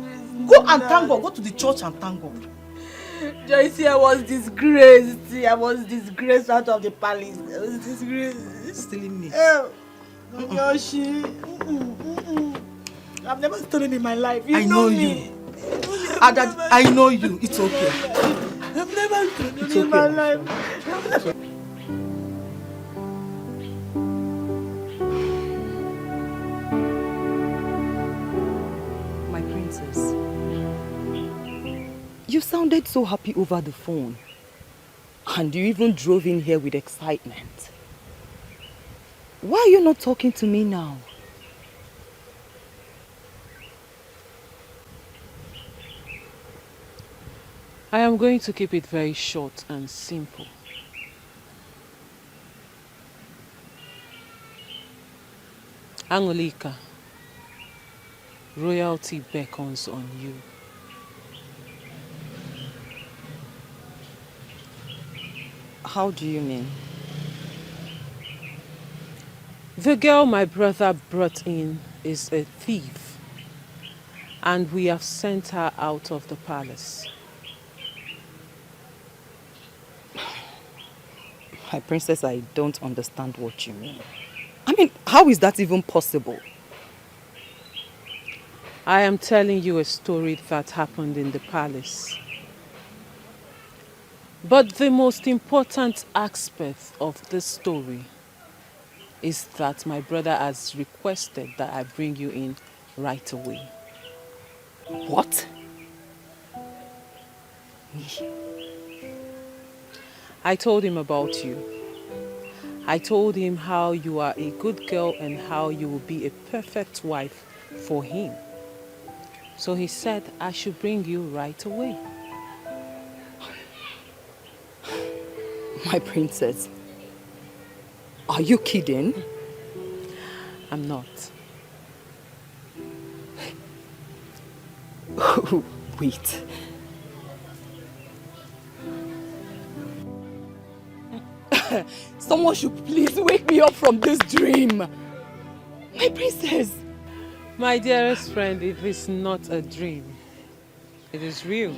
Go and thank God. Go to the church and thank God. Joyce, I was disgraced. I was disgraced out of the palace. I was disgraced. Stealing me. Yoshi. I've never stolen in my life. I know you. Ada, I know you. It's okay. I've never stolen in my life. My princess. You sounded so happy over the phone. And you even drove in here with excitement. Why are you not talking to me now? I am going to keep it very short and simple. Angolika, royalty beckons on you. How do you mean? The girl my brother brought in is a thief, and we have sent her out of the palace. My princess, I don't understand what you mean. I mean, how is that even possible? I am telling you a story that happened in the palace. But the most important aspect of this story is that my brother has requested that I bring you in right away. What? I told him about you. I told him how you are a good girl and how you will be a perfect wife for him. So he said I should bring you right away. My princess, are you kidding? I'm not. Wait. Someone should please wake me up from this dream. My princess. My dearest friend, it is not a dream. It is real.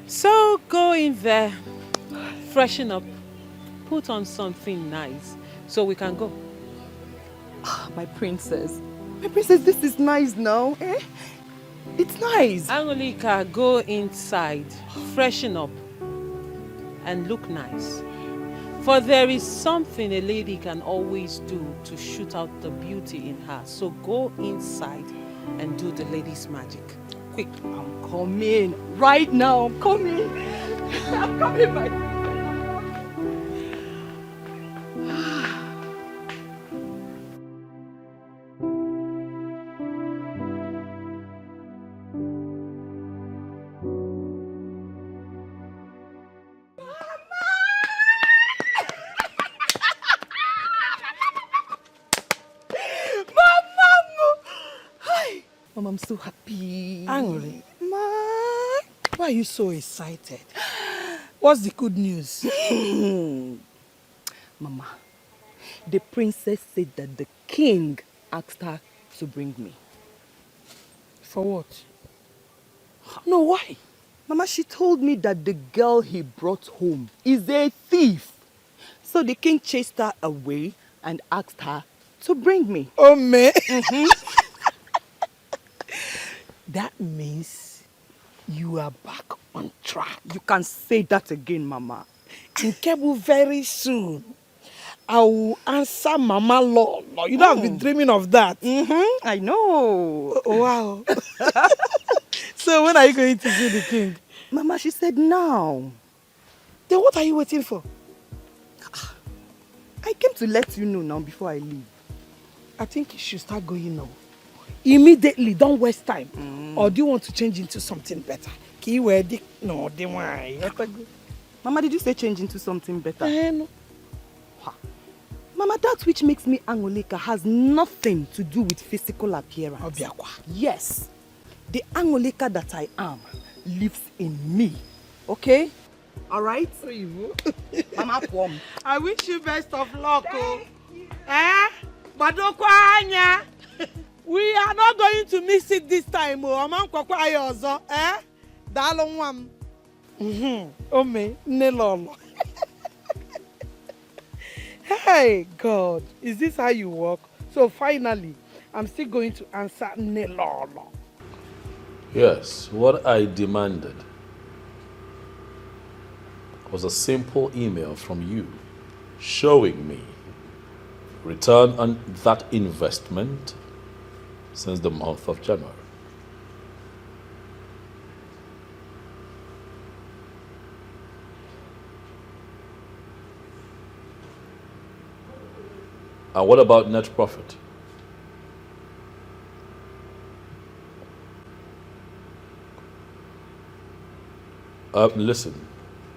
So go in there, freshen up, put on something nice so we can go. My princess. My princess, this is nice now. Eh? It's nice. Angolika, go inside, freshen up, and look nice. For there is something a lady can always do to shoot out the beauty in her. So go inside and do the lady's magic. Quick. I'm coming. Right now, I'm coming. I'm coming, my princess. Mom, I'm so happy. Angry. Ma, why are you so excited? What's the good news? Mama, the princess said that the king asked her to bring me. For what? No, why? Mama, she told me that the girl he brought home is a thief. So the king chased her away and asked her to bring me. Oh, man. That means you are back on track. You can say that again, Mama. In Kebu, very soon, I will answer Mama Law. You know, I've been dreaming of that. I know. Wow. So when are you going to see the king? Mama, she said now. Then what are you waiting for? I came to let you know now before I leave. I think you should start going now. Immediately, don't waste time. Or do you want to change into something better? No, they want. Mama, did you say change into something better? No. Mama, that which makes me Angolika has nothing to do with physical appearance. Obiakwa. Yes. The Angolika that I am lives in me. Okay? Alright? Mama, come. I wish you best of luck. Badokwanya. We are not going to miss it this time. Dalonwam. Ome, nelolo. Hey, God, is this how you walk? So finally, I'm still going to answer nelolo. Yes, what I demanded was a simple email from you showing me return on that investment since the month of January. And what about net profit? Listen,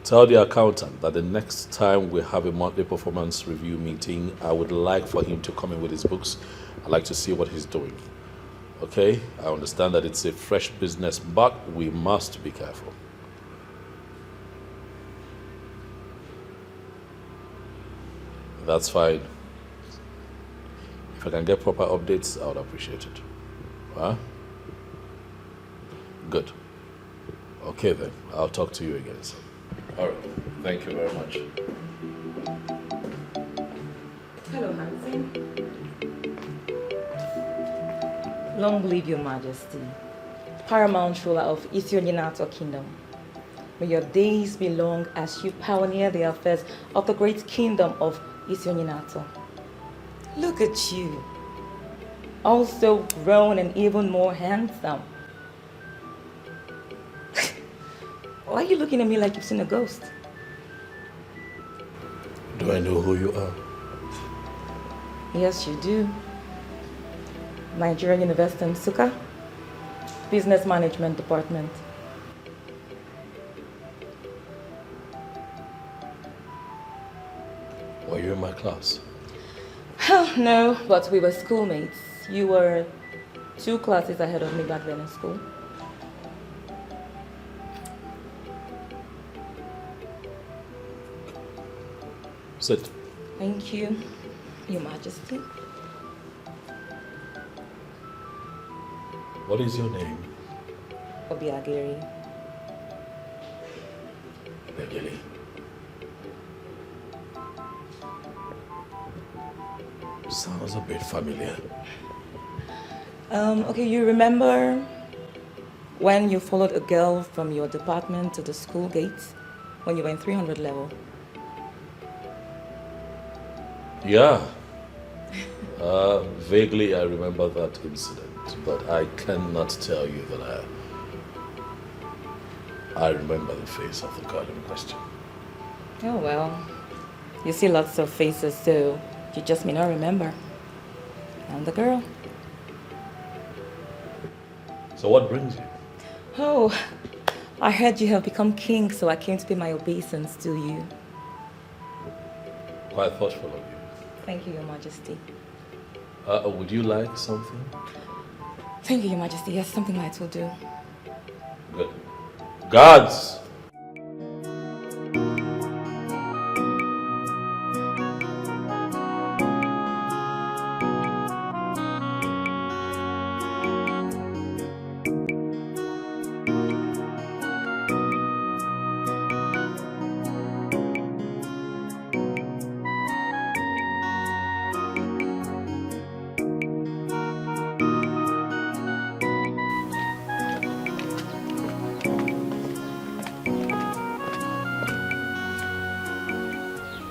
tell the accountant that the next time we have a monthly performance review meeting, I would like for him to come in with his books. I'd like to see what he's doing. Okay? I understand that it's a fresh business, but we must be careful. That's fine. If I can get proper updates, I would appreciate it. Huh? Good. Okay then, I'll talk to you again soon. All right, thank you very much. Hello, Hansen. Long live your majesty, paramount ruler of Ethiopian Kingdom. May your days be long as you pioneer the affairs of the great kingdom of Ethiopian. Look at you, also grown and even more handsome. Why are you looking at me like you've seen a ghost? Do I know who you are? Yes, you do. Nigerian University in Nsukka, Business Management Department. Were you in my class? No, but we were schoolmates. You were 2 classes ahead of me back then in school. Sit. Thank you, Your Majesty. What is your name? Obiageri. Begili. Sounds a bit familiar. Okay, you remember when you followed a girl from your department to the school gate when you were in 300 level? Yeah. Vaguely I remember that incident, but I cannot tell you that I remember the face of the girl in question. Oh well, you see lots of faces, so you just may not remember. I'm the girl. So what brings you? Oh, I heard you have become king, so I came to pay my obeisance to you. Quite thoughtful of you. Thank you, Your Majesty. Would you like something? Thank you, Your Majesty. Yes, something light will do. Good. Guards!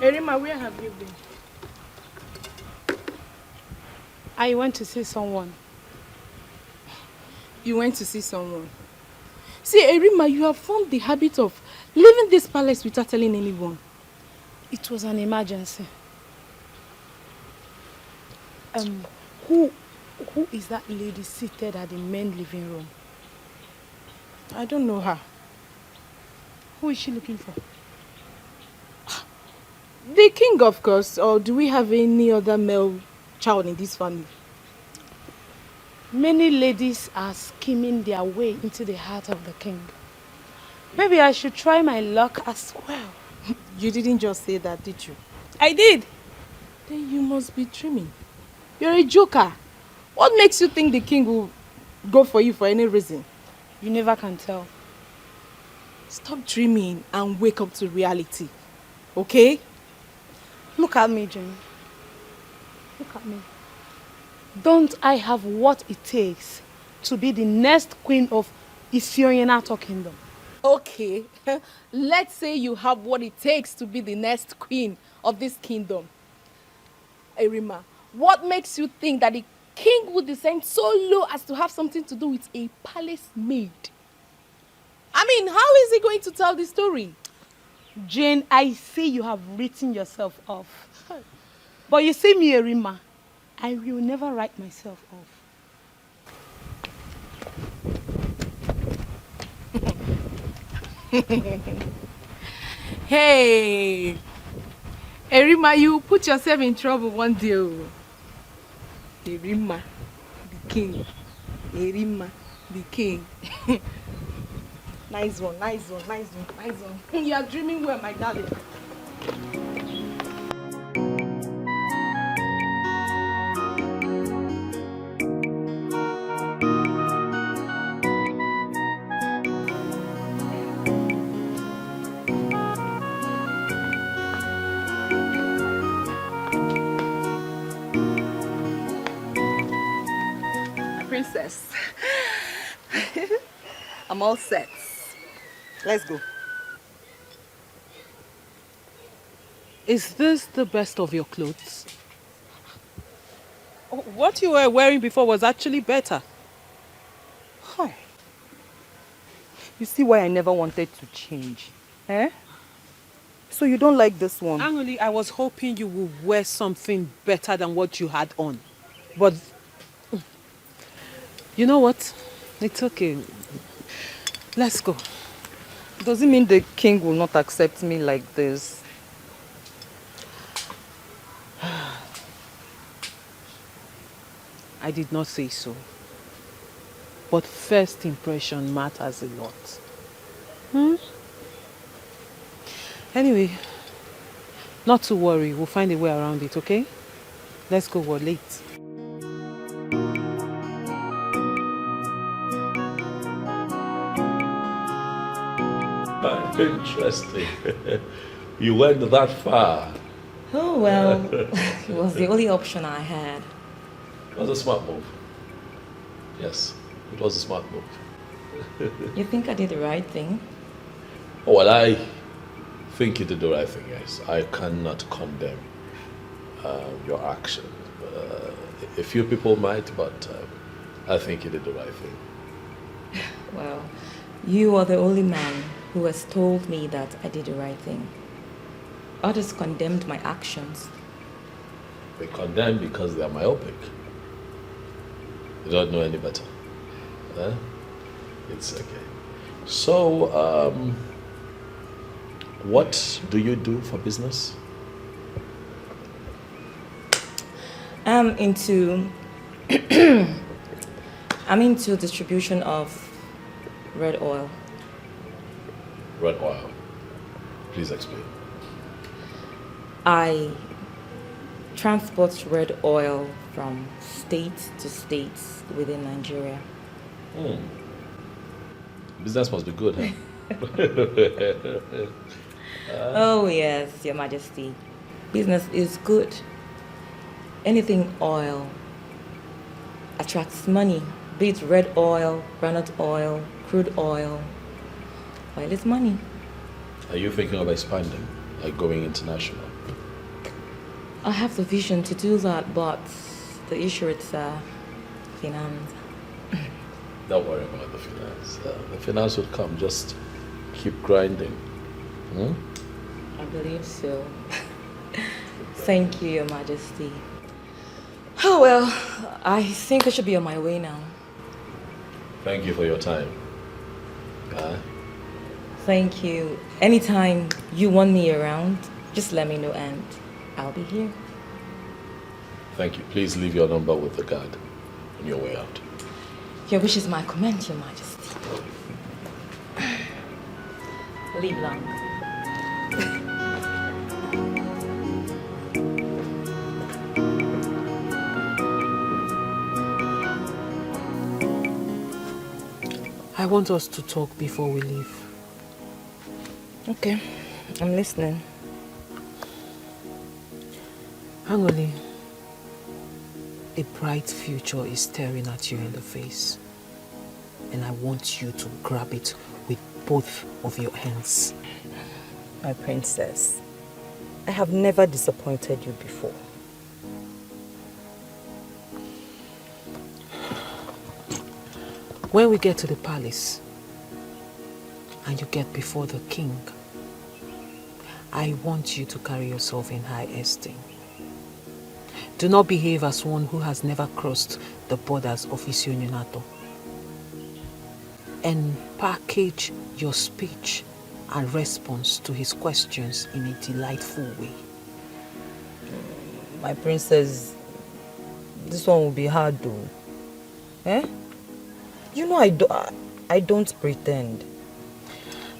Erima, where have you been? I went to see someone. You went to see someone? See, Erima, you have formed the habit of leaving this palace without telling anyone. It was an emergency. Who is that lady seated at the main living room? I don't know her. Who is she looking for? The king, of course. Or do we have any other male child in this family? Many ladies are skimming their way into the heart of the king. Maybe I should try my luck as well. You didn't just say that, did you? I did. Then you must be dreaming. You're a joker. What makes you think the king will go for you for any reason? You never can tell. Stop dreaming and wake up to reality. Okay? Look at me, Jane. Look at me. Don't I have what it takes to be the next queen of Ethiopian Kingdom? Okay. Let's say you have what it takes to be the next queen of this kingdom. Erima, what makes you think that the king would descend so low as to have something to do with a palace maid? I mean, how is he going to tell the story? Jane, I see you have written yourself off. But you see me, Erima, I will never write myself off. Hey, Erima, you put yourself in trouble one day. Erima, the king. Erima, the king. Nice one, nice one, nice one, nice one. You are dreaming well, my darling. Princess. I'm all set. Let's go. Is this the best of your clothes? What you were wearing before was actually better. Hi. You see why I never wanted to change, eh? So you don't like this one? Actually, I was hoping you would wear something better than what you had on. But you know what? It's okay. Let's go. Does it mean the king will not accept me like this? I did not say so. But first impression matters a lot. Anyway, not to worry. We'll find a way around it, okay? Let's go. We're late. Interesting. You went that far. Oh, well, it was the only option I had. It was a smart move. Yes, it was a smart move. You think I did the right thing? Oh, well, I think you did the right thing, yes. I cannot condemn your action. A few people might, but I think you did the right thing. Well, you are the only man who has told me that I did the right thing. Others condemned my actions. They condemn because they are myopic. They don't know any better. It's okay. So, what do you do for business? I'm into distribution of red oil. Red oil. Please explain. I transport red oil from state to state within Nigeria. Business must be good, huh? Oh yes, Your Majesty. Business is good. Anything oil attracts money, be it red oil, granite oil, crude oil. Oil is money. Are you thinking of expanding, like going international? I have the vision to do that, but the issue is finance. Don't worry about the finance. The finance will come. Just keep grinding. I believe so. Thank you, Your Majesty. Oh well, I think I should be on my way now. Thank you for your time. Thank you. Anytime you want me around, just let me know and I'll be here. Thank you. Please leave your number with the guard on your way out. Your wish is my command, Your Majesty. Live long. I want us to talk before we leave. Okay, I'm listening. Angoli, a bright future is staring at you in the face. And I want you to grab it with both of your hands. My princess, I have never disappointed you before. When we get to the palace and you get before the king, I want you to carry yourself in high esteem. Do not behave as one who has never crossed the borders of Isionyinato. And package your speech and response to his questions in a delightful way. My princess, this one will be hard though. Eh? You know I don't pretend.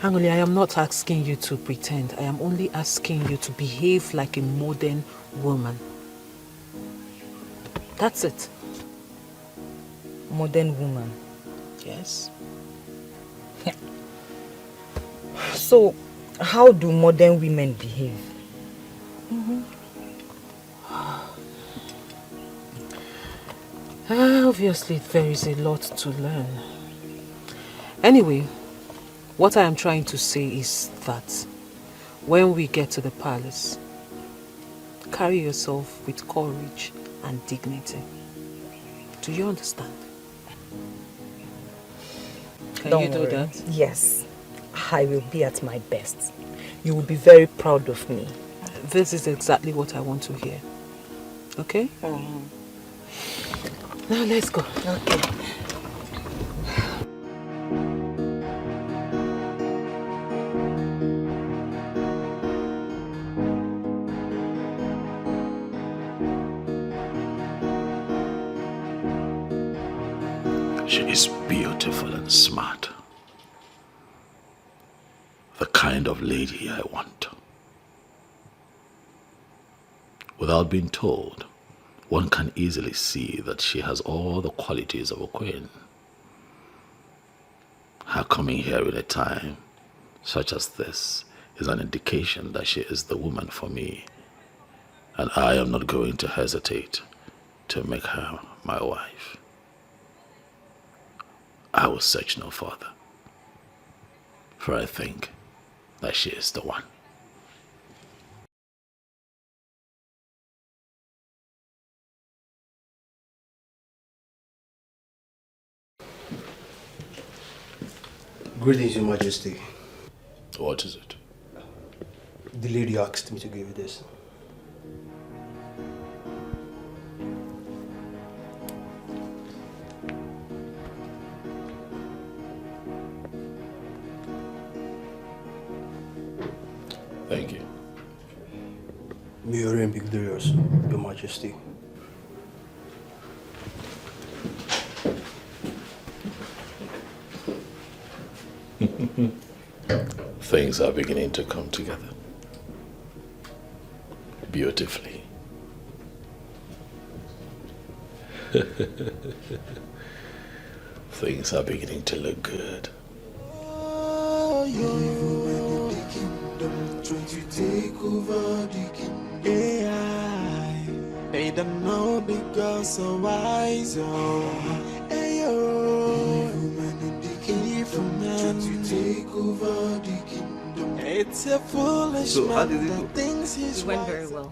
Angoli, I am not asking you to pretend. I am only asking you to behave like a modern woman. That's it. Modern woman? Yes. So, how do modern women behave? Obviously, there is a lot to learn. Anyway, what I am trying to say is that when we get to the palace, carry yourself with courage and dignity. Do you understand? Can you do that? Yes. I will be at my best. You will be very proud of me. This is exactly what I want to hear. Okay? Now let's go. Okay. She is beautiful and smart. The kind of lady I want. Without being told, one can easily see that she has all the qualities of a queen. Her coming here in a time such as this is an indication that she is the woman for me, and I am not going to hesitate to make her my wife. I will search no further, for I think that she is the one. Greetings, Your Majesty. What is it? The lady asked me to give you this. Thank you. May your reign be glorious, Your Majesty. Things are beginning to come together beautifully. Things are beginning to look good. Trying to take over the kingdom. AI, they don't know the girls so wise. Ayo, woman in the kingdom, trying to take over the kingdom. It's a foolish man that thinks he's It went very well.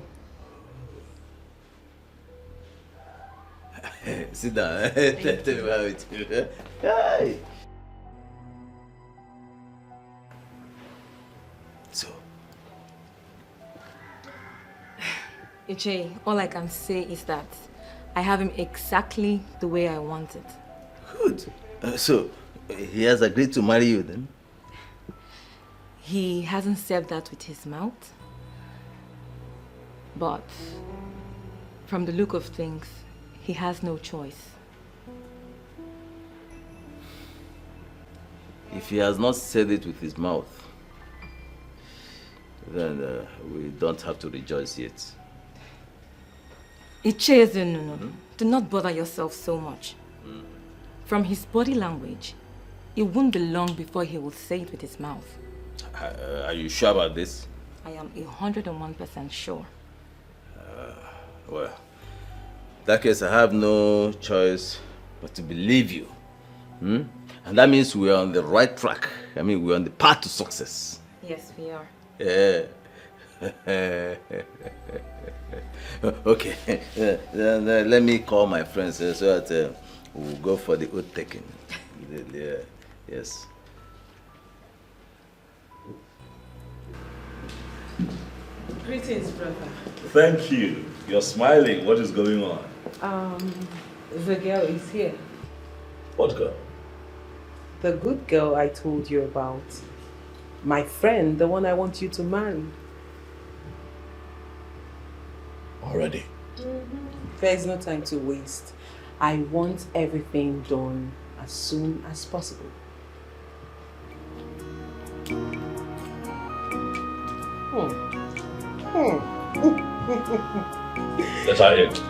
Sit down. Tell me about it. Hi. So, Iche, all I can say is that I have him exactly the way I want it. good. So, he has agreed to marry you then? He hasn't said that with his mouth, but from the look of things, he has no choice. If he has not said it with his mouth, then we don't have to rejoice yet. Iche, no. Do not bother yourself so much. From his body language, it won't be long before he will say it with his mouth. Are you sure about this? I am 101% sure. Well, in that case, I have no choice but to believe you. And that means we are on the right track. I mean, we're on the path to success. Yes, we are. Yeah. Okay. Then, let me call my friends so that we'll go for the oath taking. Yes. Greetings, brother. Thank you. You're smiling. What is going on? The girl is here. What girl? The good girl I told you about. My friend, the one I want you to marry. Already? There's no time to waste. I want everything done as soon as possible. Let's hide it.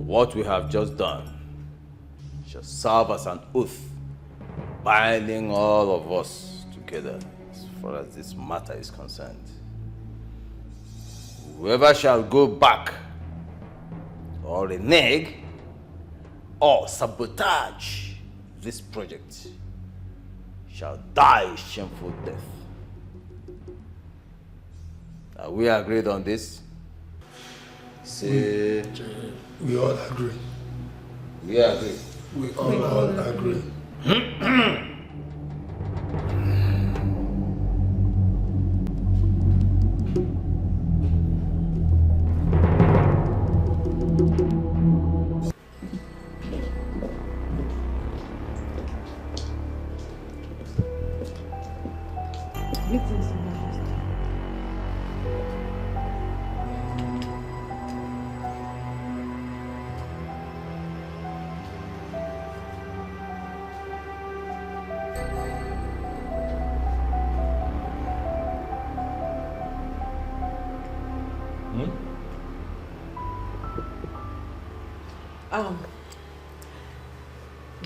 What we have just done shall serve as an oath, binding all of us together as far as this matter is concerned. Whoever shall go back or renege or sabotage this project shall die a shameful death. Are we agreed on this? Say... We all agree. We agree. We all agree.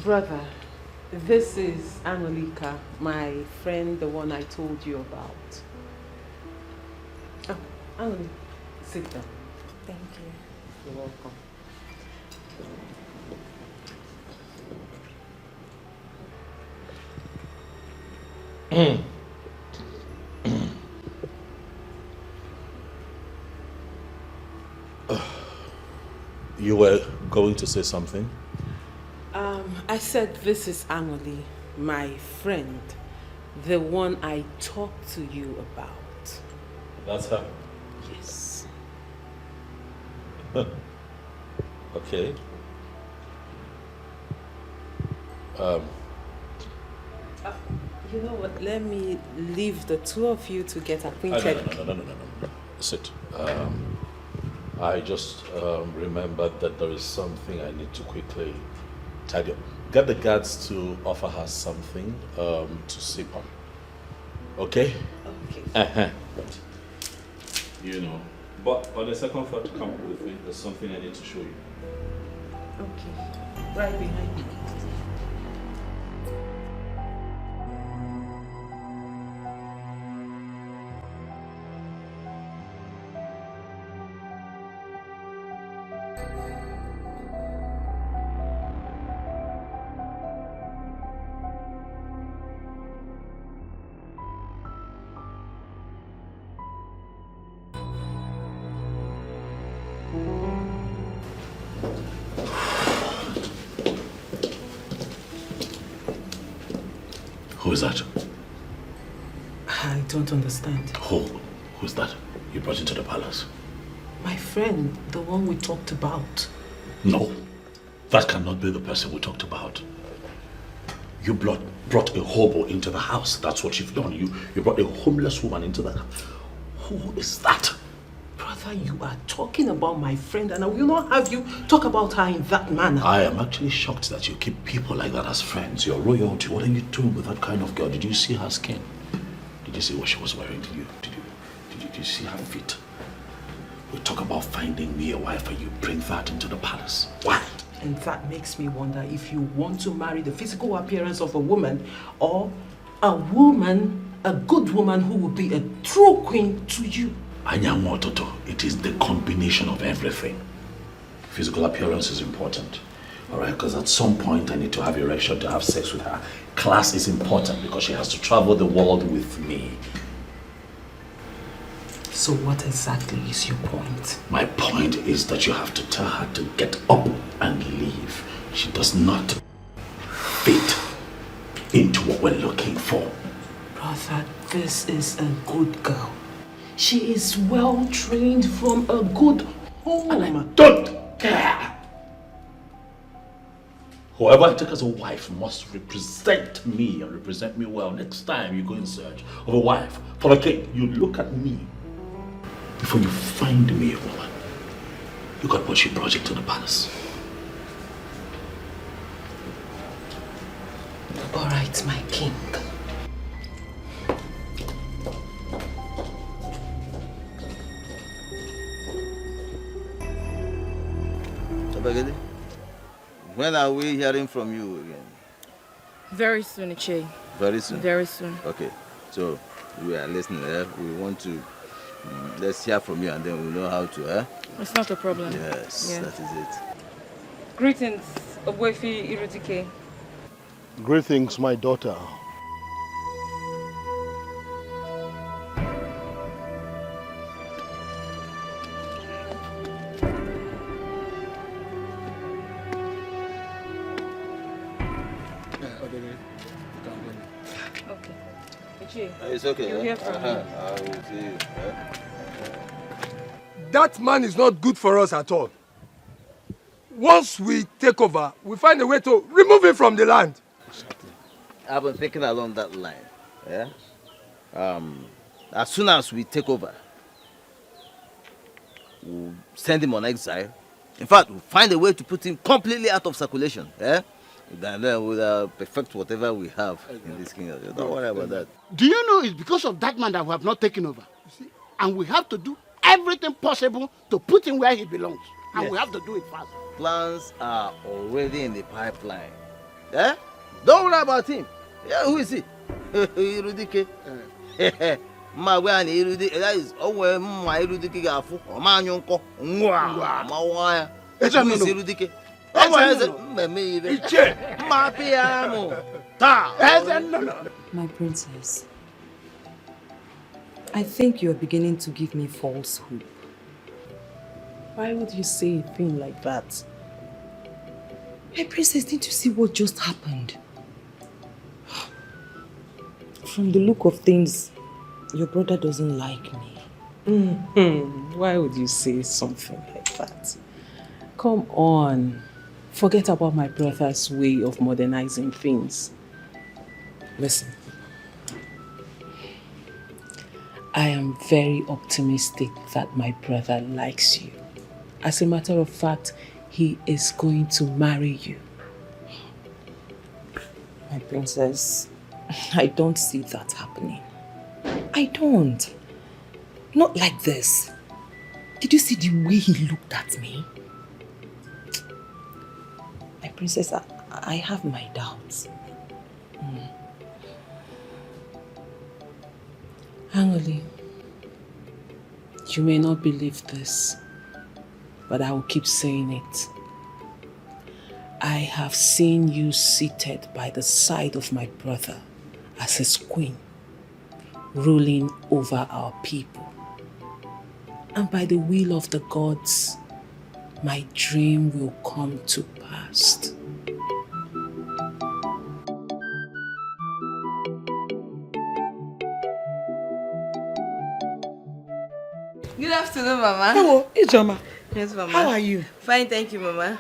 Brother, this is Anolika, my friend, the one I told you about. Oh, Anolika, sit down. Thank you. You're welcome. You were going to say something? I said this is Anoli, my friend, the one I talked to you about. That's her? Yes. Okay. You know what, let me leave the two of you to get acquainted. No. Sit. I just remembered that there is something I need to quickly tidy up. Get the guards to offer her something to sip on. Okay? Okay. You know. But on the second thought, come with me. There's something I need to show you. Okay. Right behind you. Who is that? I don't understand. Who's that you brought into the palace? My friend, the one we talked about. No, that cannot be the person we talked about. You brought a hobo into the house. That's what you've done. You brought a homeless woman into the house. Who is that? Brother, you are talking about my friend and I will not have you talk about her in that manner. I am actually shocked that you keep people like that as friends. Your royalty, what are you doing with that kind of girl? Did you see her skin? Did you see what she was wearing? Did you see her feet? We talk about finding me a wife and you bring that into the palace. Why? And that makes me wonder if you want to marry the physical appearance of a woman or a woman, a good woman who will be a true queen to you. Anyangototo, it is the combination of everything. Physical appearance is important. Alright, because at some point I need to have a erection to have sex with her. Class is important because she has to travel the world with me. So what exactly is your point? My point is that you have to tell her to get up and leave. She does not fit into what we're looking for. Brother, this is a good girl. She is well trained from a good home. And I don't care. Whoever I take as a wife must represent me and represent me well. Next time you go in search of a wife for the king, you look at me before you find me a woman. Look at what she brought into the palace. All right, my king. When are we hearing from you again? Very soon, Iche. Very soon? Very soon. Okay, so we are listening. We want to, let's hear from you and then we'll know how to. It's not a problem. Yes, Yeah. that is it. Greetings, Obwefi Irudike. Greetings, my daughter. Okay. Iche, It's okay. you hear from me. I will see you. That man is not good for us at all. Once we take over, we find a way to remove him from the land. I've been thinking along that line. Yeah. As soon as we take over, we'll send him on exile. In fact, we'll find a way to put him completely out of circulation. Yeah. And then we'll perfect whatever we have in this kingdom. Don't worry about that. Do you know it's because of that man that we have not taken over? And we have to do everything possible to put him where he belongs. And Yes. we have to do it fast. Plans are already in the pipeline. Yeah? Don't worry about him. Yeah, who is he? Irudike. Ma we ani Irudike. That is owe ma Irudike gafu. O ma anyonko. Nwa. Ma wa ya. Who is Irudike? My princess, I think you are beginning to give me false hope. Why would you say a thing like that? My princess, didn't you see what just happened? From the look of things, your brother doesn't like me. Why would you say something like that? Come on. Forget about my brother's way of modernizing things. Listen. I am very optimistic that my brother likes you. As a matter of fact, he is going to marry you. My princess, I don't see that happening. I don't. Not like this. Did you see the way he looked at me? Princess, I have my doubts. Angoli, you may not believe this, but I will keep saying it. I have seen you seated by the side of my brother as his queen, ruling over our people. And by the will of the gods, my dream will come to pass. Good afternoon, Mama. Hello, Ijoma. Yes, Mama. How are you? Fine, thank you, Mama.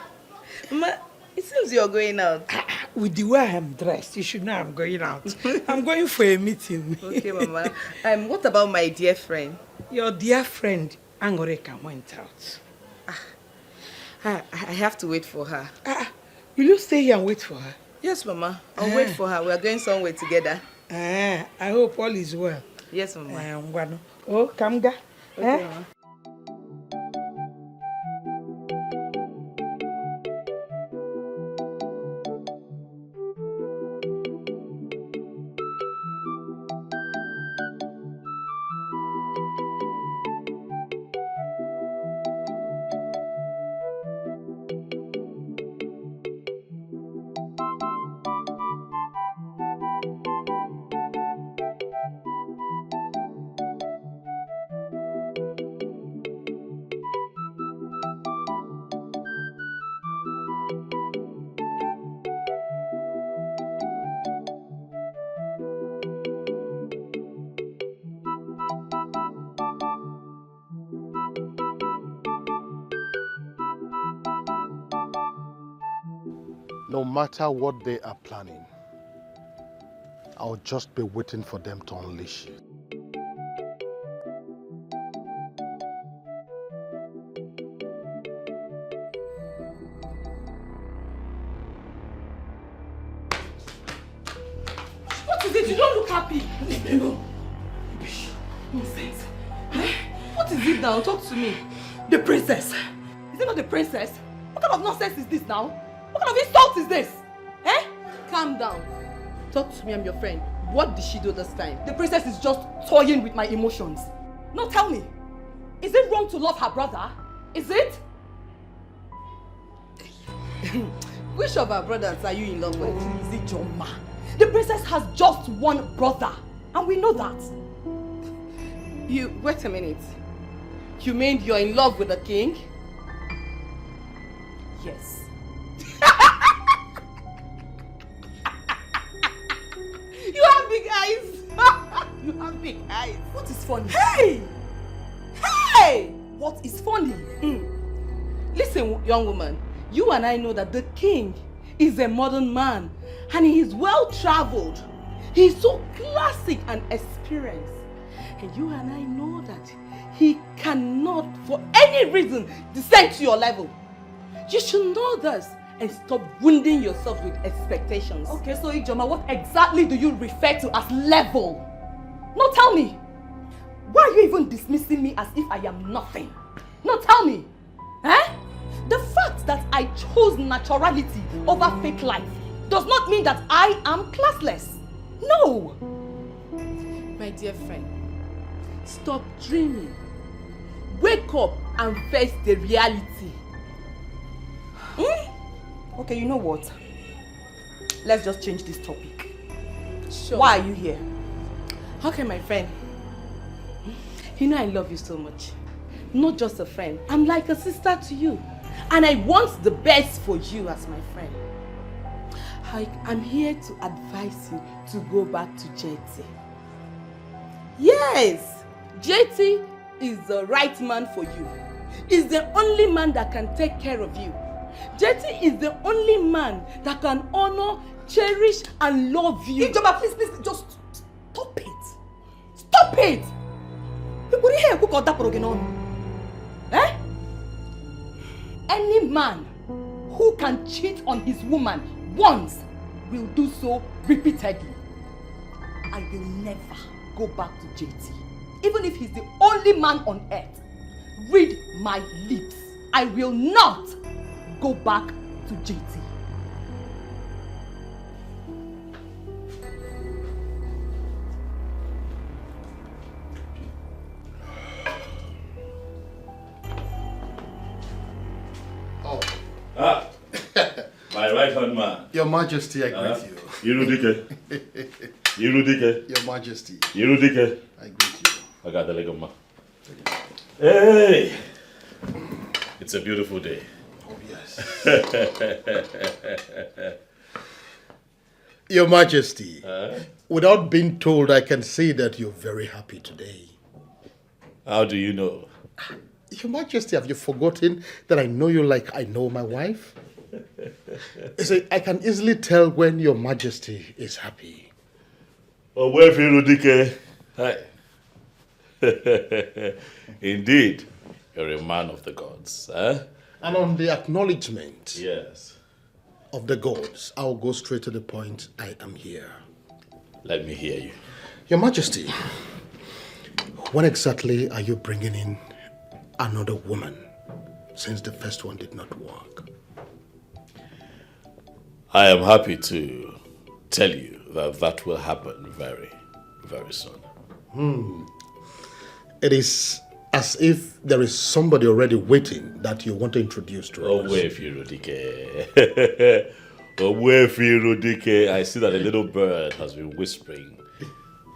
Mama, it seems you're going out. With the way I am dressed, you should know I'm going out. I'm going for a meeting. Okay, Mama. What about my dear friend? Your dear friend, Angoreka, went out. I have to wait for her. Will you stay here and wait for her? Yes, Mama. I'll wait for her. We are going somewhere together. I hope all is well. Yes, Mama. Oh, Kamga. Okay, Mama. No matter what they are planning, I'll just be waiting for them to unleash it. What is it? You don't look happy. Nonsense. What is it now? Talk to me. The princess. Is it not the princess? What kind of nonsense is this now? What kind of insult is this? Eh? Calm down. Talk to me, I'm your friend. What did she do this time? The princess is just toying with my emotions. Now tell me, is it wrong to love her brother? Is it? Which of our brothers are you in love with? Is it Joma? The princess has just one brother, and we know that. Wait a minute. You mean you're in love with the king? Yes. You have big eyes. You have big eyes. What is funny? Hey! Hey! What is funny? Listen, young woman. You and I know that the king is a modern man and he is well traveled. He is so classic and experienced. And you and I know that he cannot, for any reason, descend to your level. You should know this and stop wounding yourself with expectations. Okay, so Ijoma, what exactly do you refer to as level? No, tell me. Why are you even dismissing me as if I am nothing? No, tell me. Eh? The fact that I chose naturality over fake life does not mean that I am classless. No. My dear friend, stop dreaming. Wake up and face the reality. Okay, you know what? Let's just change this topic. Sure. Why are you here? Okay, my friend. You know I love you so much. Not just a friend. I'm like a sister to you. And I want the best for you as my friend. I'm here to advise you to go back to JT. Yes! JT is the right man for you. He's the only man that can take care of you. JT is the only man that can honor, cherish, and love you. Ijoma, please, just stop it. Stop it! Eh? Any man who can cheat on his woman once will do so repeatedly. I will never go back to JT. Even if he's the only man on earth. Read my lips. I will not go back to JT. right-hand man. Your Majesty, I greet you. Irudike. Irudike. Your Majesty. Irudike. I greet you. I got the leg of ma. Hey! It's a beautiful day. Oh, yes. Your Majesty, without being told, I can see that you're very happy today. How do you know? Your Majesty, have you forgotten that I know you like I know my wife? You see, I can easily tell when Your Majesty is happy. Oh, where Irudike? Hi. Indeed, you're a man of the gods. Eh? And on the acknowledgement yes. of the gods, I'll go straight to the point. I am here. Let me hear you. Your Majesty, when exactly are you bringing in another woman, since the first one did not work? I am happy to tell you that that will happen very, very soon. It is as if there is somebody already waiting that you want to introduce to us. Oh, where Irudike? Oh, where Irudike? I see that a little bird has been whispering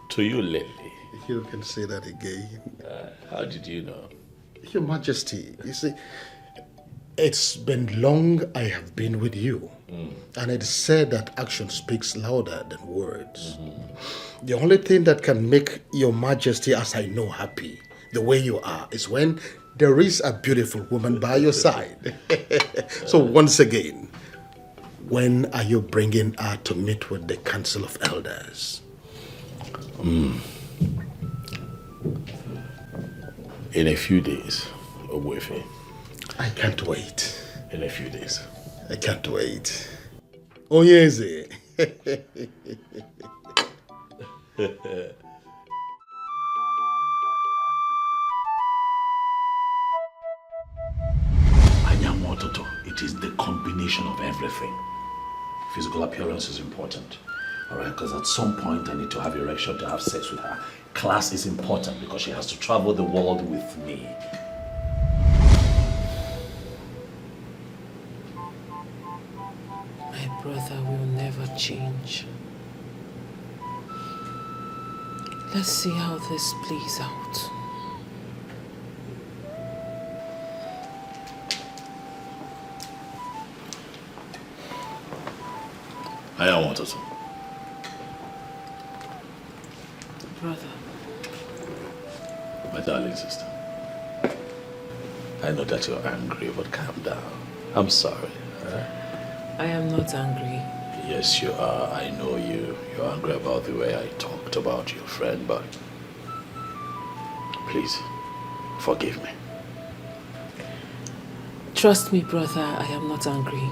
to you lately. You can say that again. How did you know? Your Majesty, you see, it's been long I have been with you. And it's said that action speaks louder than words. The only thing that can make Your Majesty, as I know, happy, the way you are, is when there is a beautiful woman by your side. So once again, when are you bringing her to meet with the Council of Elders? In a few days, Ogwefe. I can't wait. In a few days. I can't wait. Oh, yes. Anyamototo, it is the combination of everything. Physical appearance is important. Alright, because at some point I need to have erection to have sex with her. Class is important because she has to travel the world with me. My brother will never change. Let's see how this plays out. I don't want to. Brother. My darling sister. I know that you're angry, but calm down. I'm sorry. I am not angry. Yes, you are. I know you. You're angry about the way I talked about your friend, but please, forgive me. Trust me, brother, I am not angry.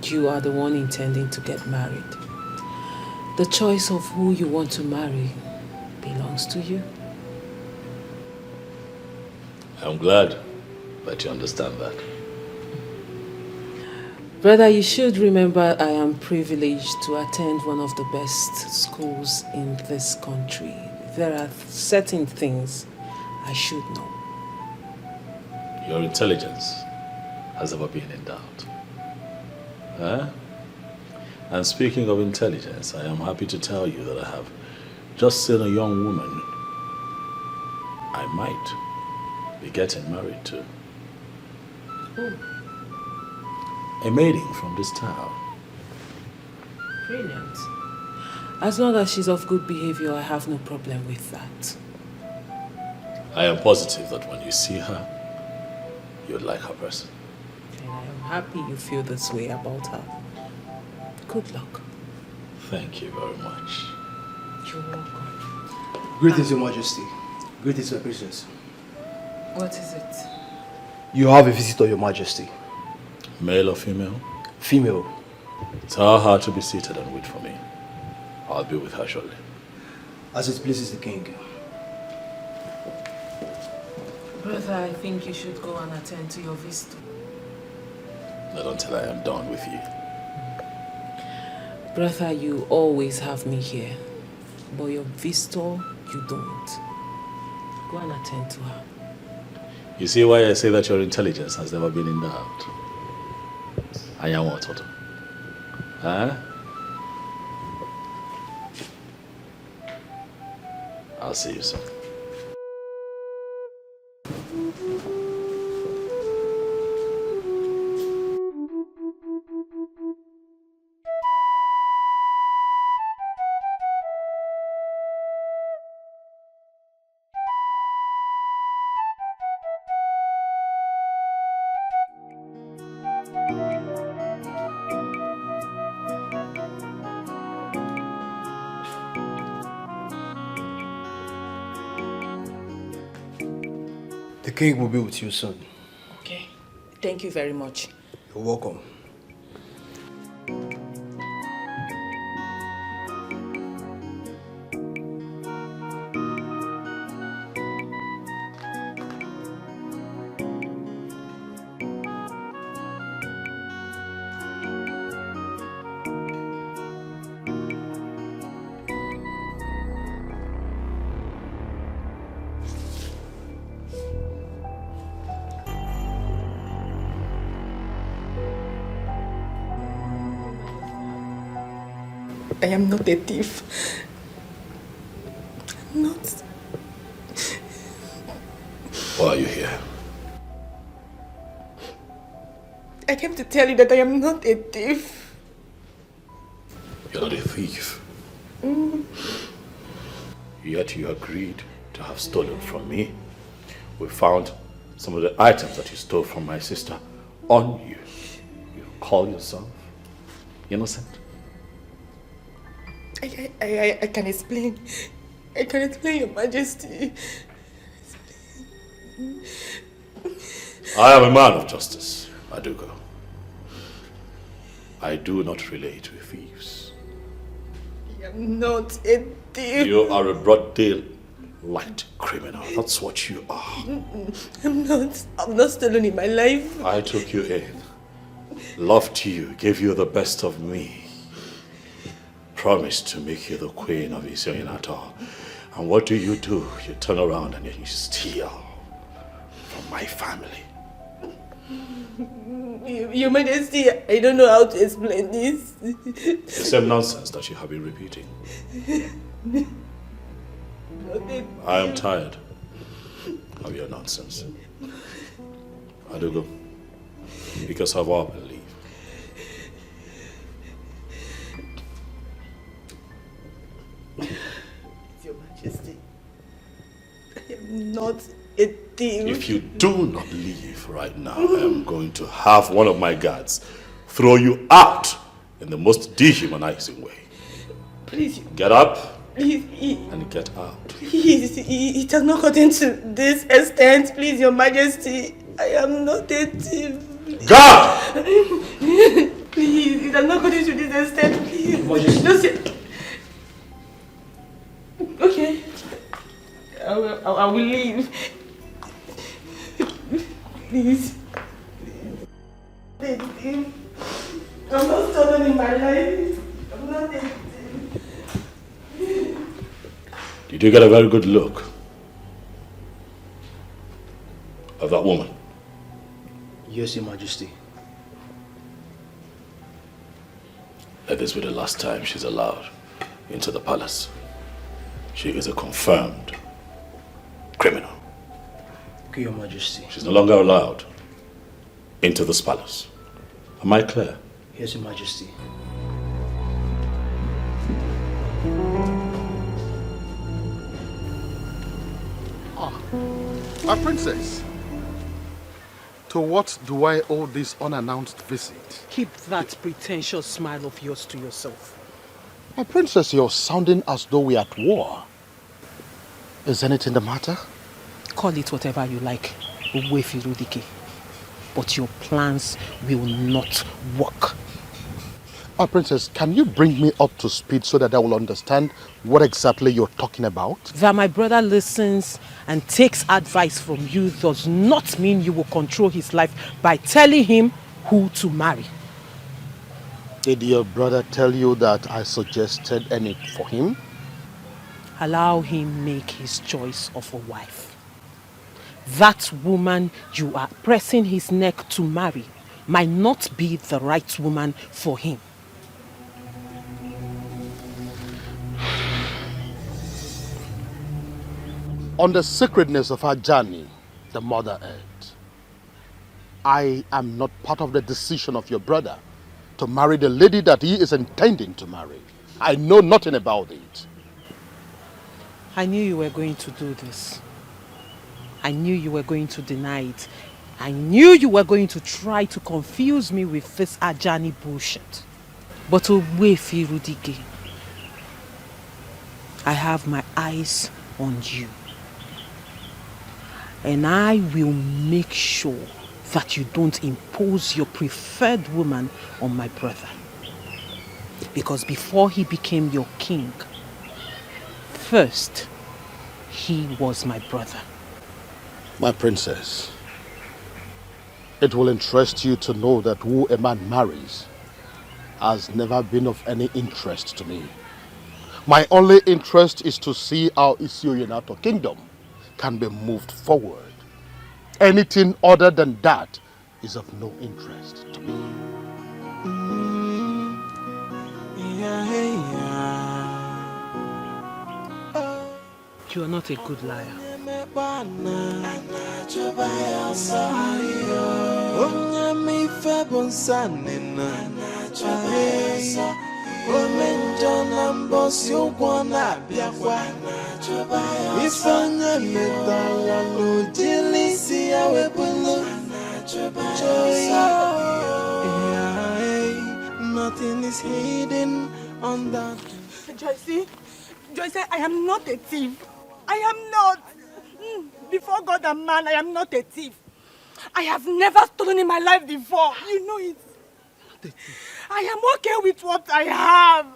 You are the one intending to get married. The choice of who you want to marry belongs to you. I'm glad that you understand that. Brother, you should remember I am privileged to attend one of the best schools in this country. There are certain things I should know. Your intelligence has never been in doubt. Huh? And speaking of intelligence, I am happy to tell you that I have just seen a young woman I might be getting married to. Oh, A maiden from this town. brilliant. As long as she's of good behavior, I have no problem with that. I am positive that when you see her, you'll like her person. And I am happy you feel this way about her. Good luck. Thank you very much. You're welcome. Greetings, Your Majesty. Greetings, my princess. What is it? You have a visitor, Your Majesty. Male or female? Female. Tell her to be seated and wait for me. I'll be with her shortly. As it pleases the king. Brother, I think you should go and attend to your visitor. Not until I am done with you. Brother, you always have me here. But your visitor, you don't. Go and attend to her. You see why I say that your intelligence has never been in doubt? I am what? Huh? I'll see you soon. The king will be with you soon. Okay. Thank you very much. You're welcome. I am not a thief. I'm not. Why are you here? I came to tell you that I am not a thief. You're not a thief. Mm. Yet you agreed to have stolen from me. We found some of the items that you stole from my sister on you. You call yourself innocent? I can explain. I can explain, Your Majesty. I am a man of justice, Adugo. I do not relate with thieves. I am not a thief. You are a broad daylight criminal. That's what you are. I'm not. I'm not stolen in my life. I took you in, loved you, gave you the best of me, promised to make you the queen of Isionator. And what do? You turn around and you steal from my family. Your Majesty, I don't know how to explain this. The same nonsense that you have been repeating. I am tired of your nonsense. Adugo, because of our belief. Your Majesty, I am not a thief. If you do not leave right now, I am going to have one of my guards throw you out in the most dehumanizing way. Please. Get up Please. and get out. Please, it has not gotten to this extent. Please, Your Majesty, I am not a thief. God! Please, it has not gotten to this extent. Please. Just okay. I will leave. Please. I'm not stolen in my life. I'm not a thief. Did you get a very good look of that woman? Yes, Your Majesty. Let this be the last time she's allowed into the palace. She is a confirmed criminal. Okay, Your Majesty. She's no longer allowed into this palace. Am I clear? Yes, Your Majesty. My princess, to what do I owe this unannounced visit? Keep that pretentious smile of yours to yourself. My princess, you're sounding as though we're at war. Is anything the matter? Call it whatever you like, Uwefirudike. But your plans will not work. Princess, can you bring me up to speed so that I will understand what exactly you're talking about? That my brother listens and takes advice from you does not mean you will control his life by telling him who to marry. Did your brother tell you that I suggested any for him? Allow him make his choice of a wife. That woman you are pressing his neck to marry might not be the right woman for him. On the sacredness of our journey, the Mother Earth, I am not part of the decision of your brother to marry the lady that he is intending to marry. I know nothing about it. I knew you were going to do this. I knew you were going to deny it. I knew you were going to try to confuse me with this Ajani bullshit. But Owefi Rudike, I have my eyes on you. And I will make sure that you don't impose your preferred woman on my brother. Because before he became your king, first, he was my brother. My princess, it will interest you to know that who a man marries has never been of any interest to me. My only interest is to see how Isioyenato kingdom can be moved forward. Anything other than that is of no interest to me. You are not a good liar. Nothing is hidden on that. Joyce, I am not a thief. I am not. Before God and man, I am not a thief. I have never stolen in my life before. You know it. I am okay with what I have.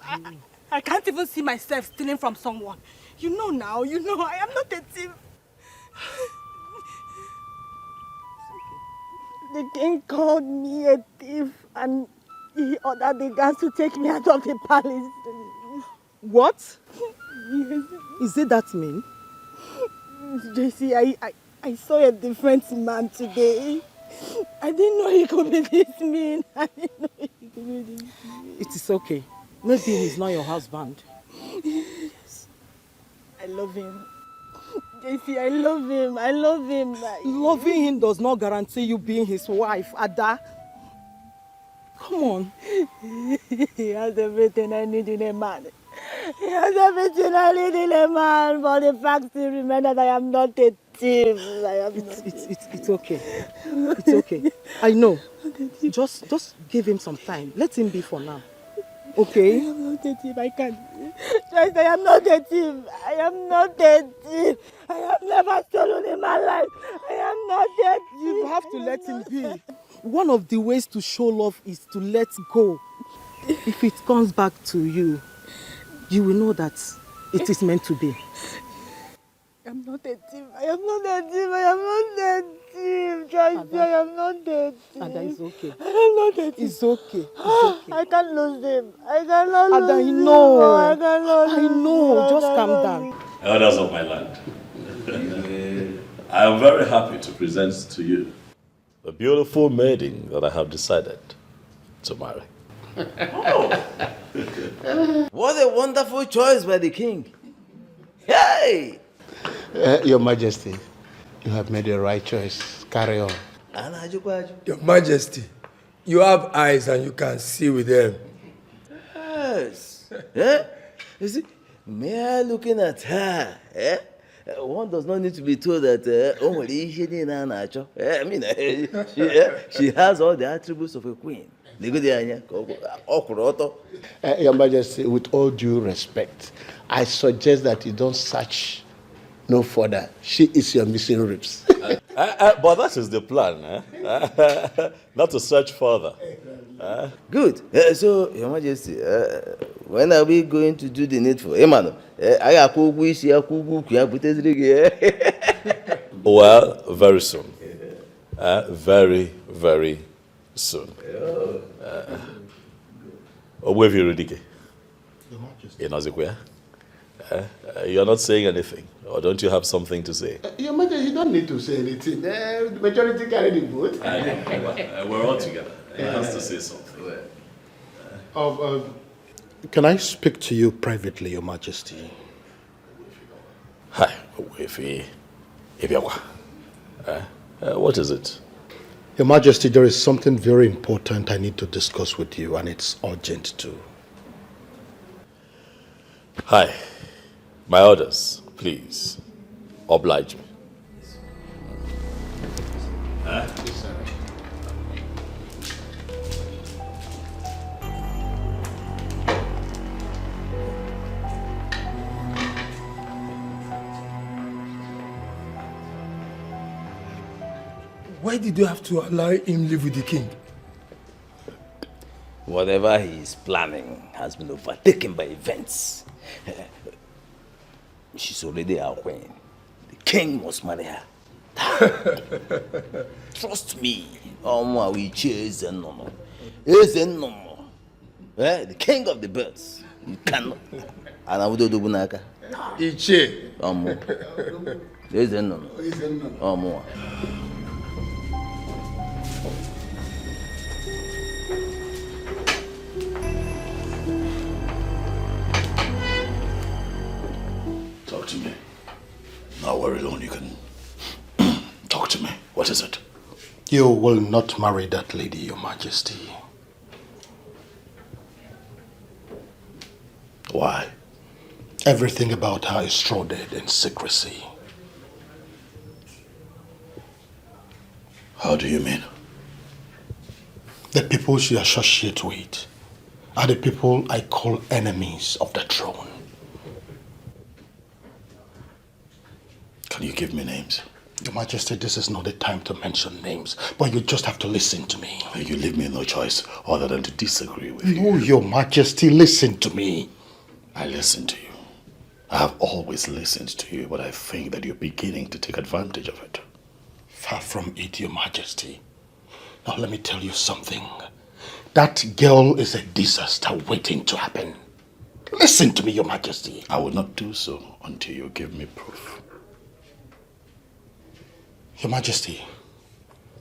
I can't even see myself stealing from someone. You know now, I am not a thief. The king called me a thief and he ordered the guards to take me out of the palace. What? Yes. Is it that mean? JC, I saw a different man today. I didn't know he could be this mean. I didn't know he could be this mean. It is okay. Maybe he's not your husband. Yes. I love him. JC, I love him. I love him. Loving him does not guarantee you being his wife, Ada. Come on. He has everything I need in a man. He has everything I need in a man, but the fact still remains that I am not a thief. It's okay. It's okay. I know. Just give him some time. Let him be for now. Okay? I am not a thief. I can't. Just, I am not a thief. I am not a thief. I have never stolen in my life. I am not a thief. You have to let him be. One of the ways to show love is to let go. If it comes back to you, you will know that it is meant to be. I am not a thief. I am not a thief. I am not a thief. Just, I am not a thief. Ada, it's okay. I am not a thief. It's okay. It's okay. I can't lose him. I cannot lose Ada, I him. know. I cannot lose I know. him. Just calm down. Elders of my land, I am very happy to present to you the beautiful maiden that I have decided to marry. What a wonderful choice by the king. Hey! Your Majesty, you have made the right choice. Carry on. Your Majesty, you have eyes and you can see with them. Yes. Eh? You see, mere looking at her, one does not need to be told that she has all the attributes of a queen. Your Majesty, with all due respect, I suggest that you don't search no further. She is your missing ribs. But that is the plan, not to search further. Good. So, Your Majesty, when are we going to do the needful? Emmanuel, well, very soon. Very, very soon. Owefi Rudike. You're not saying anything, or don't you have something to say? Your Majesty, you don't need to say anything. The majority carry the vote. We're all together. He has to say something. Can I speak to you privately, Your Majesty? Hi, what is it? Your Majesty, there is something very important I need to discuss with you, and it's urgent too. Hi, my orders, please. Oblige me. Why did you have to allow him live with the king? Whatever he is planning has been overtaken by events. She's already our queen. The king must marry her. Trust me. We chase and no. The king of the birds. You cannot. And I would do bunaka. Iche. No. Talk to me. Now we're alone, you can talk to me. What is it? You will not marry that lady, Your Majesty. Why? Everything about her is shrouded in secrecy. How do you mean? The people she associates with are the people I call enemies of the throne. Can you give me names? Your Majesty, this is not the time to mention names, but you just have to listen to me. You leave me no choice other than to disagree with you. No, Your Majesty, listen to me. I listen to you. I have always listened to you, but I think that you're beginning to take advantage of it. Far from it, Your Majesty. Now let me tell you something. That girl is a disaster waiting to happen. Listen to me, Your Majesty. I will not do so until you give me proof. Your Majesty,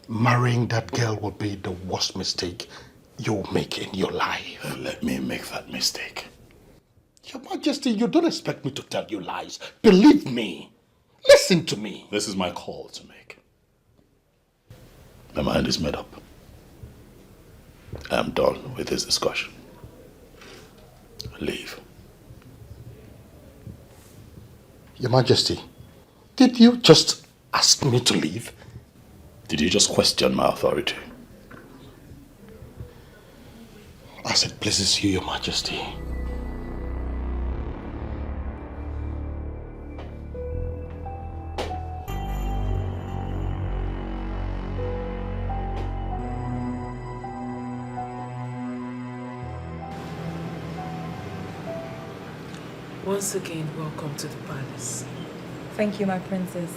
marrying that girl will be the worst mistake you'll make in your life. Let me make that mistake. Your Majesty, you don't expect me to tell you lies. Believe me. Listen to me. This is my call to make. My mind is made up. I am done with this discussion. Leave. Your Majesty, did you just ask me to leave? Did you just question my authority? As it pleases you, Your Majesty. Once again, welcome to the palace. Thank you, my princess.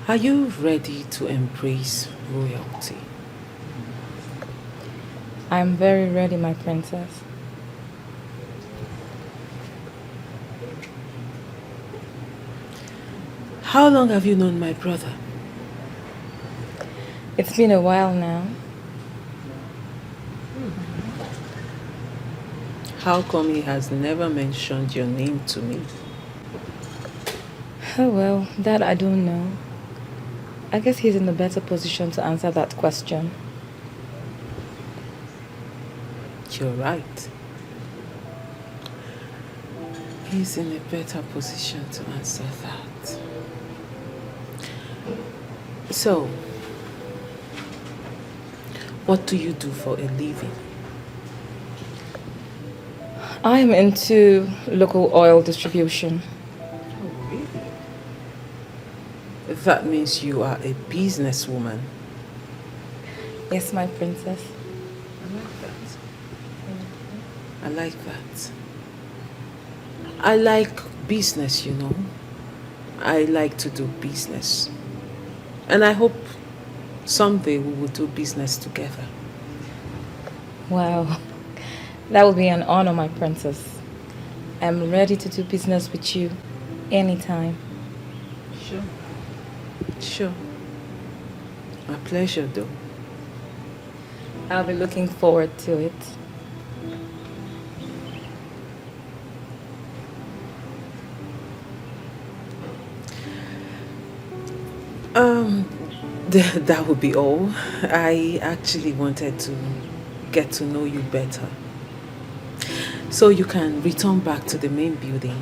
Are you ready to embrace royalty? I'm very ready, my princess. How long have you known my brother? It's been a while now. How come he has never mentioned your name to me? Oh well, that I don't know. I guess he's in a better position to answer that question. You're right. He's in a better position to answer that. So, what do you do for a living? I'm into local oil distribution. Oh, really? That means you are a businesswoman. Yes, my princess. I like that. I like that. I like business, you know. I like to do business. And I hope someday we will do business together. Wow. That would be an honor, my princess. I'm ready to do business with you anytime. Sure. Sure. My pleasure, though. I'll be looking forward to it. That would be all. I actually wanted to get to know you better. So you can return back to the main building.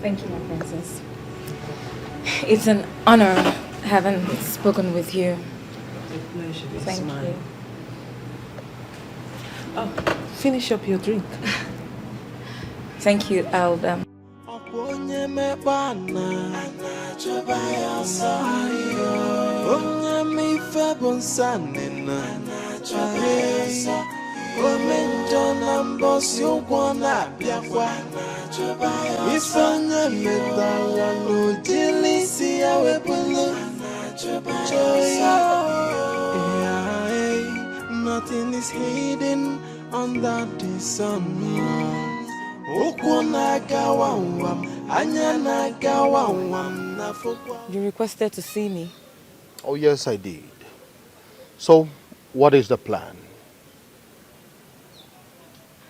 Thank you, my princess. It's an honor having spoken with you. Thank you. Oh, finish up your drink. Thank you, I'll Onye mekpana chọba ya ọsọ onye mife bụ nsanina chọba ya ọsọ ome njọ na mbọsị ụgwọ na-abịakwa ife onye metala n'ojili isi ya wepụlụ nothing is hidden under the sun. You requested to see me. Oh, yes, I did. So, what is the plan?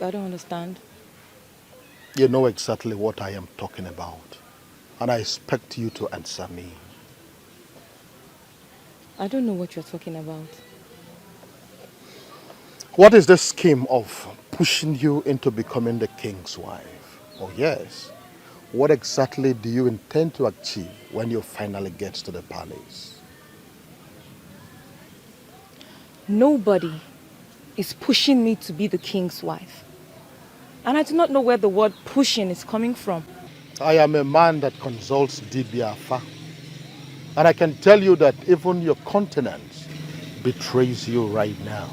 I don't understand. You know exactly what I am talking about, and I expect you to answer me. I don't know what you're talking about. What is the scheme of pushing you into becoming the king's wife? Oh, yes. What exactly do you intend to achieve when you finally get to the palace? Nobody is pushing me to be the king's wife. And I do not know where the word pushing is coming from. I am a man that consults Dibiafa. And I can tell you that even your countenance betrays you right now.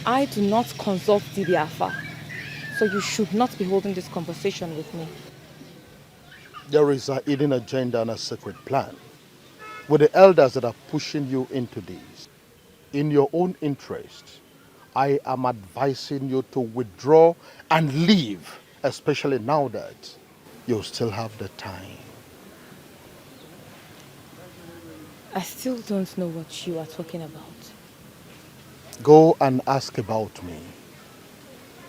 I do not consult Dibiafa, so you should not be holding this conversation with me. There is a hidden agenda and a secret plan with the elders that are pushing you into this. In your own interest, I am advising you to withdraw and leave, especially now that you still have the time. I still don't know what you are talking about. Go and ask about me.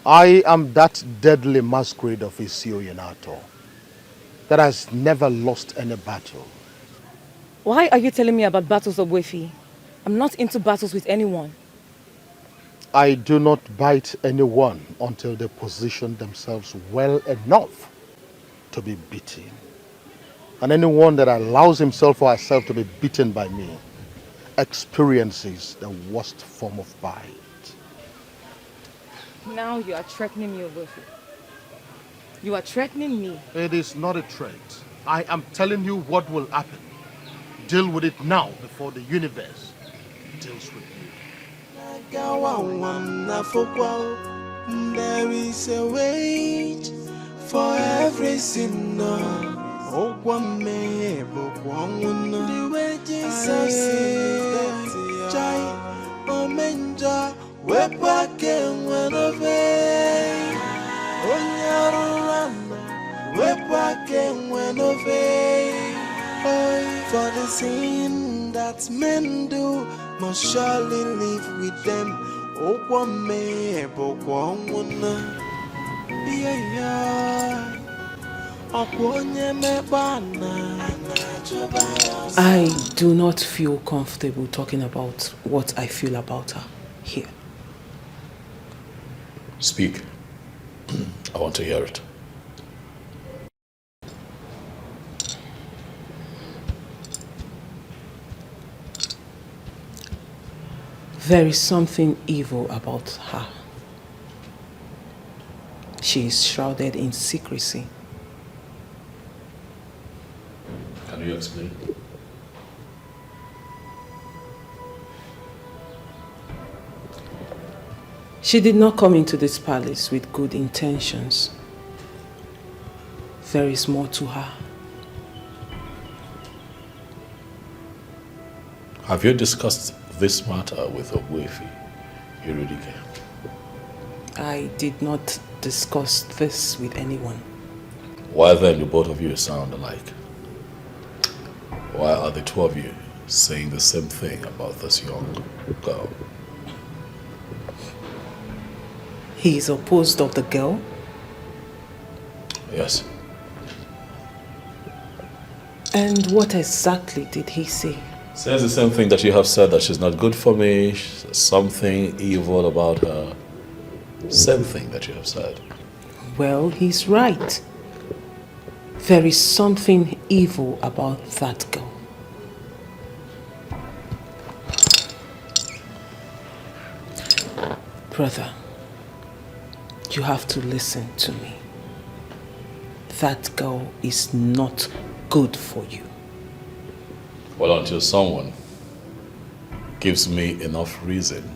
I am that deadly masquerade of Isio Yanato that has never lost any battle. Why are you telling me about battles of Wefi? I'm not into battles with anyone. I do not bite anyone until they position themselves well enough to be beaten. And anyone that allows himself or herself to be beaten by me experiences the worst form of bite. Now you are threatening me, Wefi. You are threatening me. It is not a threat. I am telling you what will happen. Deal with it now before the universe deals with you. There is a wage for every sinner. Oh, one may the wages of sin is that child. Oh, menja, we're back in one of it. Oh, we're back in one of it. Oh, for the sin that men do must surely live with them. Oh, one may yeah. I do not feel comfortable talking about what I feel about her here. Speak. I want to hear it. There is something evil about her. She is shrouded in secrecy. Can you explain? She did not come into this palace with good intentions. There is more to her. Have you discussed this matter with Ogwefi, Irudike? I did not discuss this with anyone. Why then do both of you sound alike? Why are the two of you saying the same thing about this young girl? He is opposed of the girl? Yes. And what exactly did he say? Says the same thing that you have said, that she's not good for me, something evil about her. Same thing that you have said. Well, he's right. There is something evil about that girl. Brother, you have to listen to me. That girl is not good for you. Well, until someone gives me enough reason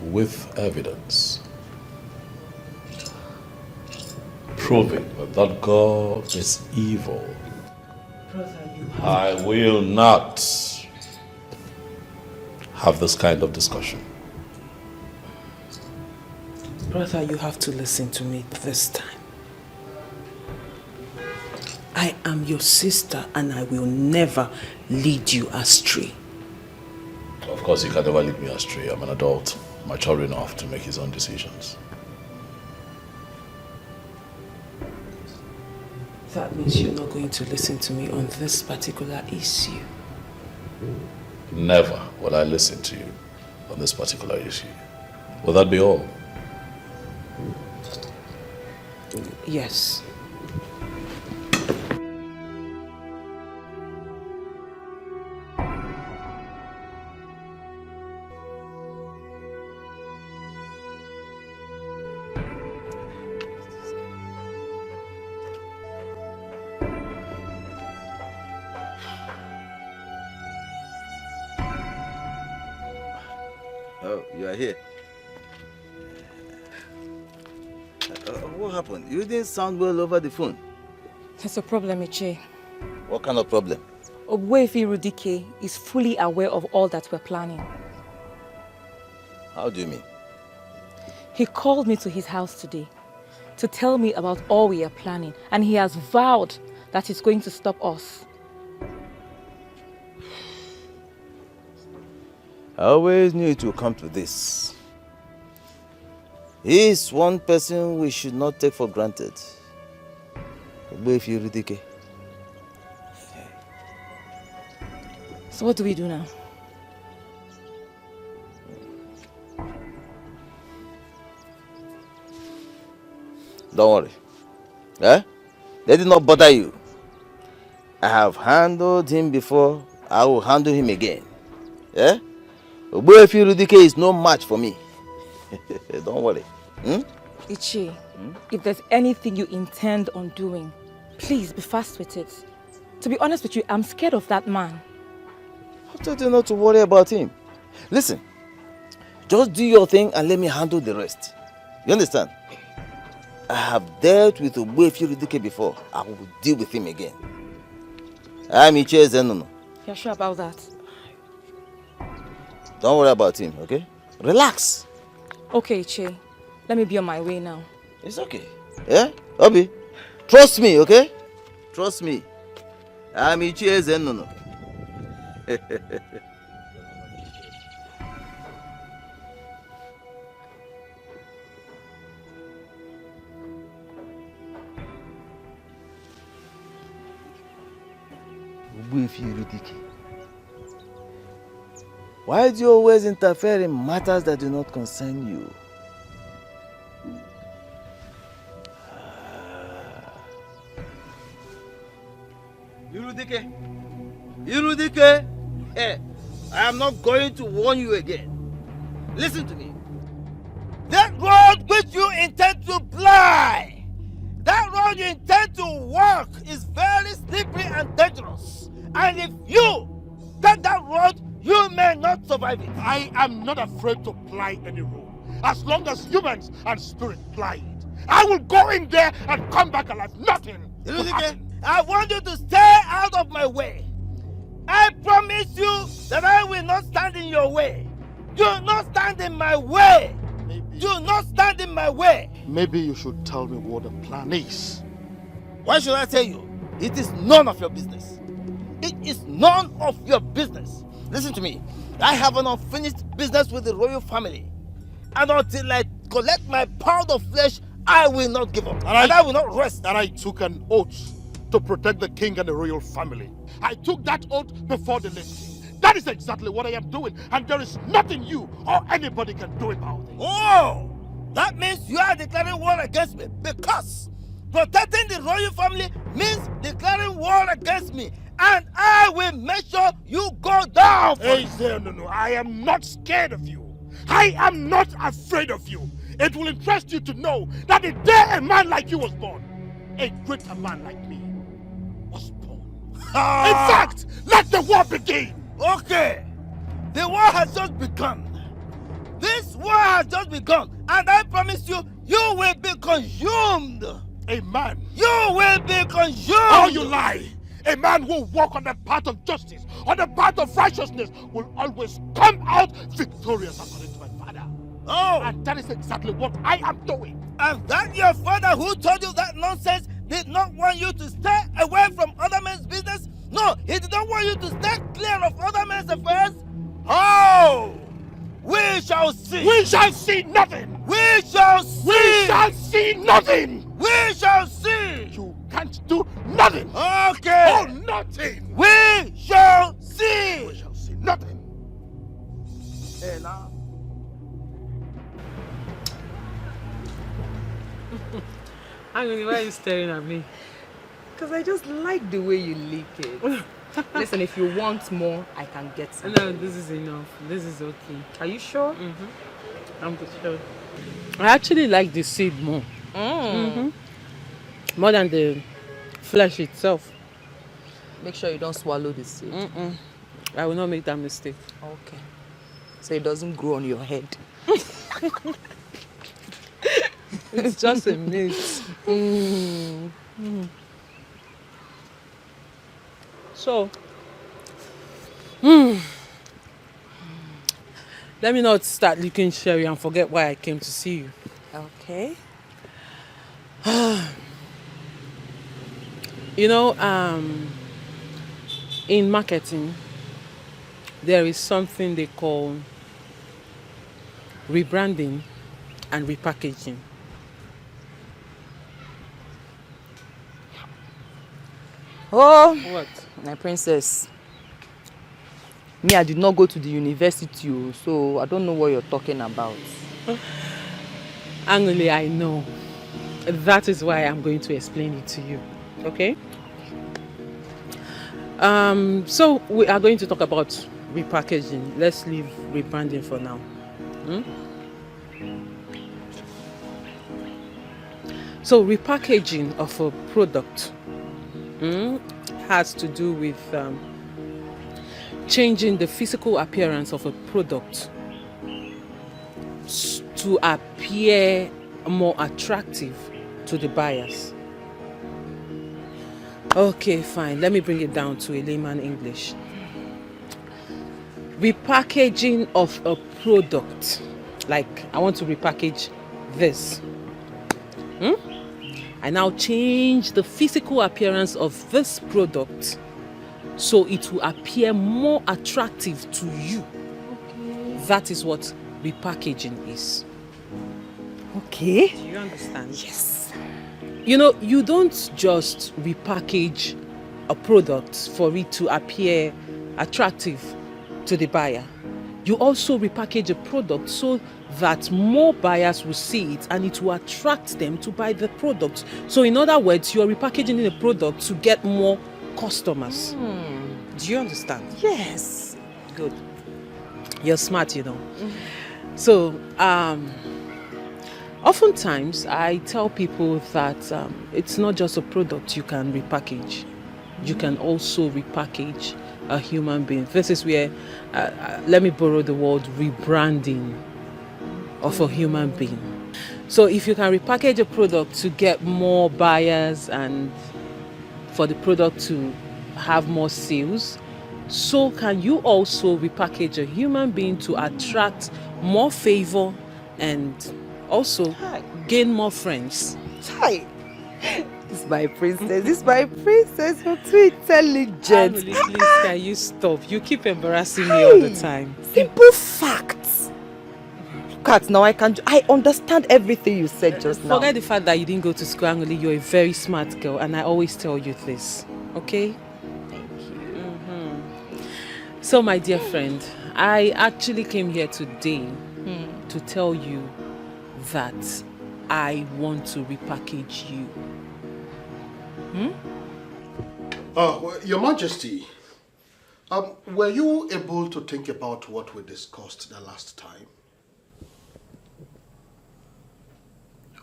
with evidence proving that that girl is evil, I will not have this kind of discussion. Brother, you have to listen to me this time. I am your sister and I will never lead you astray. Of course, you can never lead me astray. I'm an adult, mature enough to make his own decisions. That means you're not going to listen to me on this particular issue. Never will I listen to you on this particular issue. Will that be all? Yes. Oh, you are here. What happened? You didn't sound well over the phone. There's a problem, Iche. What kind of problem? Obwefi Rudike is fully aware of all that we're planning. How do you mean? He called me to his house today to tell me about all we are planning, and he has vowed that he's going to stop us. I always knew it would come to this. He is one person we should not take for granted. Obwefi Rudike. So what do we do now? Don't worry. Eh? Let it not bother you. I have handled him before. I will handle him again. Eh? Obwefi Rudike is no match for me. Don't worry. Ichi, if there's anything you intend on doing, please be fast with it. To be honest with you, I'm scared of that man. I told you not to worry about him. Listen, just do your thing and let me handle the rest. You understand? I have dealt with Obwefi Rudike before. I will deal with him again. I'm Iche Zenono. You're sure about that? Don't worry about him, okay? Relax. Okay, Iche. Let me be on my way now. It's okay. Yeah? Obi, trust me, okay? Trust me. I'm Iche Zenono. Obwefi Rudike. Why do you always interfere in matters that do not concern you? Irudike, I am not going to warn you again. Listen to me. That road which you intend to fly, that road you intend to walk is very slippery and dangerous. And if you take that road, you may not survive it. I am not afraid to ply any road. As long as humans and spirit ply it. I will go in there and come back alive. Nothing will happen. I want you to stay out of my way. I promise you that I will not stand in your way. Do not stand in my way. Do not stand in my way. Maybe you should tell me what the plan is. Why should I tell you? It is none of your business. It is none of your business. Listen to me. I have an unfinished business with the royal family. And until I collect my pound of flesh, I will not give up. And I will not rest. And I took an oath to protect the king and the royal family. I took that oath before the listing. That is exactly what I am doing, and there is nothing you or anybody can do about it. Oh! That means you are declaring war against me, because protecting the royal family means declaring war against me, and I will make sure you go down. Hey, no, I am not scared of you. I am not afraid of you. It will interest you to know that the day a man like you was born, a greater man like me was born. In fact, let the war begin. Okay, the war has just begun. This war has just begun, and I promise you, you will be consumed. A man? You will be consumed. Oh, you lie. A man who walk on the path of justice, on the path of righteousness, will always come out victorious according to my father. Oh! And that is exactly what I am doing. And that your father who told you that nonsense did not want you to stay away from other men's business? No, he did not want you to stay clear of other men's affairs? Oh! We shall see. We shall see nothing. We shall see. We shall see nothing. We shall see. You can't do nothing. Okay. Oh, nothing. We shall see. We shall see nothing. Hey, now. Angoli, why are you staring at me? Because I just like the way you lick it. Listen, if you want more, I can get some. No, this is enough. This is okay. Are you sure? I'm sure. I actually like the seed more. More than the flesh itself. Make sure you don't swallow the seed. I will not make that mistake. Okay. So it doesn't grow on your head. It's just a myth. So, let me not start licking sherry and forget why I came to see you. Okay. You know, in marketing, there is something they call rebranding and repackaging. Oh, what? My princess. Me, I did not go to the university, so I don't know what you're talking about. Angoli, I know. That is why I'm going to explain it to you. Okay? So we are going to talk about repackaging. Let's leave rebranding for now. So repackaging of a product has to do with changing the physical appearance of a product to appear more attractive to the buyers. Okay, fine. Let me bring it down to a layman English. Repackaging of a product. Like, I want to repackage this. I now change the physical appearance of this product so it will appear more attractive to you. Okay. That is what repackaging is. Okay. Do you understand? Yes. You know, you don't just repackage a product for it to appear attractive to the buyer. You also repackage a product so that more buyers will see it and it will attract them to buy the product. So in other words, you are repackaging a product to get more customers. Do you understand? Yes. Good. You're smart, you know. So, oftentimes I tell people that it's not just a product you can repackage. You can also repackage a human being. This is where, let me borrow the word rebranding of a human being. So if you can repackage a product to get more buyers and for the product to have more sales, so can you also repackage a human being to attract more favor and also gain more friends. Hi. This is my princess. This is my princess. You're too intelligent. Emily, please, can you stop? You keep embarrassing me all the time. Simple facts. Look at now, I understand everything you said just now. Forget the fact that you didn't go to school, Angoli. You're a very smart girl, and I always tell you this, okay? Thank you. So, my dear friend, I actually came here today to tell you that I want to repackage you. Well, Your Majesty, were you able to think about what we discussed the last time?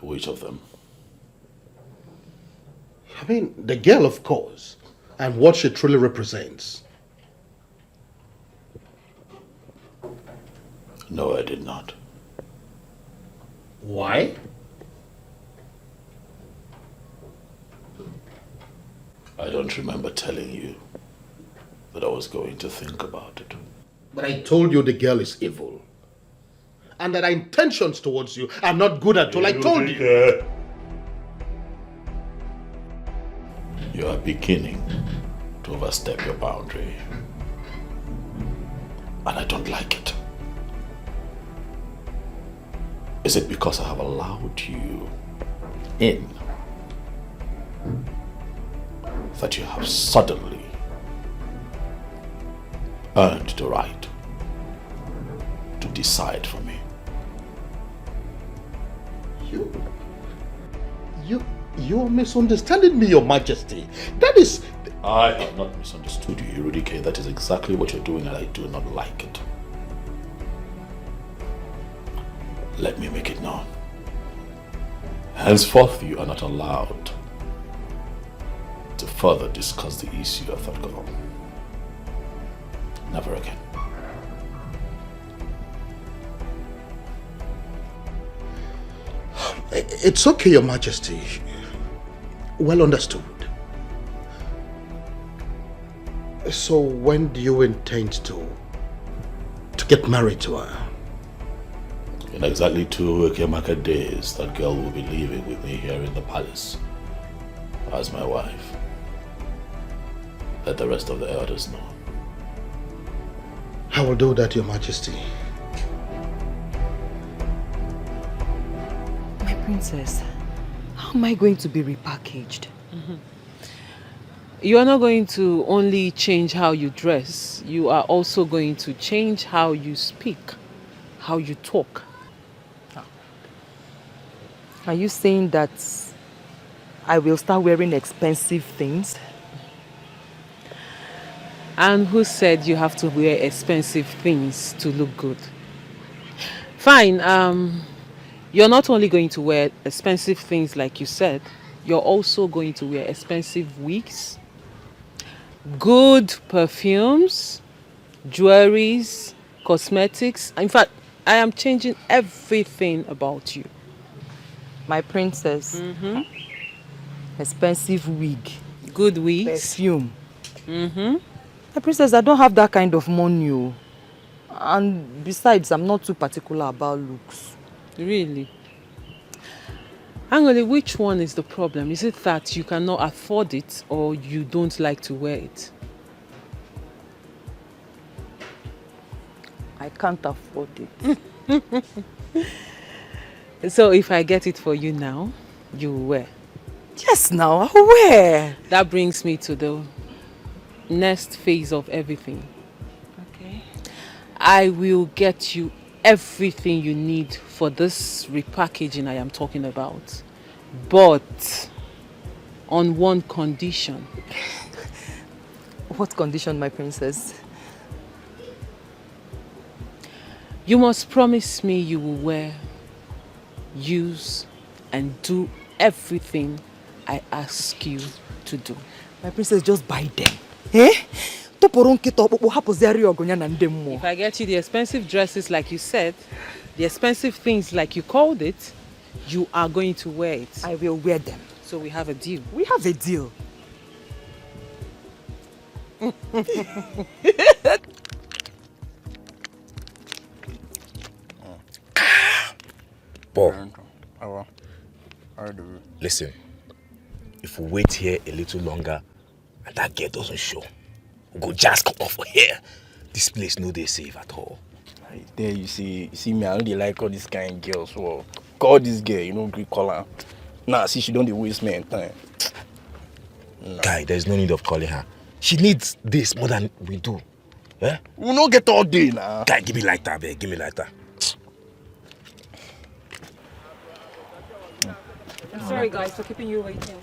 Which of them? I mean, the girl, of course, and what she truly represents. No, I did not. Why? I don't remember telling you that I was going to think about it. But I told you the girl is evil. And that our intentions towards you are not good at all. I told you. You are beginning to overstep your boundary. And I don't like it. Is it because I have allowed you in that you have suddenly earned the right to decide for me? You're misunderstanding me, Your Majesty. That is... I have not misunderstood you, Irudike. That is exactly what you're doing, and I do not like it. Let me make it known. Henceforth, you are not allowed to further discuss the issue of that girl. Never again. It's okay, Your Majesty. Well understood. So when do you intend to get married to her? In exactly 2 Ekemaka days, that girl will be living with me here in the palace as my wife. Let the rest of the elders know. I will do that, Your Majesty. My princess, how am I going to be repackaged? You are not going to only change how you dress, you are also going to change how you speak, how you talk. Are you saying that I will start wearing expensive things? And who said you have to wear expensive things to look good? Fine, you're not only going to wear expensive things like you said, you're also going to wear expensive wigs, good perfumes, jewelries, cosmetics. In fact, I am changing everything about you. My princess. Expensive wig. Good wigs. Perfume. My princess, I don't have that kind of money. And besides, I'm not too particular about looks. Really? Angoli, which one is the problem? Is it that you cannot afford it or you don't like to wear it? I can't afford it. So if I get it for you now, you will wear? Yes, now I'll wear. That brings me to the next phase of everything. Okay. I will get you everything you need for this repackaging I am talking about. But on one condition. What condition, my princess? You must promise me you will wear, use, and do everything I ask you to do. My princess, just buy them. Eh? If I get you the expensive dresses like you said, the expensive things like you called it, you are going to wear it. I will wear them. So we have a deal. We have a deal. Bob, listen, if we wait here a little longer and that girl doesn't show, we'll go just come off here. This place no dey safe at all. There you see me, I don't like all these kind of girls. So call this girl, you know, Greek color. Nah, see, she don't waste me time. Nah. Guy, there's no need of calling her. She needs this more than we do. Eh? We don't get all day now. Guy, give me lighter, babe. Give me lighter. I'm sorry, guys, for keeping you waiting.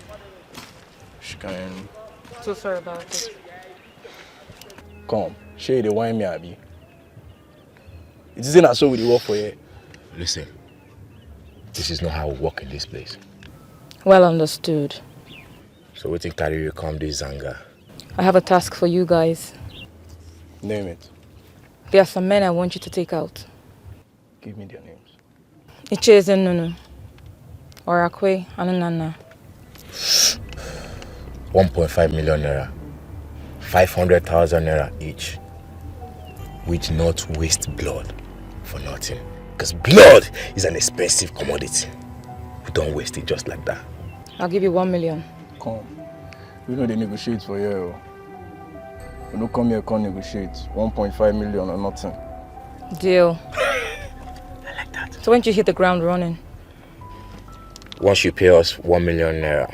She can. So sorry about it. Come, share the wine me, Abby. It isn't as so with the work for you. Listen, this is not how we work in this place. Well understood. So we think carry you come this Zanga. I have a task for you guys. Name it. There are some men I want you to take out. Give me their names. Icheze Nunu, Orakwe, Anunana. 1.5 million naira. 500,000 naira each. We do not waste blood for nothing. Because blood is an expensive commodity. We don't waste it just like that. I'll give you 1 million. Come. We know they negotiate for you. We don't come here and negotiate. 1.5 million or nothing. Deal. I like that. So when do you hit the ground running? Once you pay us 1 million naira,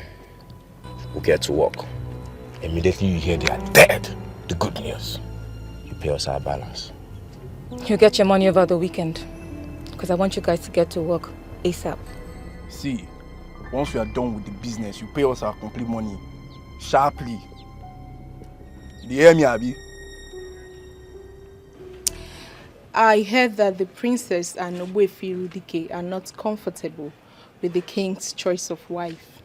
we'll get to work. Immediately you hear they are dead, the good news, you pay us our balance. You'll get your money over the weekend. Because I want you guys to get to work ASAP. See, once we are done with the business, you pay us our complete money. Sharply. Do you hear me, Abby? I heard that the princess and Ogbuefi Rudike are not comfortable with the king's choice of wife.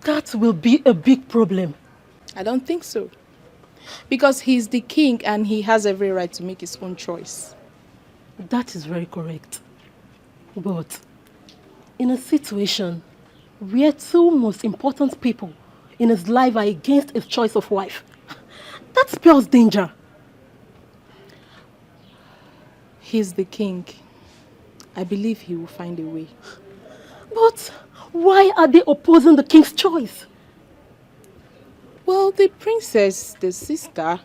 That will be a big problem. I don't think so. Because he's the king and he has every right to make his own choice. That is very correct. But in a situation where two most important people in his life are against his choice of wife, that spells danger. He's the king. I believe he will find a way. But why are they opposing the king's choice? Well, the princess, the sister,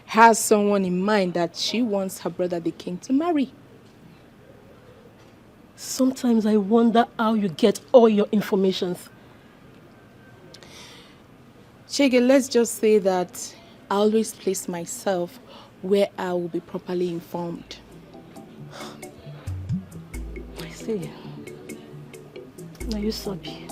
has someone in mind that she wants her brother the king to marry. Sometimes I wonder how you get all your informations. Chege, let's just say that I always place myself where I will be properly informed. I see. Now you sabi.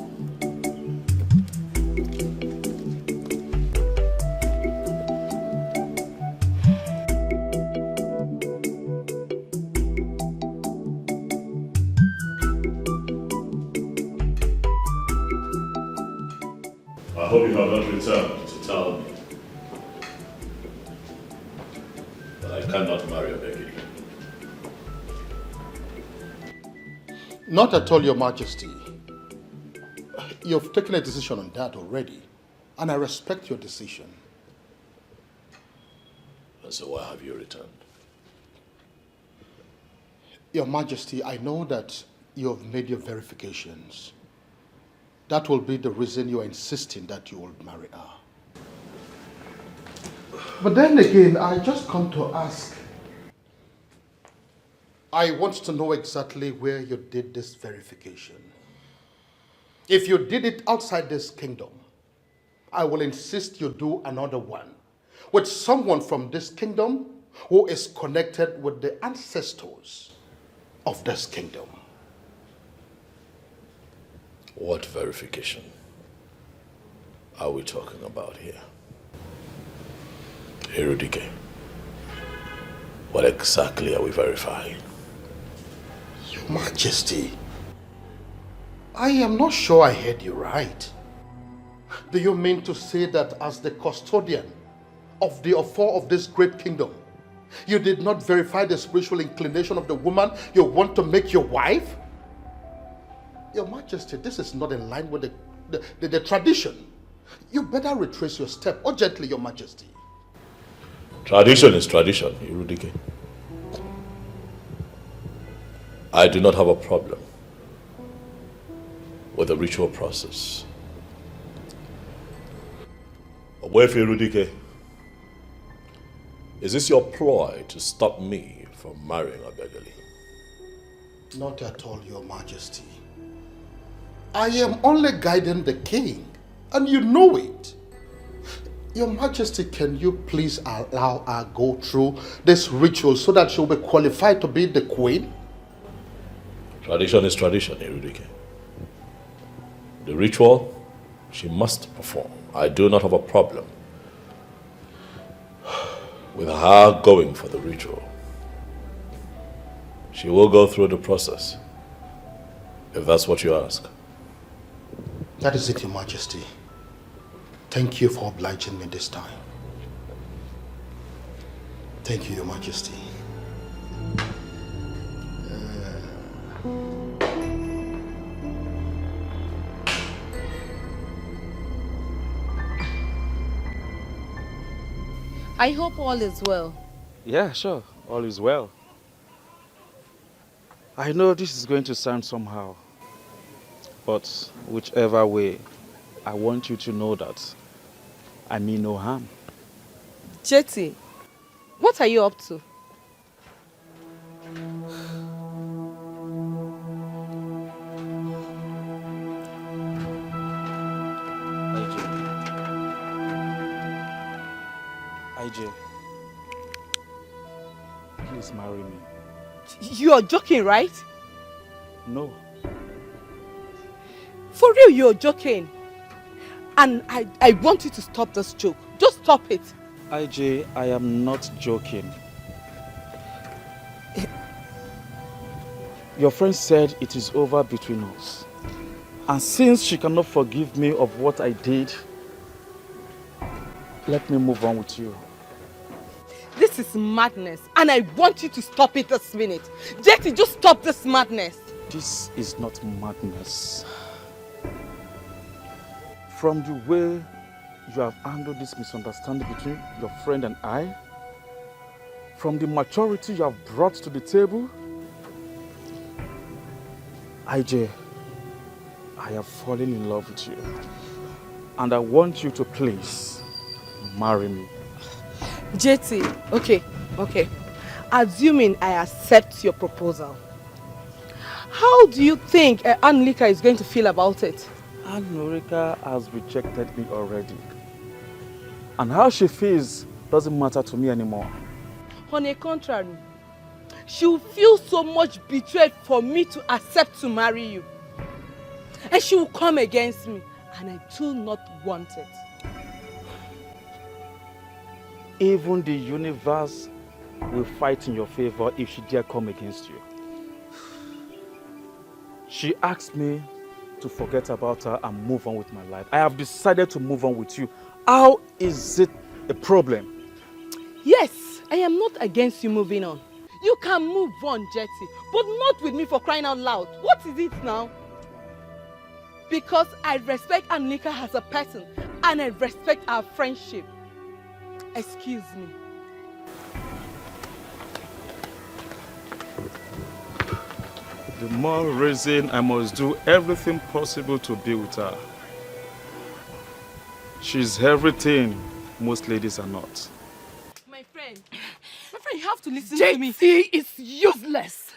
I hope you have not returned to tell me that I cannot marry Becky. Not at all, Your Majesty. You've taken a decision on that already, and I respect your decision. And so why have you returned? Your Majesty, I know that you have made your verifications. That will be the reason you are insisting that you will marry her. But then again, I just come to ask. I want to know exactly where you did this verification. If you did it outside this kingdom, I will insist you do another one with someone from this kingdom who is connected with the ancestors of this kingdom. What verification are we talking about here? Erudike, what exactly are we verifying? Your Majesty, I am not sure I heard you right. Do you mean to say that as the custodian of the affair of this great kingdom, you did not verify the spiritual inclination of the woman you want to make your wife? Your Majesty, this is not in line with the tradition. You better retrace your step urgently, Your Majesty. Tradition is tradition, Erudike. I do not have a problem with the ritual process. Obuefi Erudike, is this your ploy to stop me from marrying Obegali. Not at all, Your Majesty. I am only guiding the king, and you know it. Your Majesty, can you please allow her go through this ritual so that she'll be qualified to be the queen? Tradition is tradition, Erudike. The ritual, she must perform. I do not have a problem with her going for the ritual. She will go through the process, if that's what you ask. That is it, Your Majesty. Thank you for obliging me this time. Thank you, Your Majesty. I hope all is well. Yeah, sure. All is well. I know this is going to sound somehow, but whichever way, I want you to know that I mean no harm. Jetty, what are you up to? IJ, please marry me. You are joking, right? No. For real, you're joking. And I want you to stop this joke. Just stop it. IJ, I am not joking. Your friend said it is over between us. And since she cannot forgive me of what I did, let me move on with you. This is madness, and I want you to stop it this minute. Jetty, just stop this madness. This is not madness. From the way you have handled this misunderstanding between your friend and I, from the maturity you have brought to the table, IJ, I have fallen in love with you. And I want you to please marry me. Jetty, okay. Assuming I accept your proposal, how do you think Anlika is going to feel about it? Anurika has rejected me already. And how she feels doesn't matter to me anymore. On the contrary, she will feel so much betrayed for me to accept to marry you. And she will come against me, and I do not want it. Even the universe will fight in your favor if she dare come against you. She asked me to forget about her and move on with my life. I have decided to move on with you. How is it a problem? Yes, I am not against you moving on. You can move on, Jetty, but not with me, for crying out loud. What is it now? Because I respect Anlika as a person, and I respect our friendship. Excuse me. The more reason I must do everything possible to be with her. She's everything most ladies are not. My friend, you have to listen to me. JT is useless.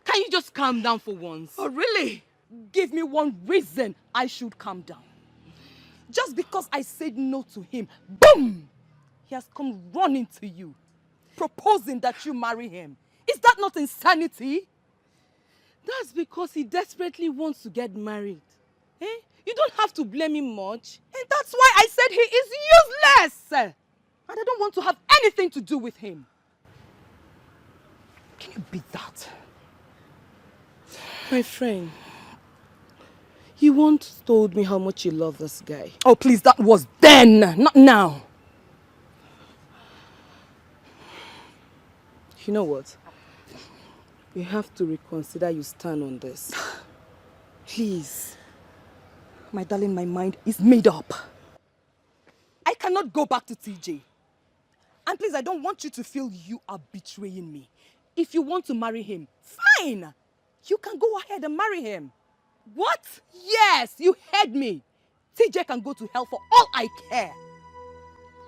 Can you just calm down for once? Oh, really? Give me one reason I should calm down. Just because I said no to him, boom! He has come running to you, proposing that you marry him. Is that not insanity? That's because he desperately wants to get married. Eh? You don't have to blame him much. And that's why I said he is useless. And I don't want to have anything to do with him. Can you beat that? My friend, you once told me how much you love this guy. Oh, please, that was then, not now. You know what? You have to reconsider your stand on this. Please. My darling, my mind is made up. I cannot go back to TJ. And please, I don't want you to feel you are betraying me. If you want to marry him, fine. You can go ahead and marry him. What? Yes, you heard me. TJ can go to hell for all I care.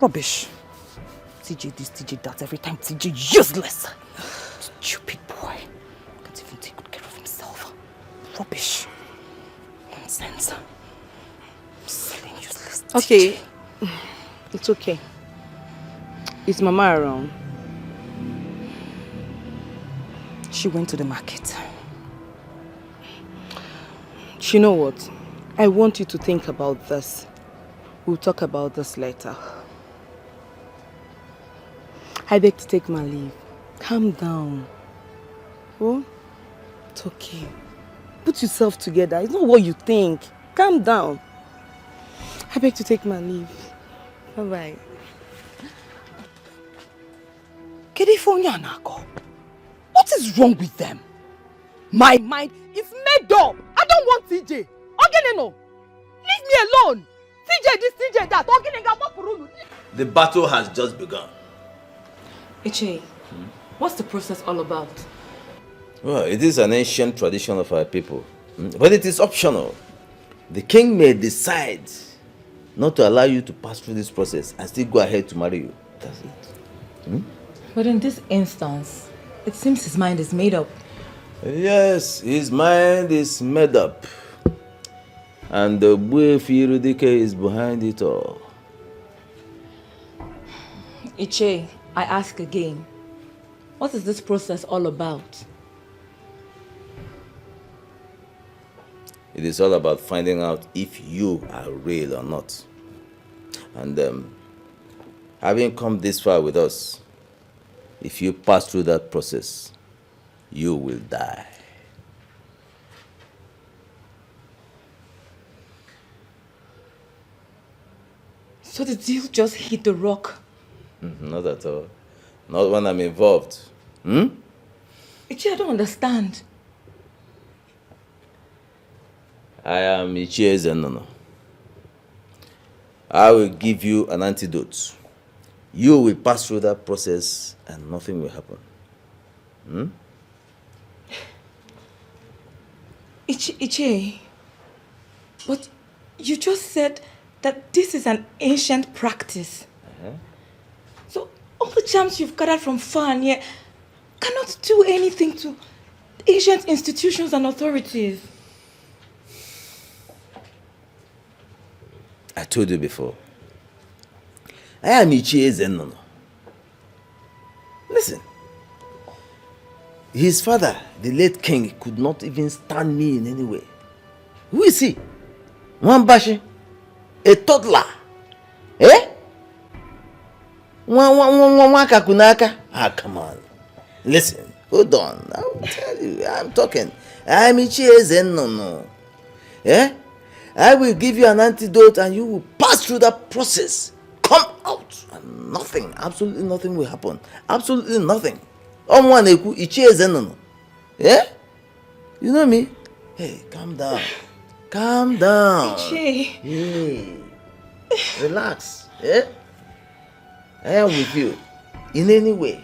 Rubbish. TJ this, TJ that, every time TJ useless. Stupid boy. Can't even take good care of himself. Rubbish. Nonsense. Silly, useless. Okay. It's okay. Is Mama around? She went to the market. You know what? I want you to think about this. We'll talk about this later. I beg to take my leave. Calm down. Oh? It's okay. Put yourself together. It's not what you think. Calm down. I beg to take my leave. Bye-bye. What is wrong with them? My mind is made up. I don't want TJ. Leave me alone. TJ this, TJ that. The battle has just begun. Iche, what's the process all about? Well, it is an ancient tradition of our people, but it is optional. The king may decide not to allow you to pass through this process and still go ahead to marry you. That's it. But in this instance, it seems his mind is made up. Yes, his mind is made up. And the Buefirudike is behind it all. Iche, I ask again, what is this process all about? It is all about finding out if you are real or not. And having come this far with us, if you pass through that process, you will die. So the deal just hit the rock? Not at all. Not when I'm involved. Ichi, I don't understand. I am Ichie Zenono. I will give you an antidote. You will pass through that process and nothing will happen. Ichi, but you just said that this is an ancient practice. So all the charms you've gathered from far and near cannot do anything to ancient institutions and authorities. I told you before. I am Ichie Zenono. Listen. His father, the late king, could not even stand me in any way. Who is he? Mwambashi? A toddler? Eh? Wakakunaka? Ah, come on. Listen, hold on. I will tell you. I'm talking. I'm Ichie Zenono. Eh? I will give you an antidote and you will pass through that process. Come out and nothing, absolutely nothing will happen. Absolutely nothing. Ichie Zenono. Yeah? You know me? Hey, calm down. Calm down. Ichie. Hey. Relax. Yeah? I am with you. In any way.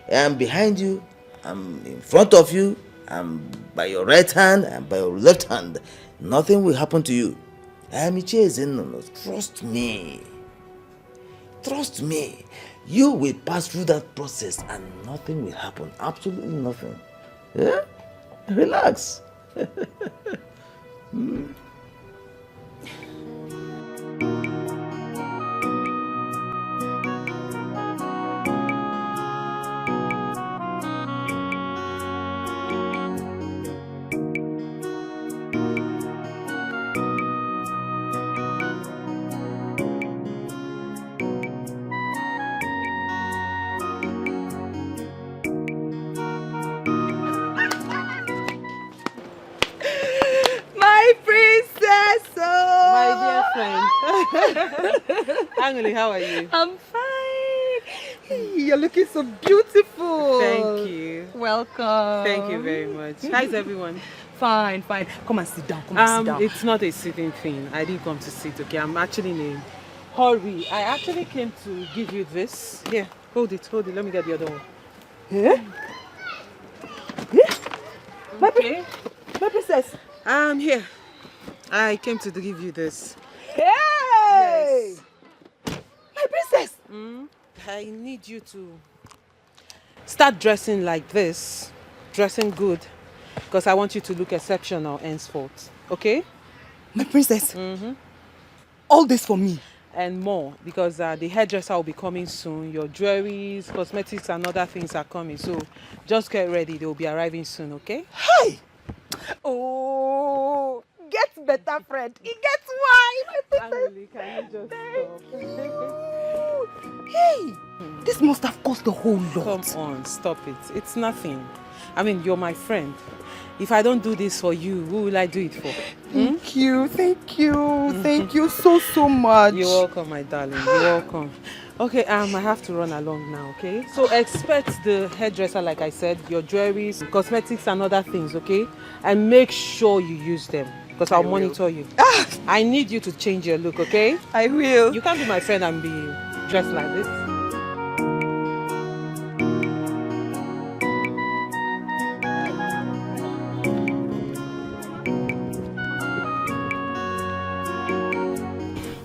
I am behind you. I'm in front of you. I'm by your right hand and by your left hand. Nothing will happen to you. I am Ichie Zenono. Trust me. Trust me. You will pass through that process and nothing will happen. Absolutely nothing. Yeah? Relax. Angoli, how are you? I'm fine. You're looking so beautiful. Thank you. Welcome. Thank you very much. How's everyone? Fine, fine. Come and sit down. Come and sit down. It's not a sitting thing. I didn't come to sit, okay? I'm actually in a hurry. I actually came to give you this. Here, hold it. Let me get the other one. Yeah? Yeah? Okay. My princess. Here. I came to give you this. Hey! Yes. My princess! I need you to Start dressing like this, dressing good, because I want you to look exceptional henceforth, okay? My princess? All this for me? And more, because the hairdresser will be coming soon. Your jewelries, cosmetics and other things are coming. So just get ready. They will be arriving soon, okay? Hey! Oh, get better, friend. It gets why, my princess. Can you just stop? Hey! This must have cost a whole lot. Come on, stop it. It's nothing. I mean, you're my friend. If I don't do this for you, who will I do it for? Thank you, thank you, thank you so much. You're welcome, my darling. You're welcome. Okay, I have to run along now, okay? So expect the hairdresser, like I said, your jewelries, cosmetics and other things, okay? And make sure you use them, because I'll monitor you. I need you to change your look, okay? I will. You can't be my friend and be dressed like this.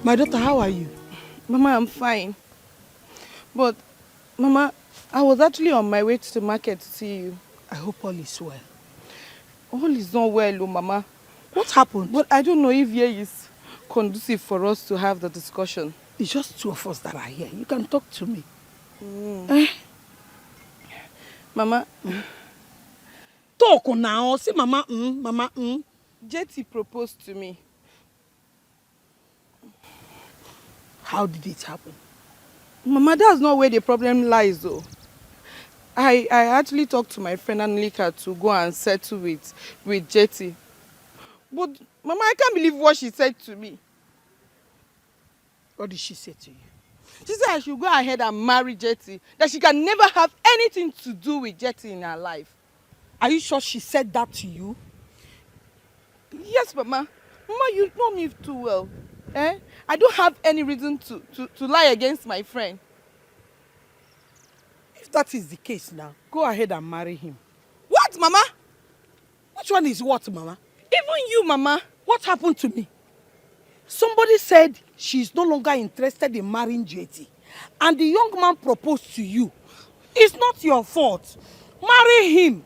My daughter, how are you? Mama, I'm fine. But, Mama, I was actually on my way to the market to see you. I hope all is well. All is not well, oh, Mama. What happened? But I don't know if here is conducive for us to have the discussion. It's just two of us that are here. You can talk to me. Mama. Talk now. Say Mama, Mama, Jetty proposed to me. How did it happen? Mama, that's not where the problem lies, though. I actually talked to my friend Anlika to go and settle with Jetty. But, Mama, I can't believe what she said to me. What did she say to you? She said I should go ahead and marry Jetty. That she can never have anything to do with Jetty in her life. Are you sure she said that to you? Yes, Mama. Mama, you know me too well. I don't have any reason to lie against my friend. If that is the case now, go ahead and marry him. What, Mama? Which one is what, Mama? Even you, Mama. What happened to me? Somebody said she's no longer interested in marrying Jetty. And the young man proposed to you. It's not your fault. Marry him.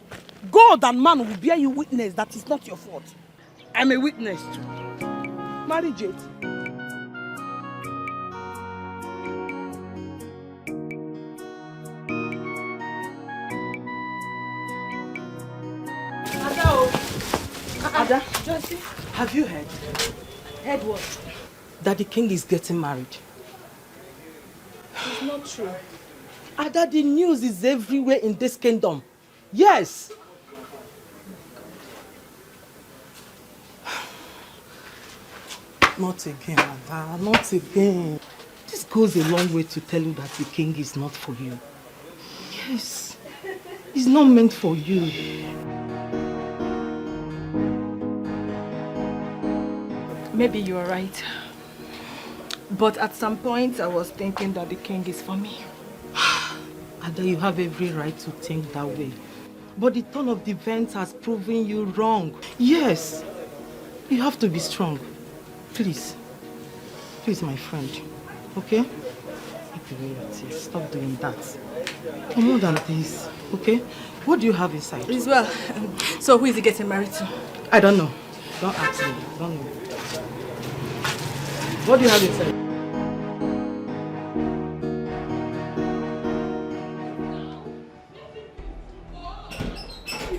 God and man will bear you witness that it's not your fault. I'm a witness too. Marry Jetty. Ada, Josie, have you heard? heard what? That the king is getting married. It's not true. Ada, the news is everywhere in this kingdom. Yes. Not again, Ada, not again. This goes a long way to tell you that the king is not for you. Yes, he's not meant for you. Maybe you are right. But at some point, I was thinking that the king is for me. Ada, you have every right to think that way. But the turn of the events has proven you wrong. Yes, you have to be strong. Please. Please, my friend. Okay? Stop doing that. For more than this, okay? What do you have inside? As well. So who is he getting married to? I don't know. Don't ask me. Don't know. What do you have inside?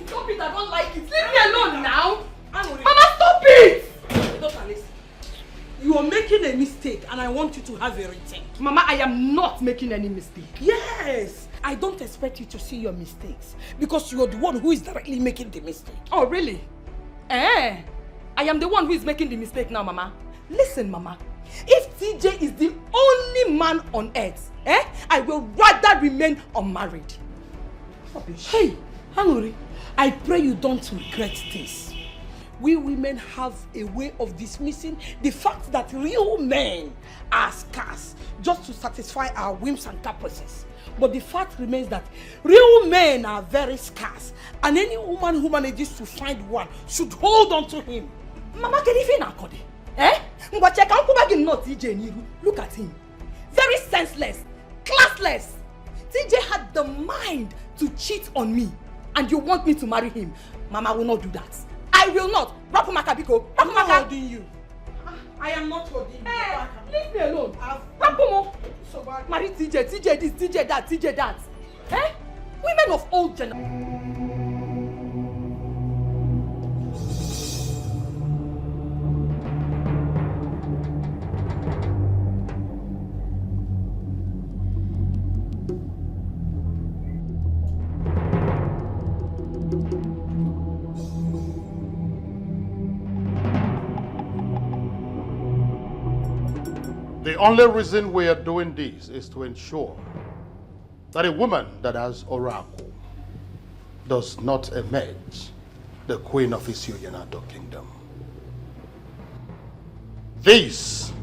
Stop it, I don't like it. Leave me alone now. Mama, stop it! You are making a mistake and I want you to have a retake. Mama, I am not making any mistake. Yes! I don't expect you to see your mistakes because you are the one who is directly making the mistake. Oh, really? I am the one who is making the mistake now, Mama. Listen, Mama. If TJ is the only man on earth, I will rather remain unmarried. Hey, Hanuri, I pray you don't regret this. We women have a way of dismissing the fact that real men are scarce just to satisfy our whims and caprices. But the fact remains that real men are very scarce, and any woman who manages to find one should hold on to him. Mama, can you feel Akode? Look at him. Very senseless, classless. TJ had the mind to cheat on me, and you want me to marry him. Mama will not do that. I will not. Rapumaka Biko. I'm not holding you. I am not holding you. Hey, leave me alone. Rapumo. Marry TJ, TJ this, TJ that, TJ that. Eh? Women of old generation. The only reason we are doing this is to ensure that a woman that has oracle does not emerge the queen of Isioyanato kingdom. This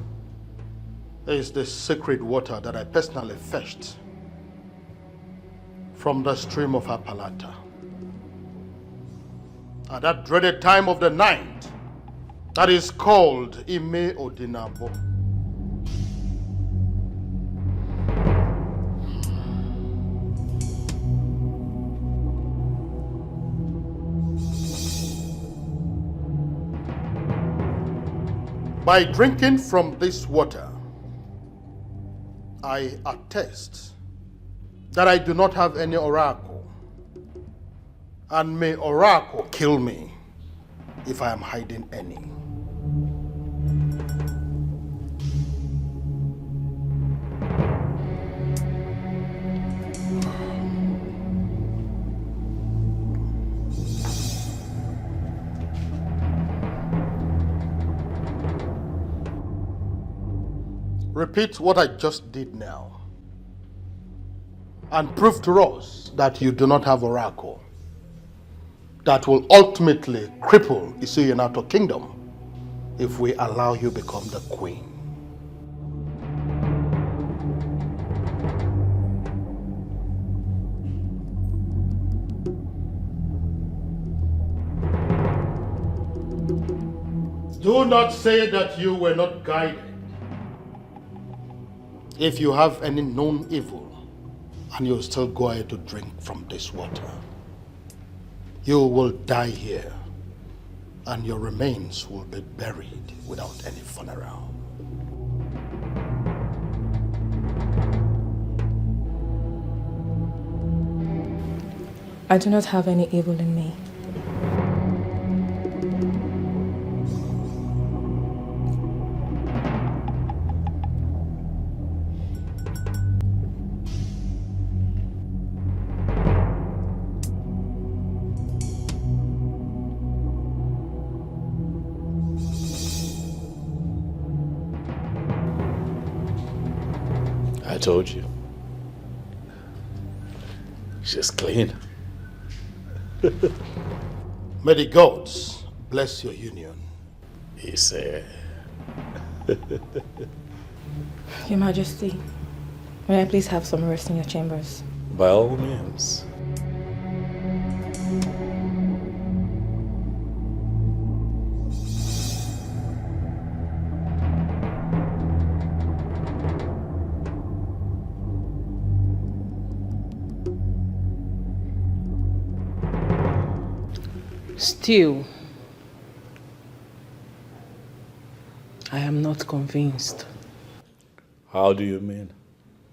is the sacred water that I personally fetched from the stream of Apalata. At that dreaded time of the night, that is called Ime Odinabo. By drinking from this water, I attest that I do not have any oracle, and may oracle kill me if I am hiding any. Repeat what I just did now and prove to us that you do not have oracle that will ultimately cripple Isioyanato kingdom if we allow you become the queen. Do not say that you were not guided. If you have any known evil and you still go ahead to drink from this water, you will die here and your remains will be buried without any funeral. I do not have any evil in me. I told you. She's clean. May the gods bless your union. He said. Your Majesty, may I please have some rest in your chambers? By all means. Still, I am not convinced. How do you mean?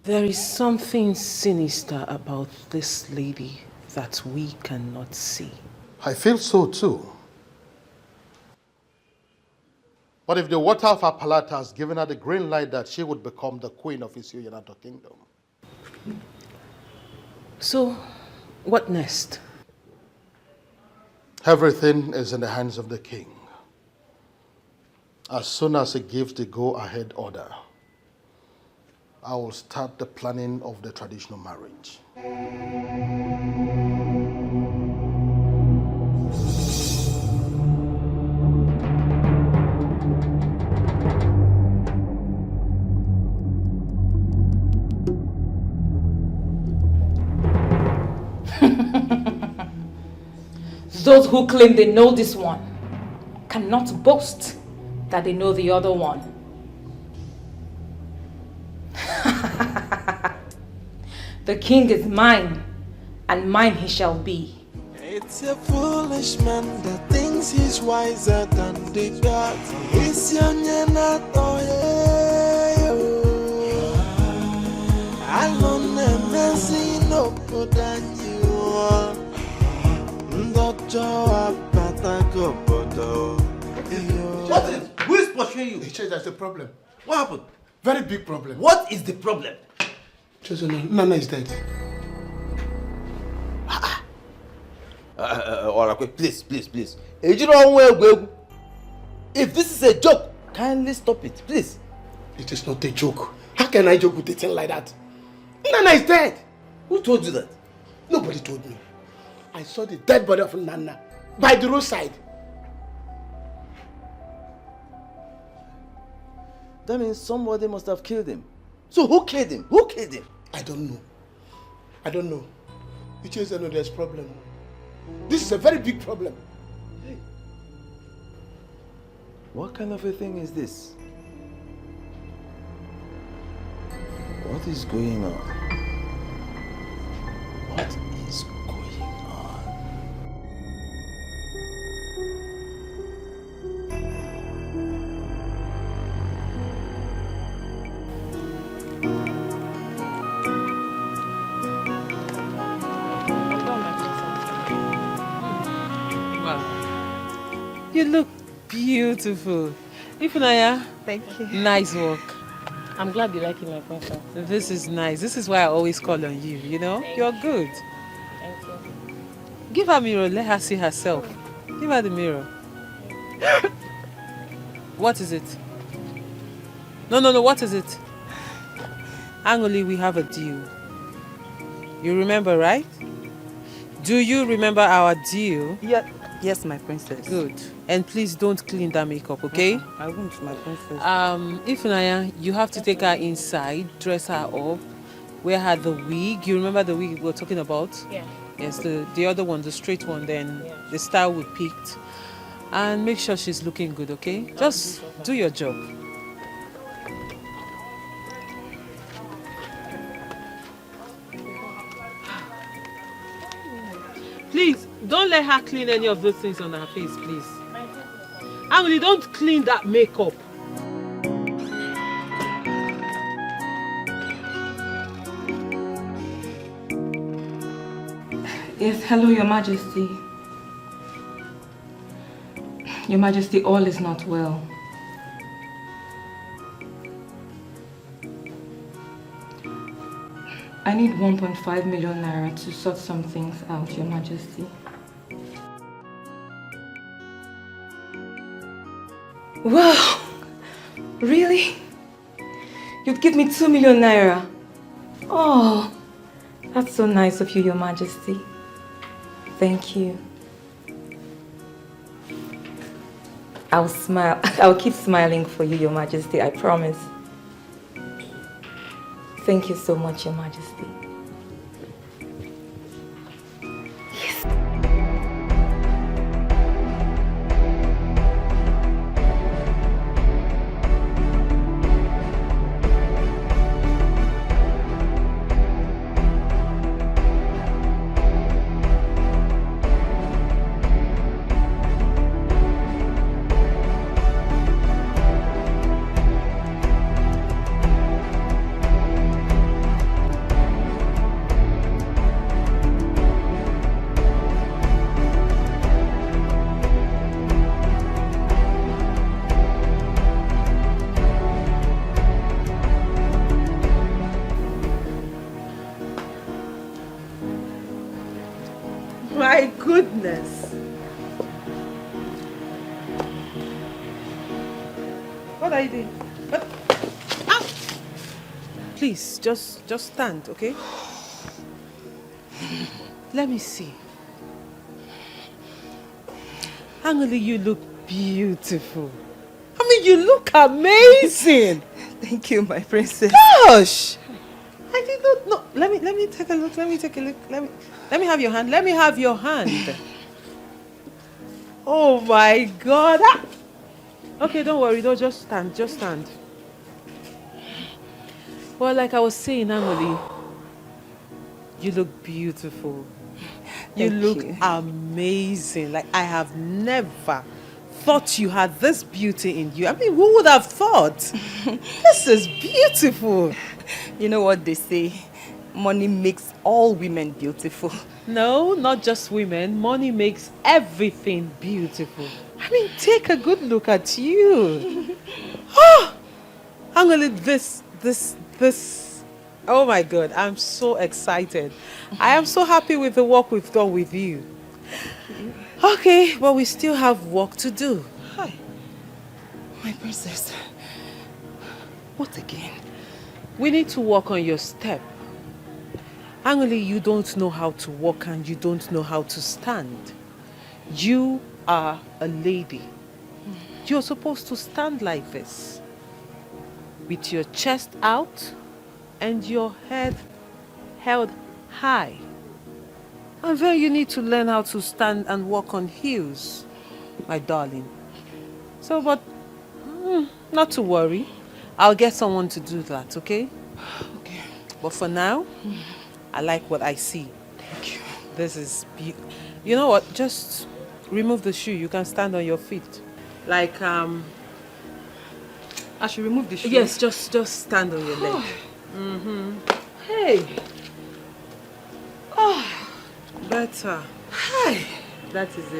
There is something sinister about this lady that we cannot see. I feel so too. But if the water of Apalata has given her the green light that she would become the queen of Isioyanato kingdom. So, what next? Everything is in the hands of the king. As soon as he gives the go-ahead order, I will start the planning of the traditional marriage. Those who claim they know this one cannot boast that they know the other one. The king is mine, and mine he shall be. It's a foolish man that thinks he's wiser than the gods. It's young and not alone and messy no good than you are. What is? Who is pursuing you? That's the problem. What happened? Very big problem. What is the problem? Nana is dead. Please. If this is a joke, kindly stop it, please. It is not a joke. How can I joke with a thing like that? Nana is dead. Who told you that? Nobody told me. I saw the dead body of Nana by the roadside. That means somebody must have killed him. So who killed him? Who killed him? I don't know. You just know there's problem. This is a very big problem. Hey. What kind of a thing is this? What is going on? What is going on? Wow. You look beautiful. Ifunanya. Thank you. Nice work. I'm glad you like it, my princess. This is nice. This is why I always call on you, you know? You're good. Thank you. Give her a mirror. Let her see herself. Give her the mirror. What is it? No. What is it? Angoli, we have a deal. You remember, right? Do you remember our deal? Yeah. Yes, my princess. Good. And please don't clean that makeup, okay? I won't, my princess. Ifunanya, you have to take her inside, dress her up, wear her the wig. You remember the wig we were talking about? Yeah. Yes, the other one, the straight one, then the style we picked. And make sure she's looking good, okay? Just do your job. Please, don't let her clean any of those things on her face, please. Emily, don't clean that makeup. Yes, hello, Your Majesty. Your Majesty, all is not well. I need 1.5 million naira to sort some things out, Your Majesty. Wow! Really? You'd give me 2 million naira? Oh, that's so nice of you, Your Majesty. Thank you. I'll smile. I'll keep smiling for you, Your Majesty, I promise. Thank you so much, Your Majesty. Yes. My goodness. What are you doing? What? Ah! Please, just stand, okay? Let me see. Angeli, you look beautiful. I mean, you look amazing. Thank you, my princess. Gosh! I did not know. Let me take a look. Let me take a look. Let me have your hand. Let me have your hand. Oh my God. Ah! Okay, don't worry. Don't just stand. Just stand. Well, like I was saying, Angoli, You look beautiful. You look amazing. Like, I have never thought you had this beauty in you. I mean, who would have thought? This is beautiful. You know what they say? Money makes all women beautiful. No, not just women. Money makes everything beautiful. I mean, take a good look at you. Oh, I'm gonna this. Oh my God, I'm so excited. I am so happy with the work we've done with you. Okay, but we still have work to do. Hi. My princess. What again? We need to work on your step. Actually, you don't know how to walk and you don't know how to stand. You are a lady. You're supposed to stand like this, with your chest out and your head held high. And then you need to learn how to stand and walk on heels, my darling. So, but not to worry. I'll get someone to do that, okay? Okay. But for now, I like what I see. Thank you. This is you know what? Just remove the shoe. You can stand on your feet. Like, I should remove the shoe? Yes, just stand on your leg. Hey. Oh, better. Hi. That is it.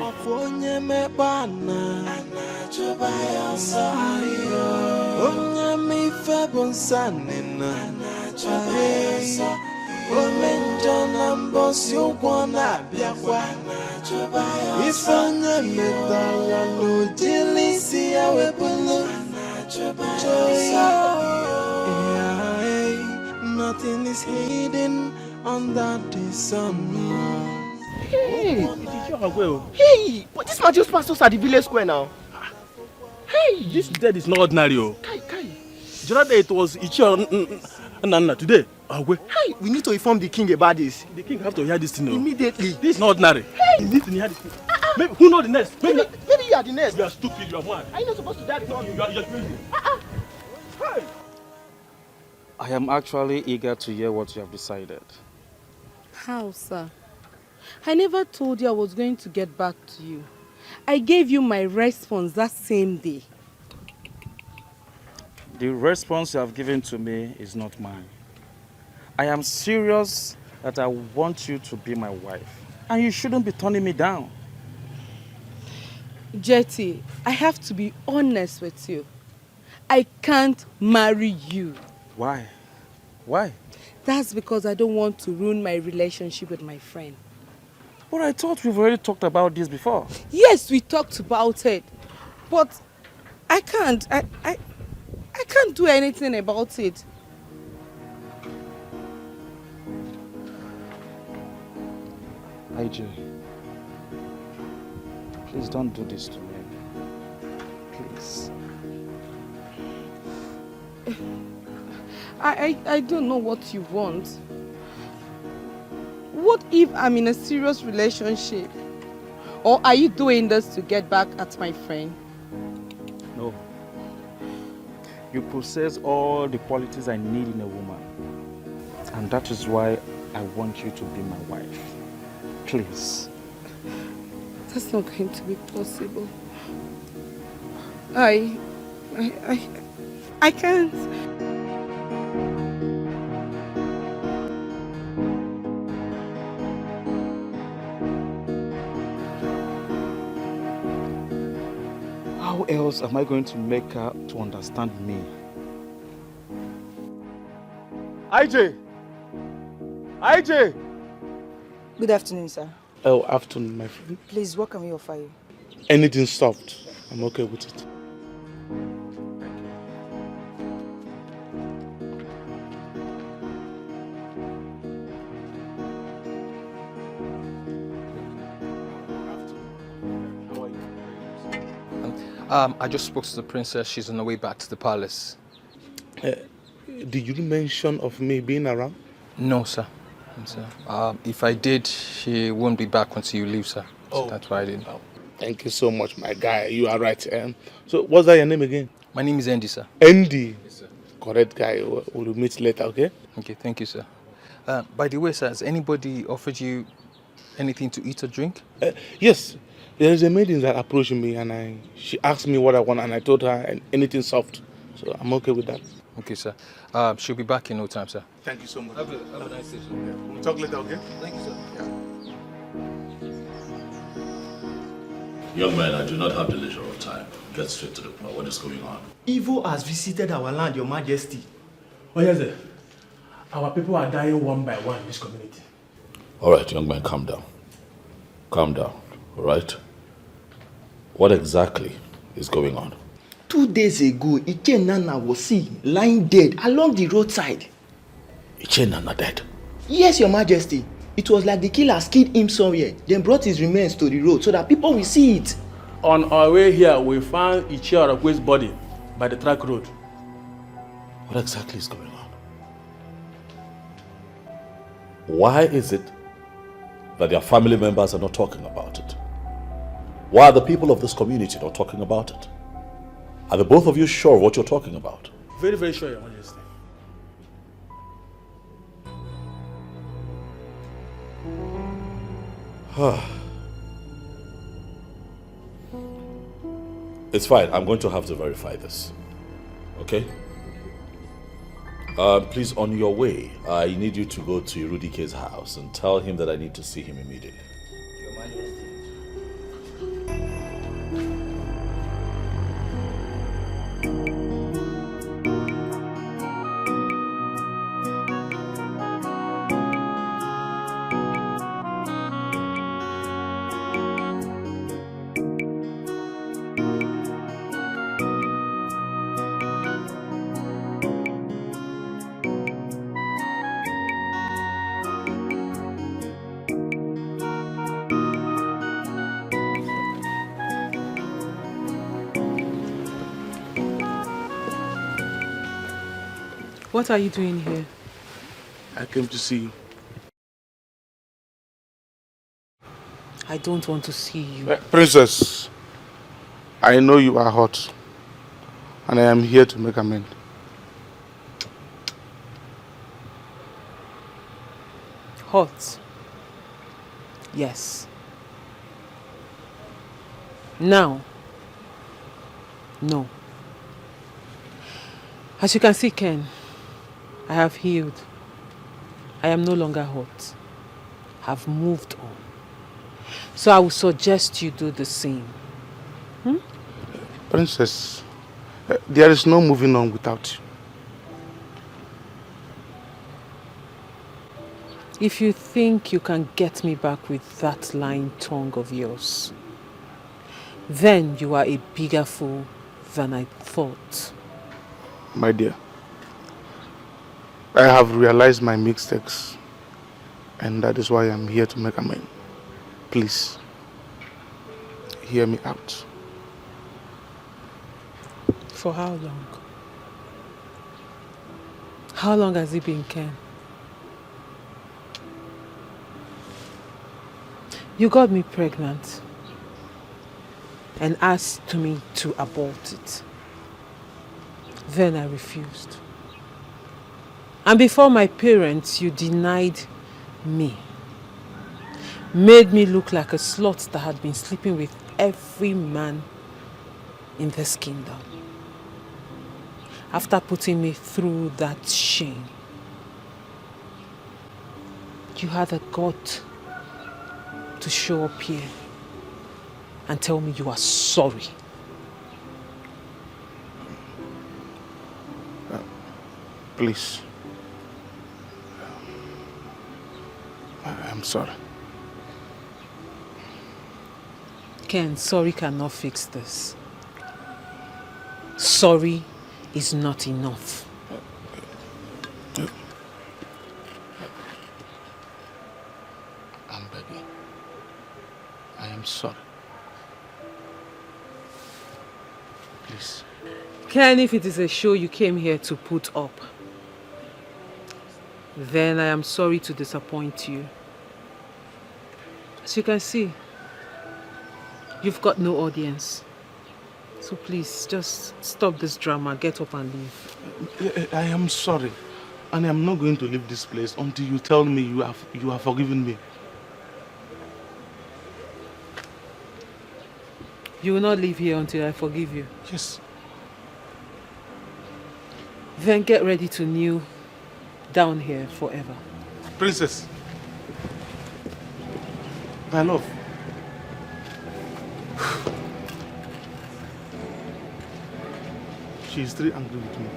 Nothing is hidden under the sun. Hey, hey, but this man just passed us at the village square now. Hey, this dead is not ordinary. Kai. The other day it was Ichi today. Hey, we need to inform the king about this. The king have to hear this thing now. Immediately. This is not ordinary. Hey, he needs to hear this thing. Maybe who knows the next? Maybe you are the next. You are stupid. You are mad. Are you not supposed to die? No, you are crazy. Hey. I am actually eager to hear what you have decided. How, sir? I never told you I was going to get back to you. I gave you my response that same day. The response you have given to me is not mine. I am serious that I want you to be my wife. And you shouldn't be turning me down. Jetty, I have to be honest with you. I can't marry you. Why? Why? That's because I don't want to ruin my relationship with my friend. But I thought we've already talked about this before. Yes, we talked about it. But I can't. I can't do anything about it. IJ, please don't do this to me. Please. I don't know what you want. What if I'm in a serious relationship? Or are you doing this to get back at my friend? No. You possess all the qualities I need in a woman. And that is why I want you to be my wife. Please. That's not going to be possible. I can't. How else am I going to make her to understand me? IJ! IJ! Good afternoon, sir. Oh, afternoon, my friend. Please, what can we offer you? Anything soft. I'm okay with it. I just spoke to the princess. She's on her way back to the palace. Did you mention of me being around? No, sir. If I did, she won't be back until you leave, sir. So that's why I didn't. Thank you so much, my guy. You are right. So, what's that your name again? My name is Andy, sir. Andy? Yes, sir. Correct guy. We'll meet later, okay? Okay, thank you, sir. By the way, sir, has anybody offered you anything to eat or drink? Yes. There is a maiden that approached me and she asked me what I want and I told her anything soft. So I'm okay with that. Okay, sir. She'll be back in no time, sir. Thank you so much. Have a nice day, sir. We'll talk later, okay? Thank you, sir. Young man, I do not have the leisure of time. Get straight to the point. What is going on? Evil has visited our land, Your Majesty. Oh, yes, sir. Our people are dying one by one in this community. All right, young man, calm down. Calm down, all right? What exactly is going on? 2 days ago, Iche Nana was seen lying dead along the roadside. Iche Nana dead? Yes, Your Majesty. It was like the killers killed him somewhere, then brought his remains to the road so that people will see it. On our way here, we found Iche Orokwe's body by the track road. What exactly is going on? Why is it that their family members are not talking about it? Why are the people of this community not talking about it? Are the both of you sure of what you're talking about? Very, very sure, Your Majesty. It's fine. I'm going to have to verify this. Okay? Please, on your way, I need you to go to Irudike's house and tell him that I need to see him immediately. Your Majesty. What are you doing here? I came to see you. I don't want to see you. Princess, I know you are hot, and I am here to make amends. Hot? Yes. Now? No. As you can see, Ken, I have healed. I am no longer hot. I've moved on. So I would suggest you do the same. Princess, there is no moving on without you. If you think you can get me back with that lying tongue of yours, then you are a bigger fool than I thought. My dear, I have realized my mistakes, and that is why I'm here to make amends. Please, hear me out. For how long? How long has it been, Ken? You got me pregnant and asked me to abort it. Then I refused. And before my parents, you denied me. Made me look like a slut that had been sleeping with every man in this kingdom. After putting me through that shame, you had the gut to show up here and tell me you are sorry. Please. I'm sorry. Ken, sorry cannot fix this. Sorry is not enough. I'm begging. I am sorry. Please. Ken, if it is a show you came here to put up, then I am sorry to disappoint you. As you can see, you've got no audience. So please, just stop this drama, get up and leave. I am sorry. And I'm not going to leave this place until you tell me you have forgiven me. You will not leave here until I forgive you? Yes. Then get ready to kneel down here forever. Princess. My love. She is still angry with me.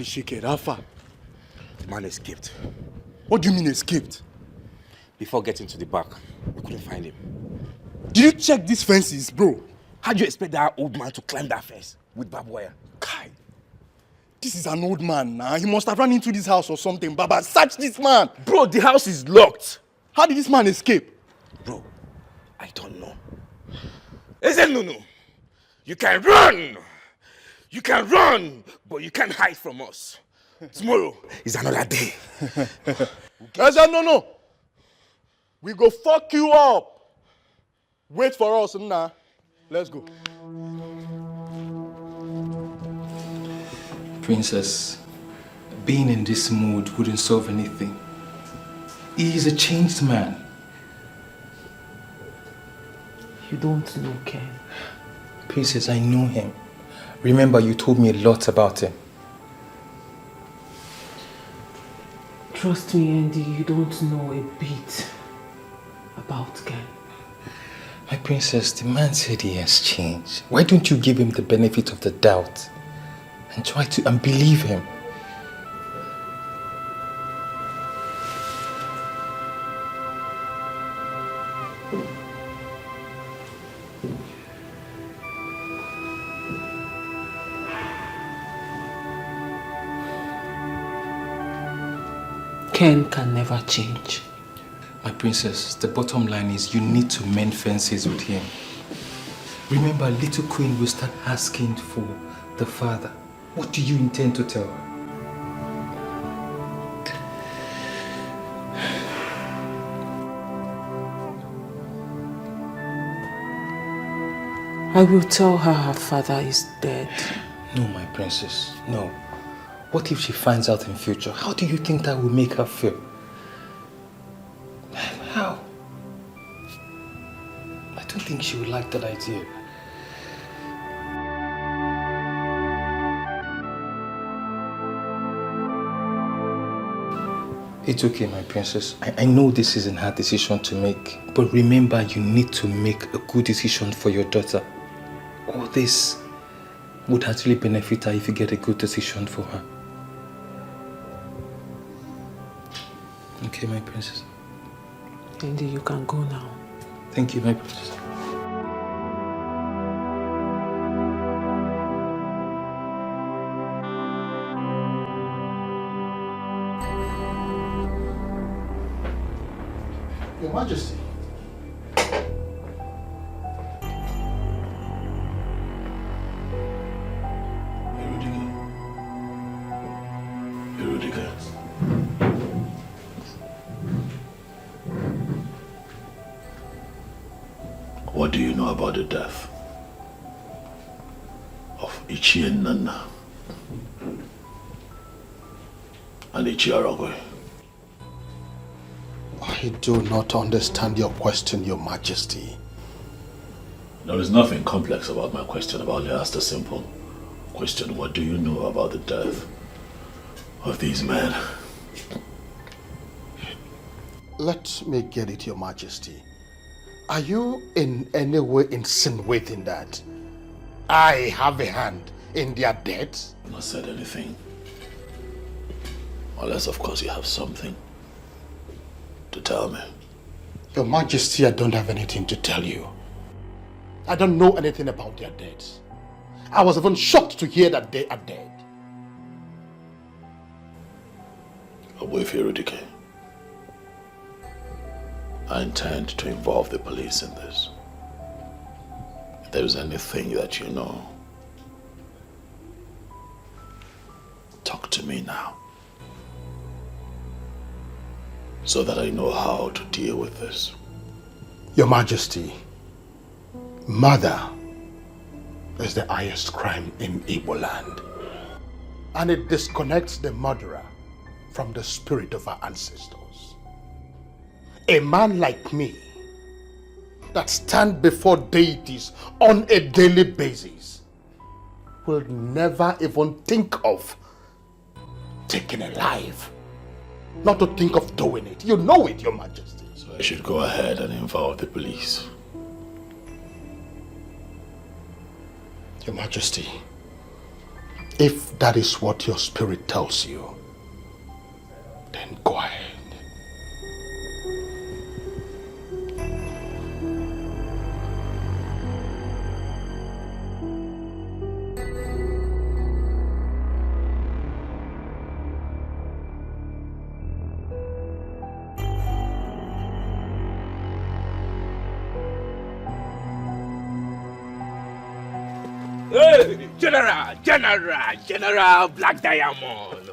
Shake Alpha. The man escaped. What do you mean escaped? Before getting to the back, we couldn't find him. Did you check these fences, bro? How do you expect that old man to climb that fence with barbed wire? Kai, this is an old man now. He must have run into this house or something. Baba, search this man. Bro, the house is locked. How did this man escape? Bro, I don't know. Listen, Nunu. You can run. You can run, but you can't hide from us. Tomorrow is another day. No. We go fuck you up. Wait for us, nah. Let's go. Princess, being in this mood wouldn't solve anything. He is a changed man. You don't know Ken. Princess, I know him. Remember, you told me a lot about him. Trust me, Andy, you don't know a bit about Ken. My princess, the man said he has changed. Why don't you give him the benefit of the doubt and try to believe him? Ken can never change. My princess, the bottom line is you need to mend fences with him. Remember, little queen will start asking for the father. What do you intend to tell her? I will tell her her father is dead. No, my princess, no. What if she finds out in future? How do you think that will make her feel? How? I don't think she would like that idea. It's okay, my princess. I know this isn't her decision to make, but remember, you need to make a good decision for your daughter. All this would actually benefit her if you get a good decision for her. Okay, my princess. Andy, you can go now. Thank you, my princess. Your Majesty. What do you know about the death of Ichi and Nana and Ichi Aragwe? I do not understand your question, Your Majesty. There is nothing complex about my question. I've only asked a simple question. What do you know about the death of these men? Let me get it, Your Majesty. Are you in any way insinuating that I have a hand in their death? I've not said anything. Unless, of course, you have something to tell me. Your Majesty, I don't have anything to tell you. I don't know anything about their deaths. I was even shocked to hear that they are dead. Away Fredrick. I intend to involve the police in this. If there's anything that you know, talk to me now, so that I know how to deal with this. Your Majesty, murder is the highest crime in Igbo land. And it disconnects the murderer from the spirit of our ancestors. A man like me that stand before deities on a daily basis will never even think of taking a life. Not to think of doing it. You know it, Your Majesty. So I should go ahead and involve the police. Your Majesty, if that is what your spirit tells you, then go ahead. Hey, General, Black Diamond.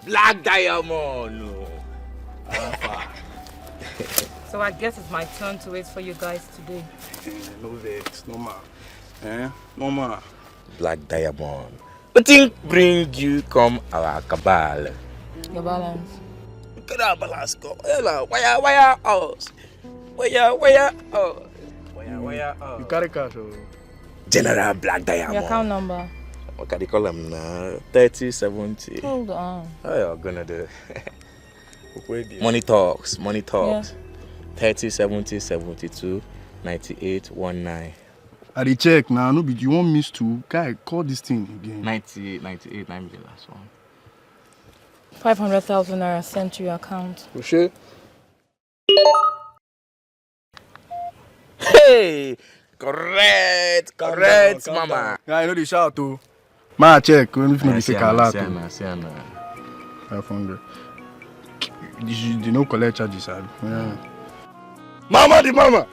Black Diamond. So I guess it's my turn to wait for you guys today. No vex, no ma. No ma. Black Diamond. What thing bring you come our cabal? Your balance. Look at that balance go. Where us? Where us? You carry cash or? General Black Diamond. Your account number. What can you call him now? 3070. Hold on. How you gonna do? Money talks. Yeah. 3070 72 98 19. I dey check now. No, but you want miss to guy call this thing again. 98 98 9 the last one. 500,000 naira sent to your account. For sure. Hey, correct, mama. Yeah, I know the shout too. Ma check when if no be say kala too. 500. You no collect charges, yeah. Mama the mama.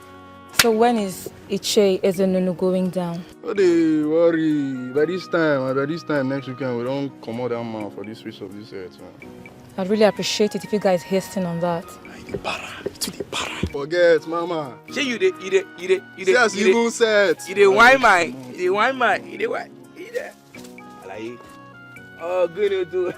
So when is Iche Ezenunu going down? No dey worry. By this time next weekend we don't come out that man for this streets of this earth, man. I'd really appreciate it if you guys hasten on that. Forget, mama. Say you dey. See as you even set. You dey wine my. Alaye. Oh, good too.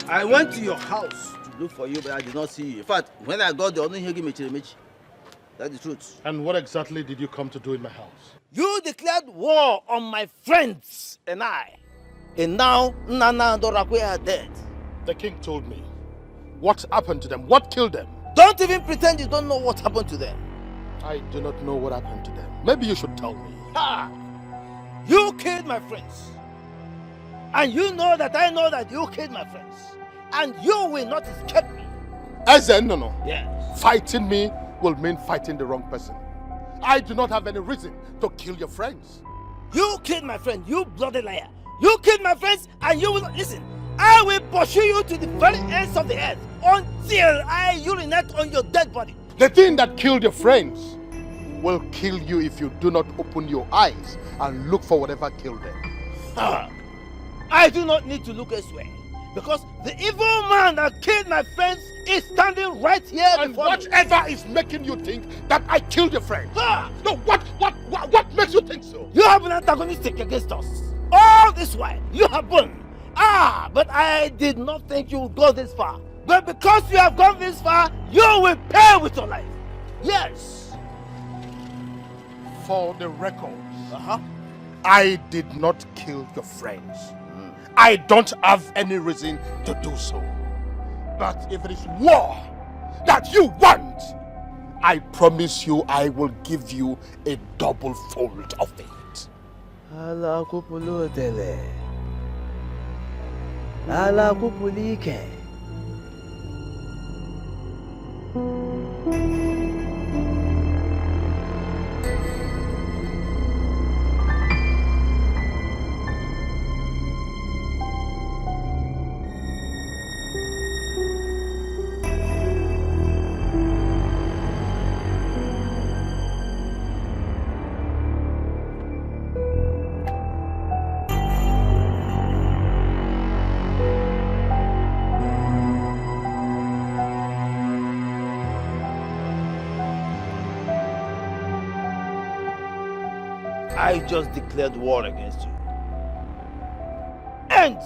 I went to your house to look for you, but I did not see you. In fact, when I got there, I didn't hear you. That's the truth. And what exactly did you come to do in my house? You declared war on my friends and I. And now, Nana and Dorakwe are dead. The king told me. What happened to them? What killed them? Don't even pretend you don't know what happened to them. I do not know what happened to them. Maybe you should tell me. Ha! You killed my friends. And you know that I know that you killed my friends. and you will not escape me. Eze, no. Yes. Fighting me will mean fighting the wrong person. I do not have any reason to kill your friends. You killed my friend, you bloody liar. You killed my friends and you will not listen. I will pursue you to the very ends of the earth until I urinate on your dead body. The thing that killed your friends will kill you if you do not open your eyes and look for whatever killed them. I do not need to look elsewhere because the evil man that killed my friends is standing right here and before whatever me. is making you think that I killed your friends? No, what makes you think so? You have been antagonistic against us. All this while, you have been. But I did not think you would go this far. But because you have gone this far, you will pay with your life. Yes. For the records, I did not kill your friends. I don't have any reason to do so. But if it is war that you want, I promise you I will give you a double fold of it. Ala kupulu tele. Ala kupulike. I just declared war against you. And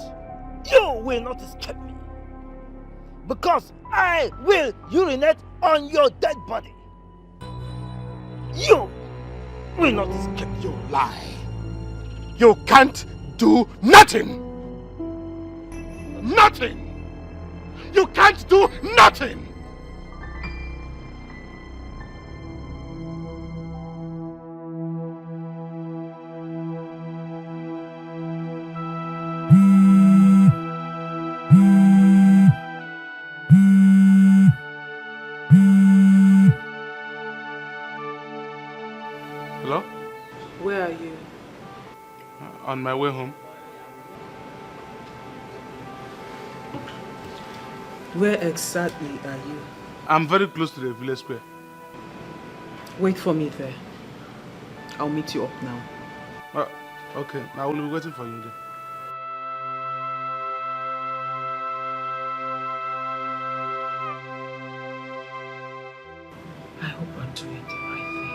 you will not escape me. Because I will urinate on your dead body. You will not escape. You lie. You can't do nothing. Nothing. You can't do nothing. Hello? Where are you? On my way home. Where exactly are you? I'm very close to the village square. Wait for me there. I'll meet you up now. Okay, I will be waiting for you then. I hope I'm doing the right thing.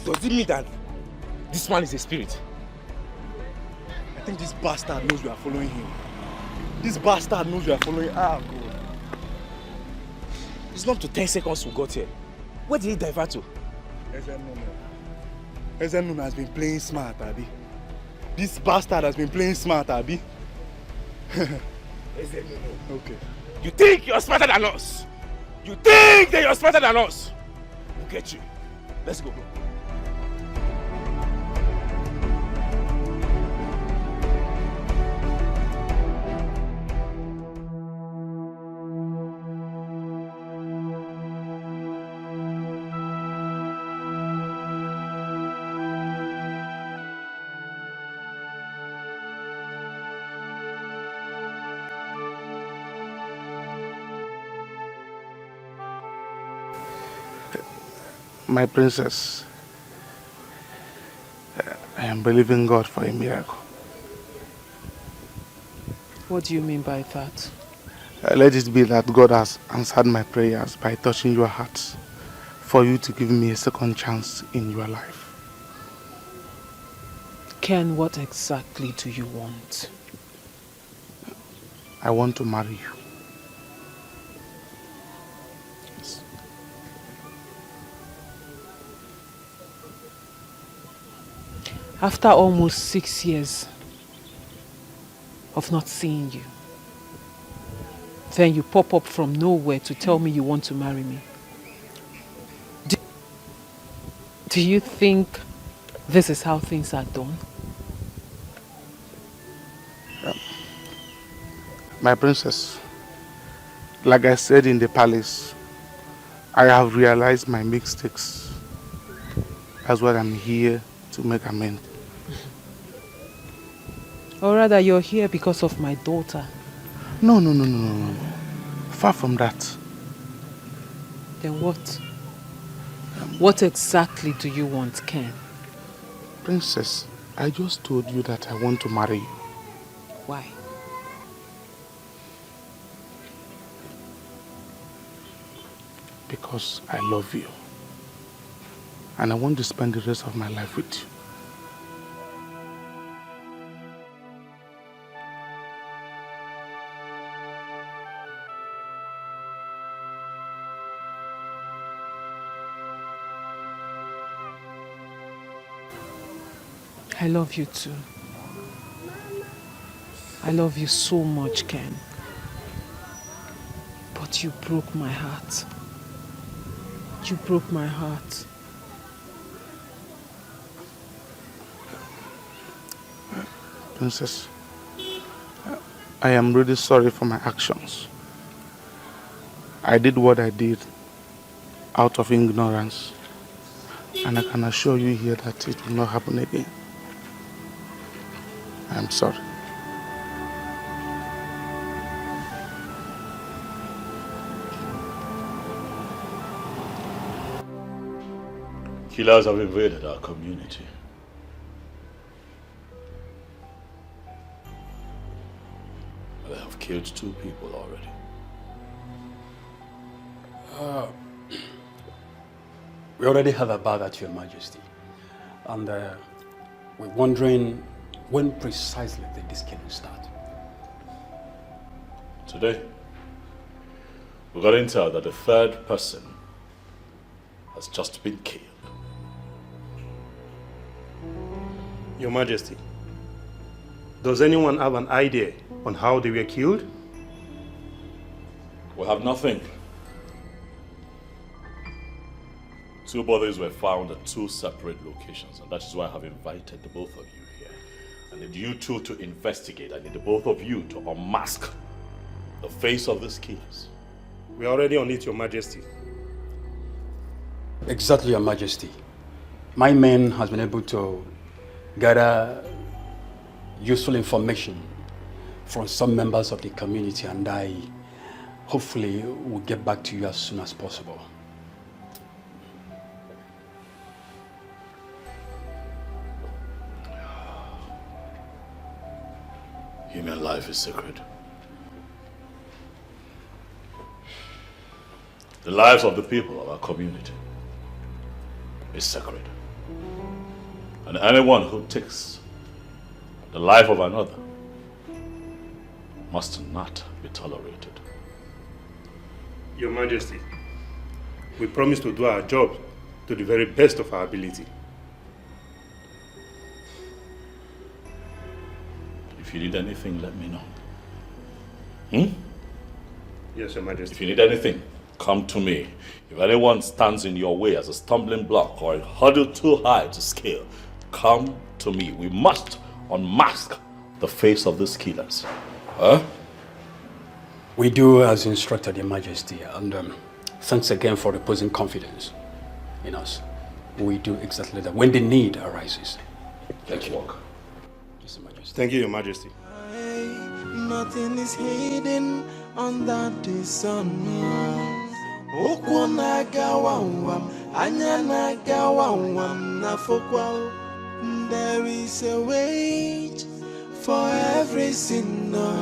Does it mean that this man is a spirit? I think this bastard knows we are following him. This bastard knows we are following. God. It's not up to 10 seconds we got here. Where did he divert to? Ezenunu has been playing smart, Abi. This bastard has been playing smart, Abi. Okay. You think you're smarter than us? You think that you're smarter than us? We'll get you. Let's go, bro. My princess, I am believing God for a miracle. What do you mean by that? Let it be that God has answered my prayers by touching your heart for you to give me a second chance in your life. Ken, what exactly do you want? I want to marry you. After almost 6 years of not seeing you, then you pop up from nowhere to tell me you want to marry me. Do you think this is how things are done? My princess, like I said in the palace, I have realized my mistakes. That's why I'm here to make amends. Or rather, you're here because of my daughter. No. Far from that. Then what? What exactly do you want, Ken? Princess, I just told you that I want to marry you. Why? Because I love you. And I want to spend the rest of my life with you. I love you too. I love you so much, Ken. But you broke my heart. You broke my heart. Princess, I am really sorry for my actions. I did what I did out of ignorance. And I can assure you here that it will not happen again. I am sorry. Killers have invaded our community. They have killed 2 people already. We already have a bag at Your Majesty. And we're wondering when precisely did this killing start? Today, we got intel that the 3rd person has just been killed. Your Majesty, does anyone have an idea on how they were killed? We have nothing. 2 bodies were found at 2 separate locations, and that is why I have invited the both of you here. I need you two to investigate. I need the both of you to unmask the face of these killers. We are already on it, Your Majesty. Exactly, Your Majesty. My men has been able to gather useful information from some members of the community, and I hopefully will get back to you as soon as possible. Human life is sacred. The lives of the people of our community is sacred. And anyone who takes the life of another must not be tolerated. Your Majesty, we promise to do our job to the very best of our ability. If you need anything, let me know. Yes, Your Majesty. If you need anything, come to me. If anyone stands in your way as a stumbling block or a hurdle too high to scale, come to me. We must unmask the face of these killers. We do as instructed, Your Majesty, and thanks again for reposing confidence in us. We do exactly that when the need arises. Thank you. Yes, Your Majesty. Thank you, Your Majesty. Nothing is hidden under the sun. Okwana gawa Anyana gawawam na fokwao. There is a wait for every sinner.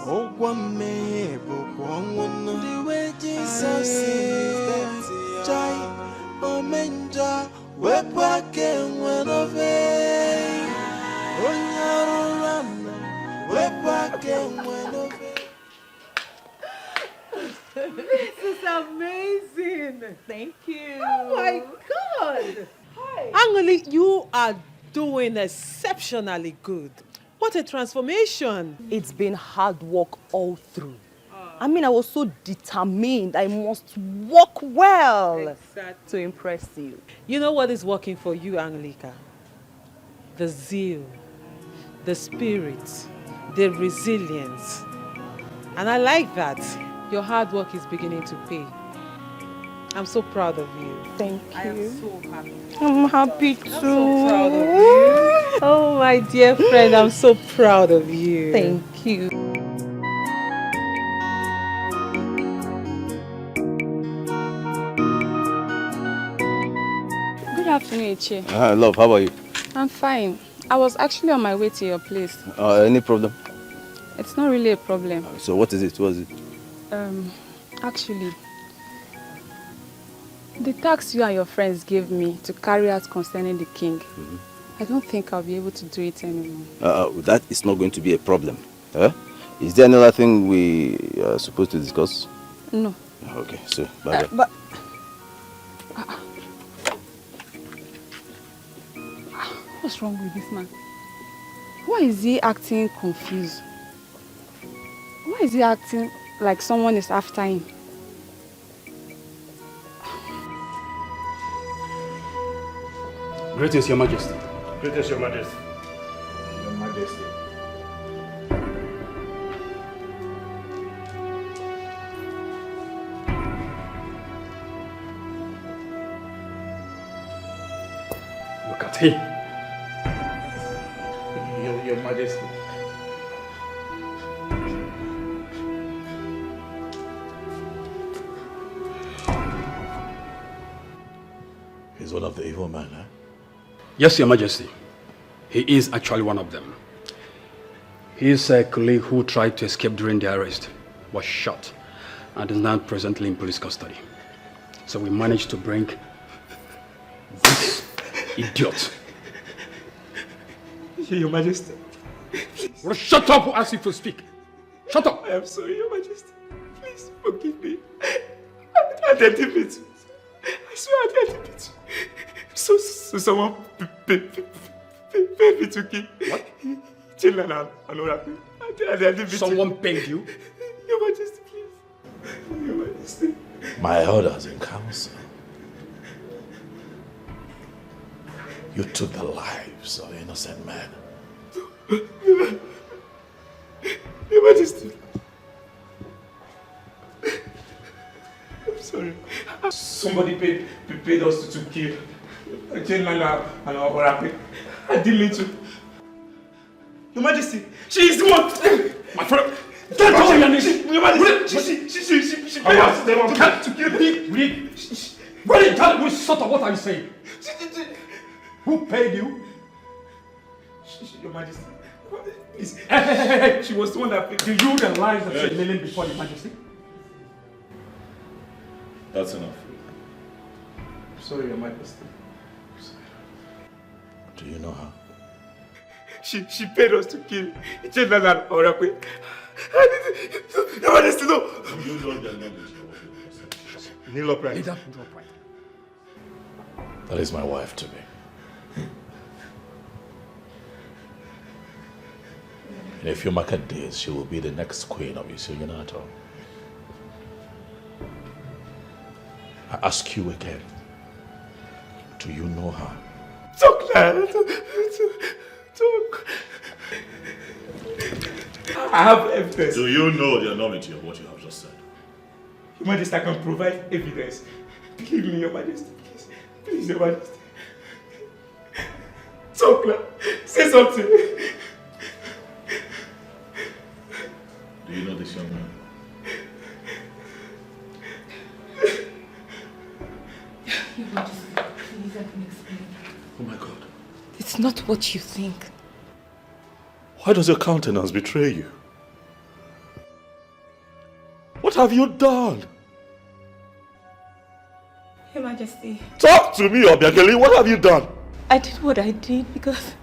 Oh, one may book one. The wages of sin is that joy. Oh, menja, we're back and one of it. Oh, Yarana, we're back and one of it. This is amazing. Thank you. Oh my God. Hi. Angoli, you are doing exceptionally good. What a transformation. It's been hard work all through. I mean, I was so determined. I must work well to impress you. You know what is working for you, Angelica? The zeal, the spirit, the resilience. And I like that. Your hard work is beginning to pay. I'm so proud of you. Thank you. I am so happy. I'm happy too. I'm so proud of you. Oh, my dear friend, I'm so proud of you. Thank you. Good afternoon, Ichi. Love, how are you? I'm fine. I was actually on my way to your place. Any problem? It's not really a problem. So what is it? What is it? Actually, the task you and your friends gave me to carry out concerning the king, I don't think I'll be able to do it anymore. That is not going to be a problem. Is there another thing we are supposed to discuss? No. Okay, so bye-bye. But what's wrong with this man? Why is he acting confused? Why is he acting like someone is after him? Greetings, Your Majesty. Greetings, Your Majesty. Your Majesty. Look at him. Your Majesty. He's one of the evil men, eh? Yes, Your Majesty. He is actually one of them. His colleague who tried to escape during the arrest was shot and is now presently in police custody. So we managed to bring this idiot. Your Majesty. Well, shut up or ask you to speak. Shut up. I am sorry, Your Majesty. Please forgive me. I didn't it. I swear I didn't it. So someone paid me to kill. What? Children and all that. Someone paid you? Your Majesty, please. Your Majesty. My elders in council. You took the lives of innocent men. Your Majesty. I'm sorry. Somebody paid us to kill Children and all that. I didn't mean to. Your Majesty, she is the one. My friend, don't touch your knees. Your Majesty, she paid us to kill me. What are you saying? Who paid you? Your Majesty. Hey. She was the one that paid. Do you realize that you're kneeling before Your Majesty? That's enough. I'm sorry, Your Majesty. Do you know her? She paid us to kill Children and Oracle. Your Majesty, no. You know their knowledge. Kneel upright. Kneel upright. That is my wife to be. In a few market days, she will be the next queen of Isuyanato. I ask you again, do you know her? Talk, lad. Talk. I have evidence. Do you know the enormity of what you have just said? Your Majesty, I can provide evidence. Believe me, Your Majesty, please. Please, Your Majesty. Talk, lad. Say something. Do you know this young man? Your Majesty. Oh my God. It's not what you think. Why does your countenance betray you? What have you done? Your Majesty. Talk to me, Obiageli. What have you done? I did what I did because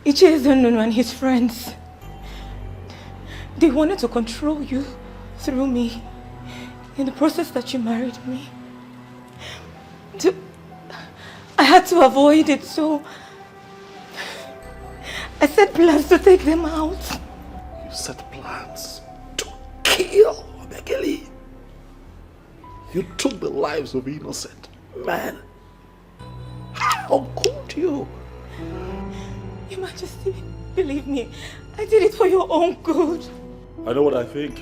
Ichezunu and his friends, they wanted to control you through me in the process that you married me. I had to avoid it, so I set plans to take them out. You set plans to kill Obiageli. You took the lives of innocent men. How could you? Your Majesty, believe me, I did it for your own good. I know what I think.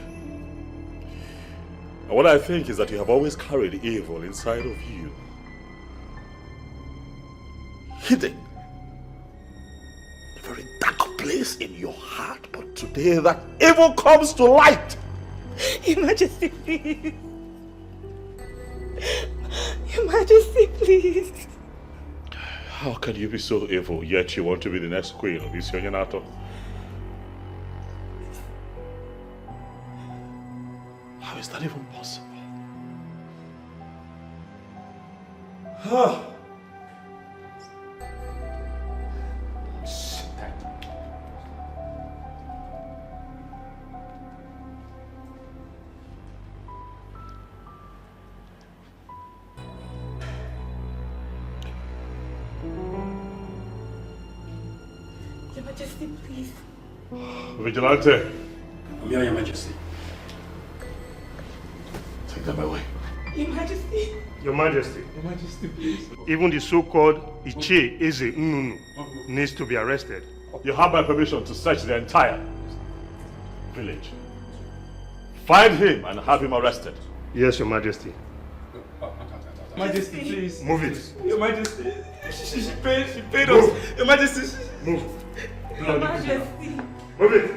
And what I think is that you have always carried evil inside of you. Hidden. A very dark place in your heart. But today that evil comes to light. Your Majesty, please. Your Majesty, please. How can you be so evil, yet you want to be the next queen of Isionyanato? How is that even possible? Your Majesty, please. Vigilante, I'm here, Your Majesty. take them away. Your Majesty. Your Majesty. Your Majesty, please. Even the so-called Iche Eze Nnunu needs to be arrested. You have my permission to search the entire village. Find him and have him arrested. Yes, Your Majesty. Majesty, please. Move it. Your Majesty. She paid us. Your Majesty. Move. Your Majesty. Move it.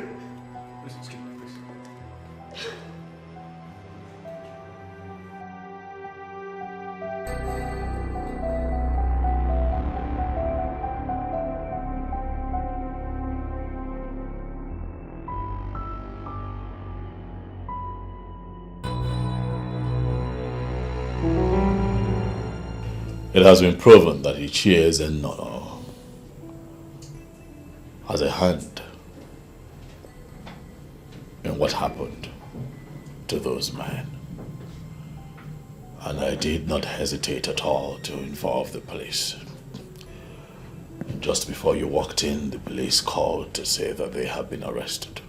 It has been proven that Ichie Enono has a hand in what happened to those men. And I did not hesitate at all to involve the police. Just before you walked in, the police called to say that they have been arrested.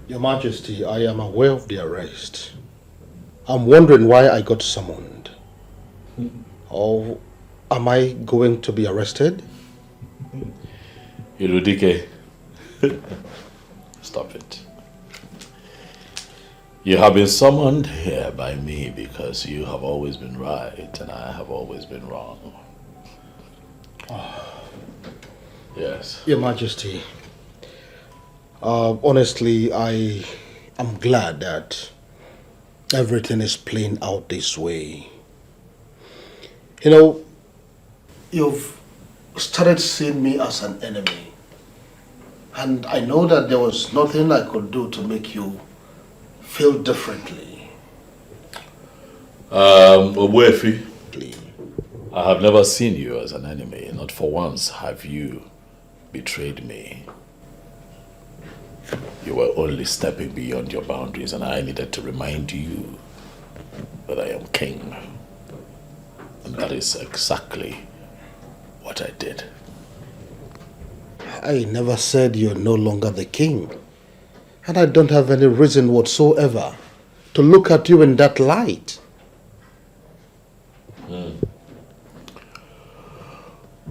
Your Majesty, I am aware of the arrest. I'm wondering why I got summoned. Or am I going to be arrested? Irudike, stop it. You have been summoned here by me because you have always been right and I have always been wrong. Yes. Your Majesty, honestly, I am glad that everything is playing out this way. You know, you've started seeing me as an enemy. And I know that there was nothing I could do to make you feel differently. Obwefi, I have never seen you as an enemy. Not for once have you betrayed me. You were only stepping beyond your boundaries and I needed to remind you that I am king. And that is exactly what I did. I never said you're no longer the king. And I don't have any reason whatsoever to look at you in that light.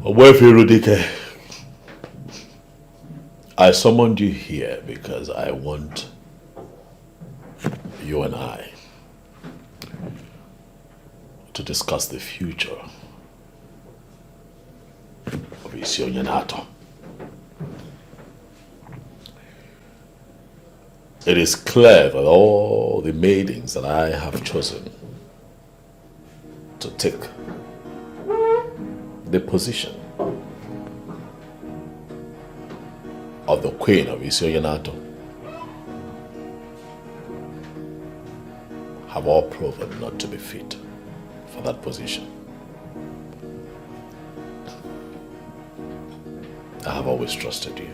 Obwefi Rudike, I summoned you here because I want you and I to discuss the future of Isionyanato. It is clear that all the maidens that I have chosen to take the position of the Queen of Isioyanato have all proven not to be fit for that position. I have always trusted you.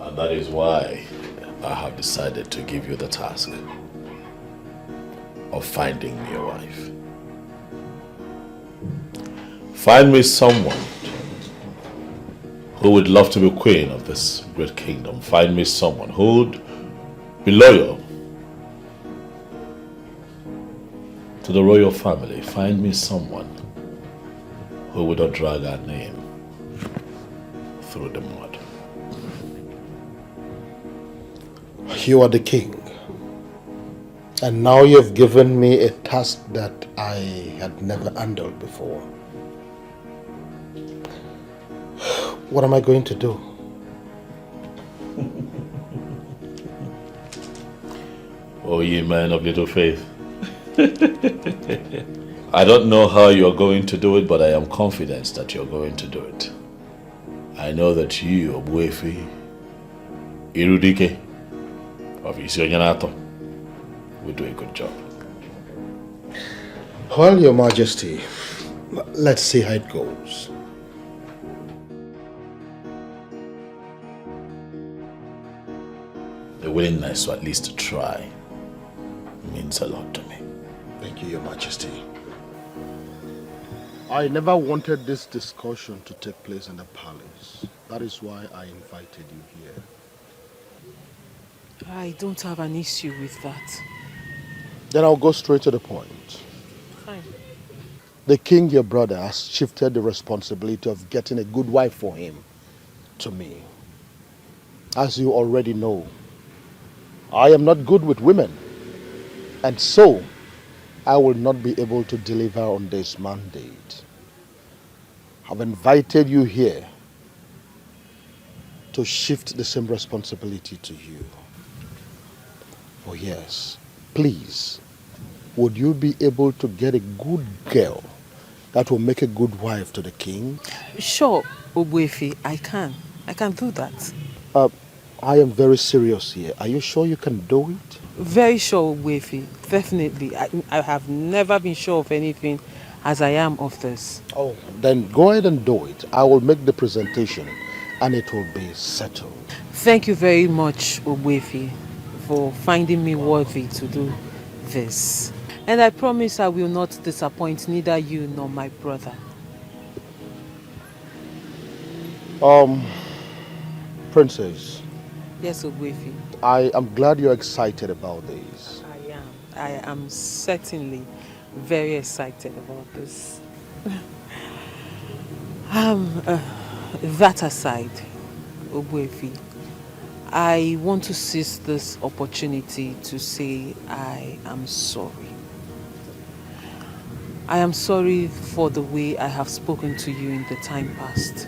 And that is why I have decided to give you the task of finding me a wife. Find me someone who would love to be queen of this great kingdom. Find me someone who would be loyal to the royal family. Find me someone who would not drag our name through the mud. You are the king. And now you've given me a task that I had never handled before. What am I going to do? Oh, ye men of little faith. I don't know how you're going to do it, but I am confident that you're going to do it. I know that you, Obuefi, Irudike, of Isioyanato, will do a good job. Well, Your Majesty, let's see how it goes. The willingness to at least try means a lot to me. Thank you, Your Majesty. I never wanted this discussion to take place in the palace. That is why I invited you here. I don't have an issue with that. Then I'll go straight to the point. Fine. The king, your brother, has shifted the responsibility of getting a good wife for him to me. As you already know, I am not good with women, and so I will not be able to deliver on this mandate. I've invited you here to shift the same responsibility to you. Oh yes, please, would you be able to get a good girl that will make a good wife to the king? Sure, Obuefi, I can do that. I am very serious here. Are you sure you can do it? Very sure, Obuefi, definitely. I have never been sure of anything as I am of this. Oh, then go ahead and do it. I will make the presentation and it will be settled. Thank you very much, Obuefi, for finding me worthy to do this. And I promise I will not disappoint neither you nor my brother. Princess. Yes, Obuefi. I am glad you're excited about this. I am certainly very excited about this. That aside, Obuefi, I want to seize this opportunity to say I am sorry. I am sorry for the way I have spoken to you in the time past.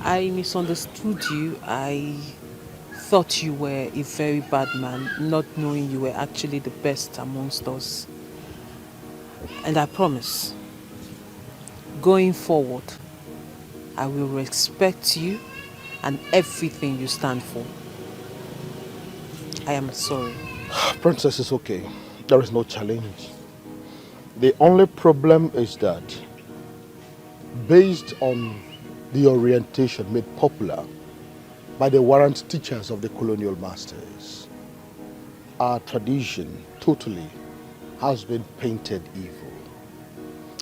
I misunderstood you. I thought you were a very bad man, not knowing you were actually the best amongst us. And I promise, going forward, I will respect you and everything you stand for. I am sorry. Princess, it's okay. There is no challenge. The only problem is that, based on the orientation made popular by the warrant teachers of the colonial masters, our tradition totally has been painted evil.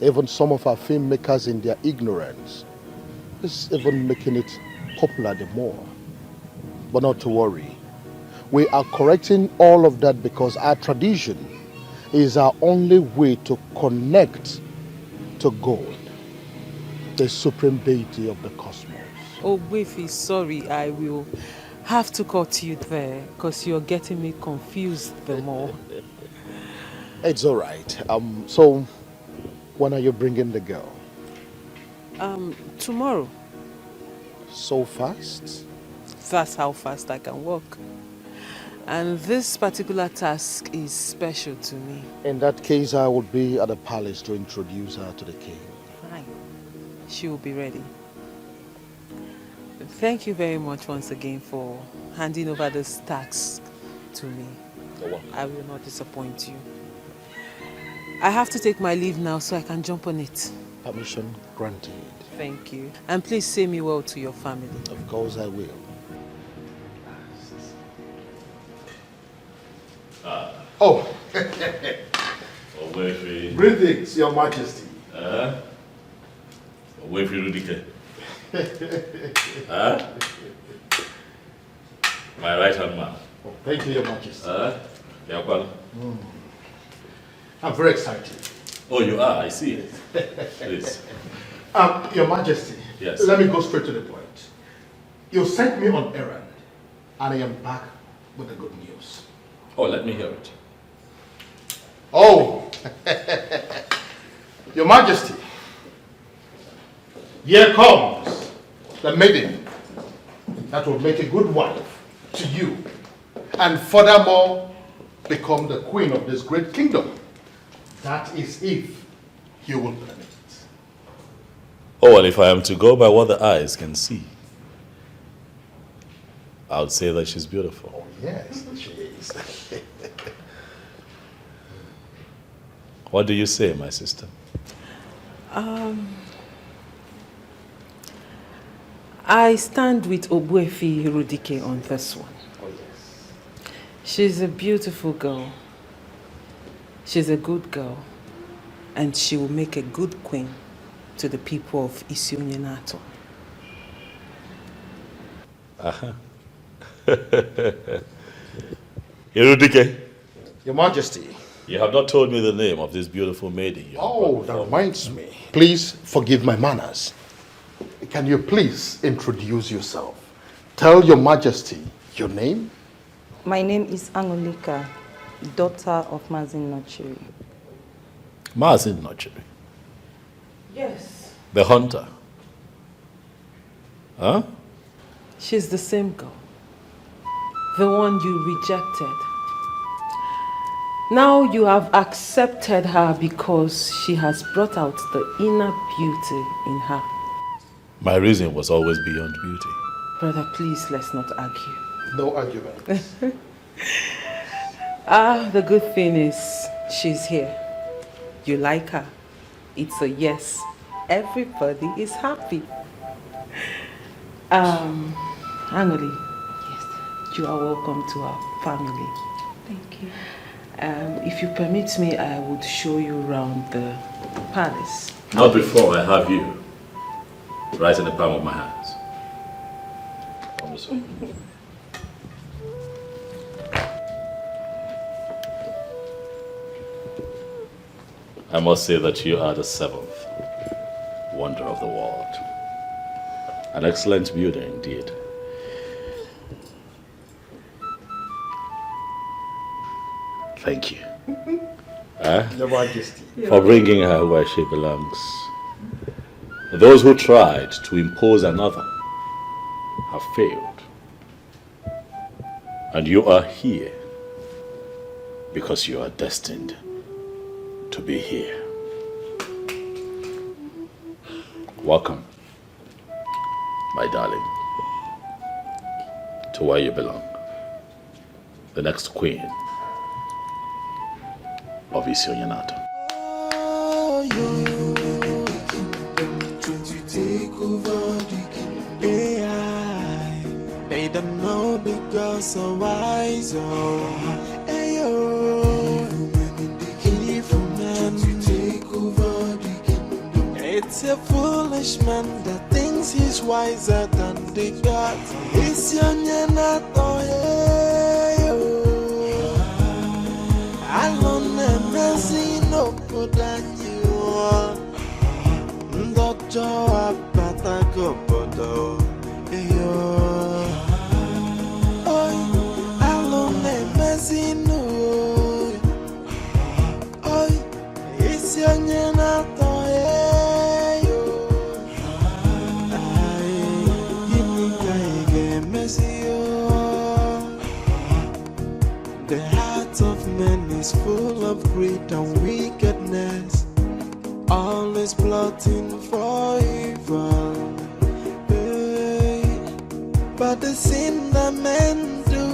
Even some of our filmmakers in their ignorance is even making it popular the more. But not to worry. We are correcting all of that because our tradition is our only way to connect to God, the supreme deity of the cosmos. Oh, Wefi, sorry, I will have to cut you there because you're getting me confused the more. It's all right. So, when are you bringing the girl? Tomorrow. So fast? That's how fast I can walk. And this particular task is special to me. In that case, I would be at the palace to introduce her to the king. Fine. She will be ready. Thank you very much once again for handing over this task to me. I will not disappoint you. I have to take my leave now so I can jump on it. Permission granted. Thank you. And please say me well to your family. Of course I will. Oh. Greetings, Your Majesty. My right hand man. Oh, thank you, Your Majesty. Mm. I'm very excited. Oh, you are? I see it. Please. Your Majesty. Yes. Let me go straight to the point. You sent me on errand, and I am back with the good news. Oh, let me hear it. Oh, Your Majesty, here comes the maiden that will make a good wife to you, and furthermore become the queen of this great kingdom. That is if you will permit. Oh, well, if I am to go by what the eyes can see, I would say that she's beautiful. Oh, yes, she is. What do you say, my sister? I stand with Obuefi Rudike on this one. Oh, yes. She's a beautiful girl. She's a good girl. And she will make a good queen to the people of Isiunyenato. Aha. Irudike. Your Majesty. You have not told me the name of this beautiful maiden. Oh, that reminds me. Please forgive my manners. Can you please introduce yourself? Tell Your Majesty your name. My name is Angolika, daughter of Mazin Nochiri. Mazin Nochiri? Yes. The hunter? Huh? She's the same girl. The one you rejected. Now you have accepted her because she has brought out the inner beauty in her. My reason was always beyond beauty. Brother, please, let's not argue. No argument. The good thing is she's here. You like her. It's a yes. Everybody is happy. Anoli. Yes. You are welcome to our family. Thank you. If you permit me, I would show you around the palace. Not before I have you right in the palm of my hands. On this one. I must say that you are the seventh wonder of the world. An excellent builder indeed. Thank you. Your Majesty. For bringing her where she belongs. Those who tried to impose another have failed. And you are here because you are destined to be here. Welcome, my darling, to where you belong. The next queen of Isiunyenato. They don't know the girl so wise, it's a foolish man that thinks he's wiser than the gods. Isiunyenato, alone and messy no good than you. Doctor, Patago, Bodo, alone and messy no. Isiunyenato. is full of greed and wickedness, always plotting for evil. Hey, but the sin that men do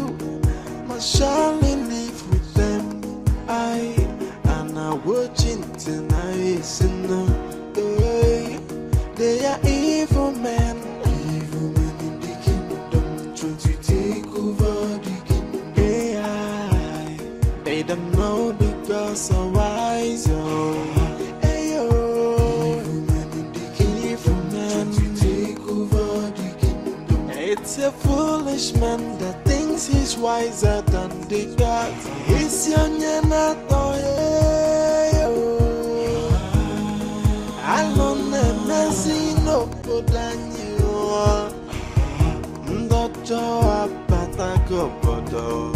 must surely live with them. And I watching tonight, sinner. Hey, they are evil men. Evil men in the kingdom, trying to take over the kingdom. Hey, they don't know the gods are wise. Hey, evil men in the kingdom, trying to take over the kingdom. It's a foolish man that thinks he's wiser than the gods. It's your nanato. Alone and messy no good than you. Ndocho apata go bodo.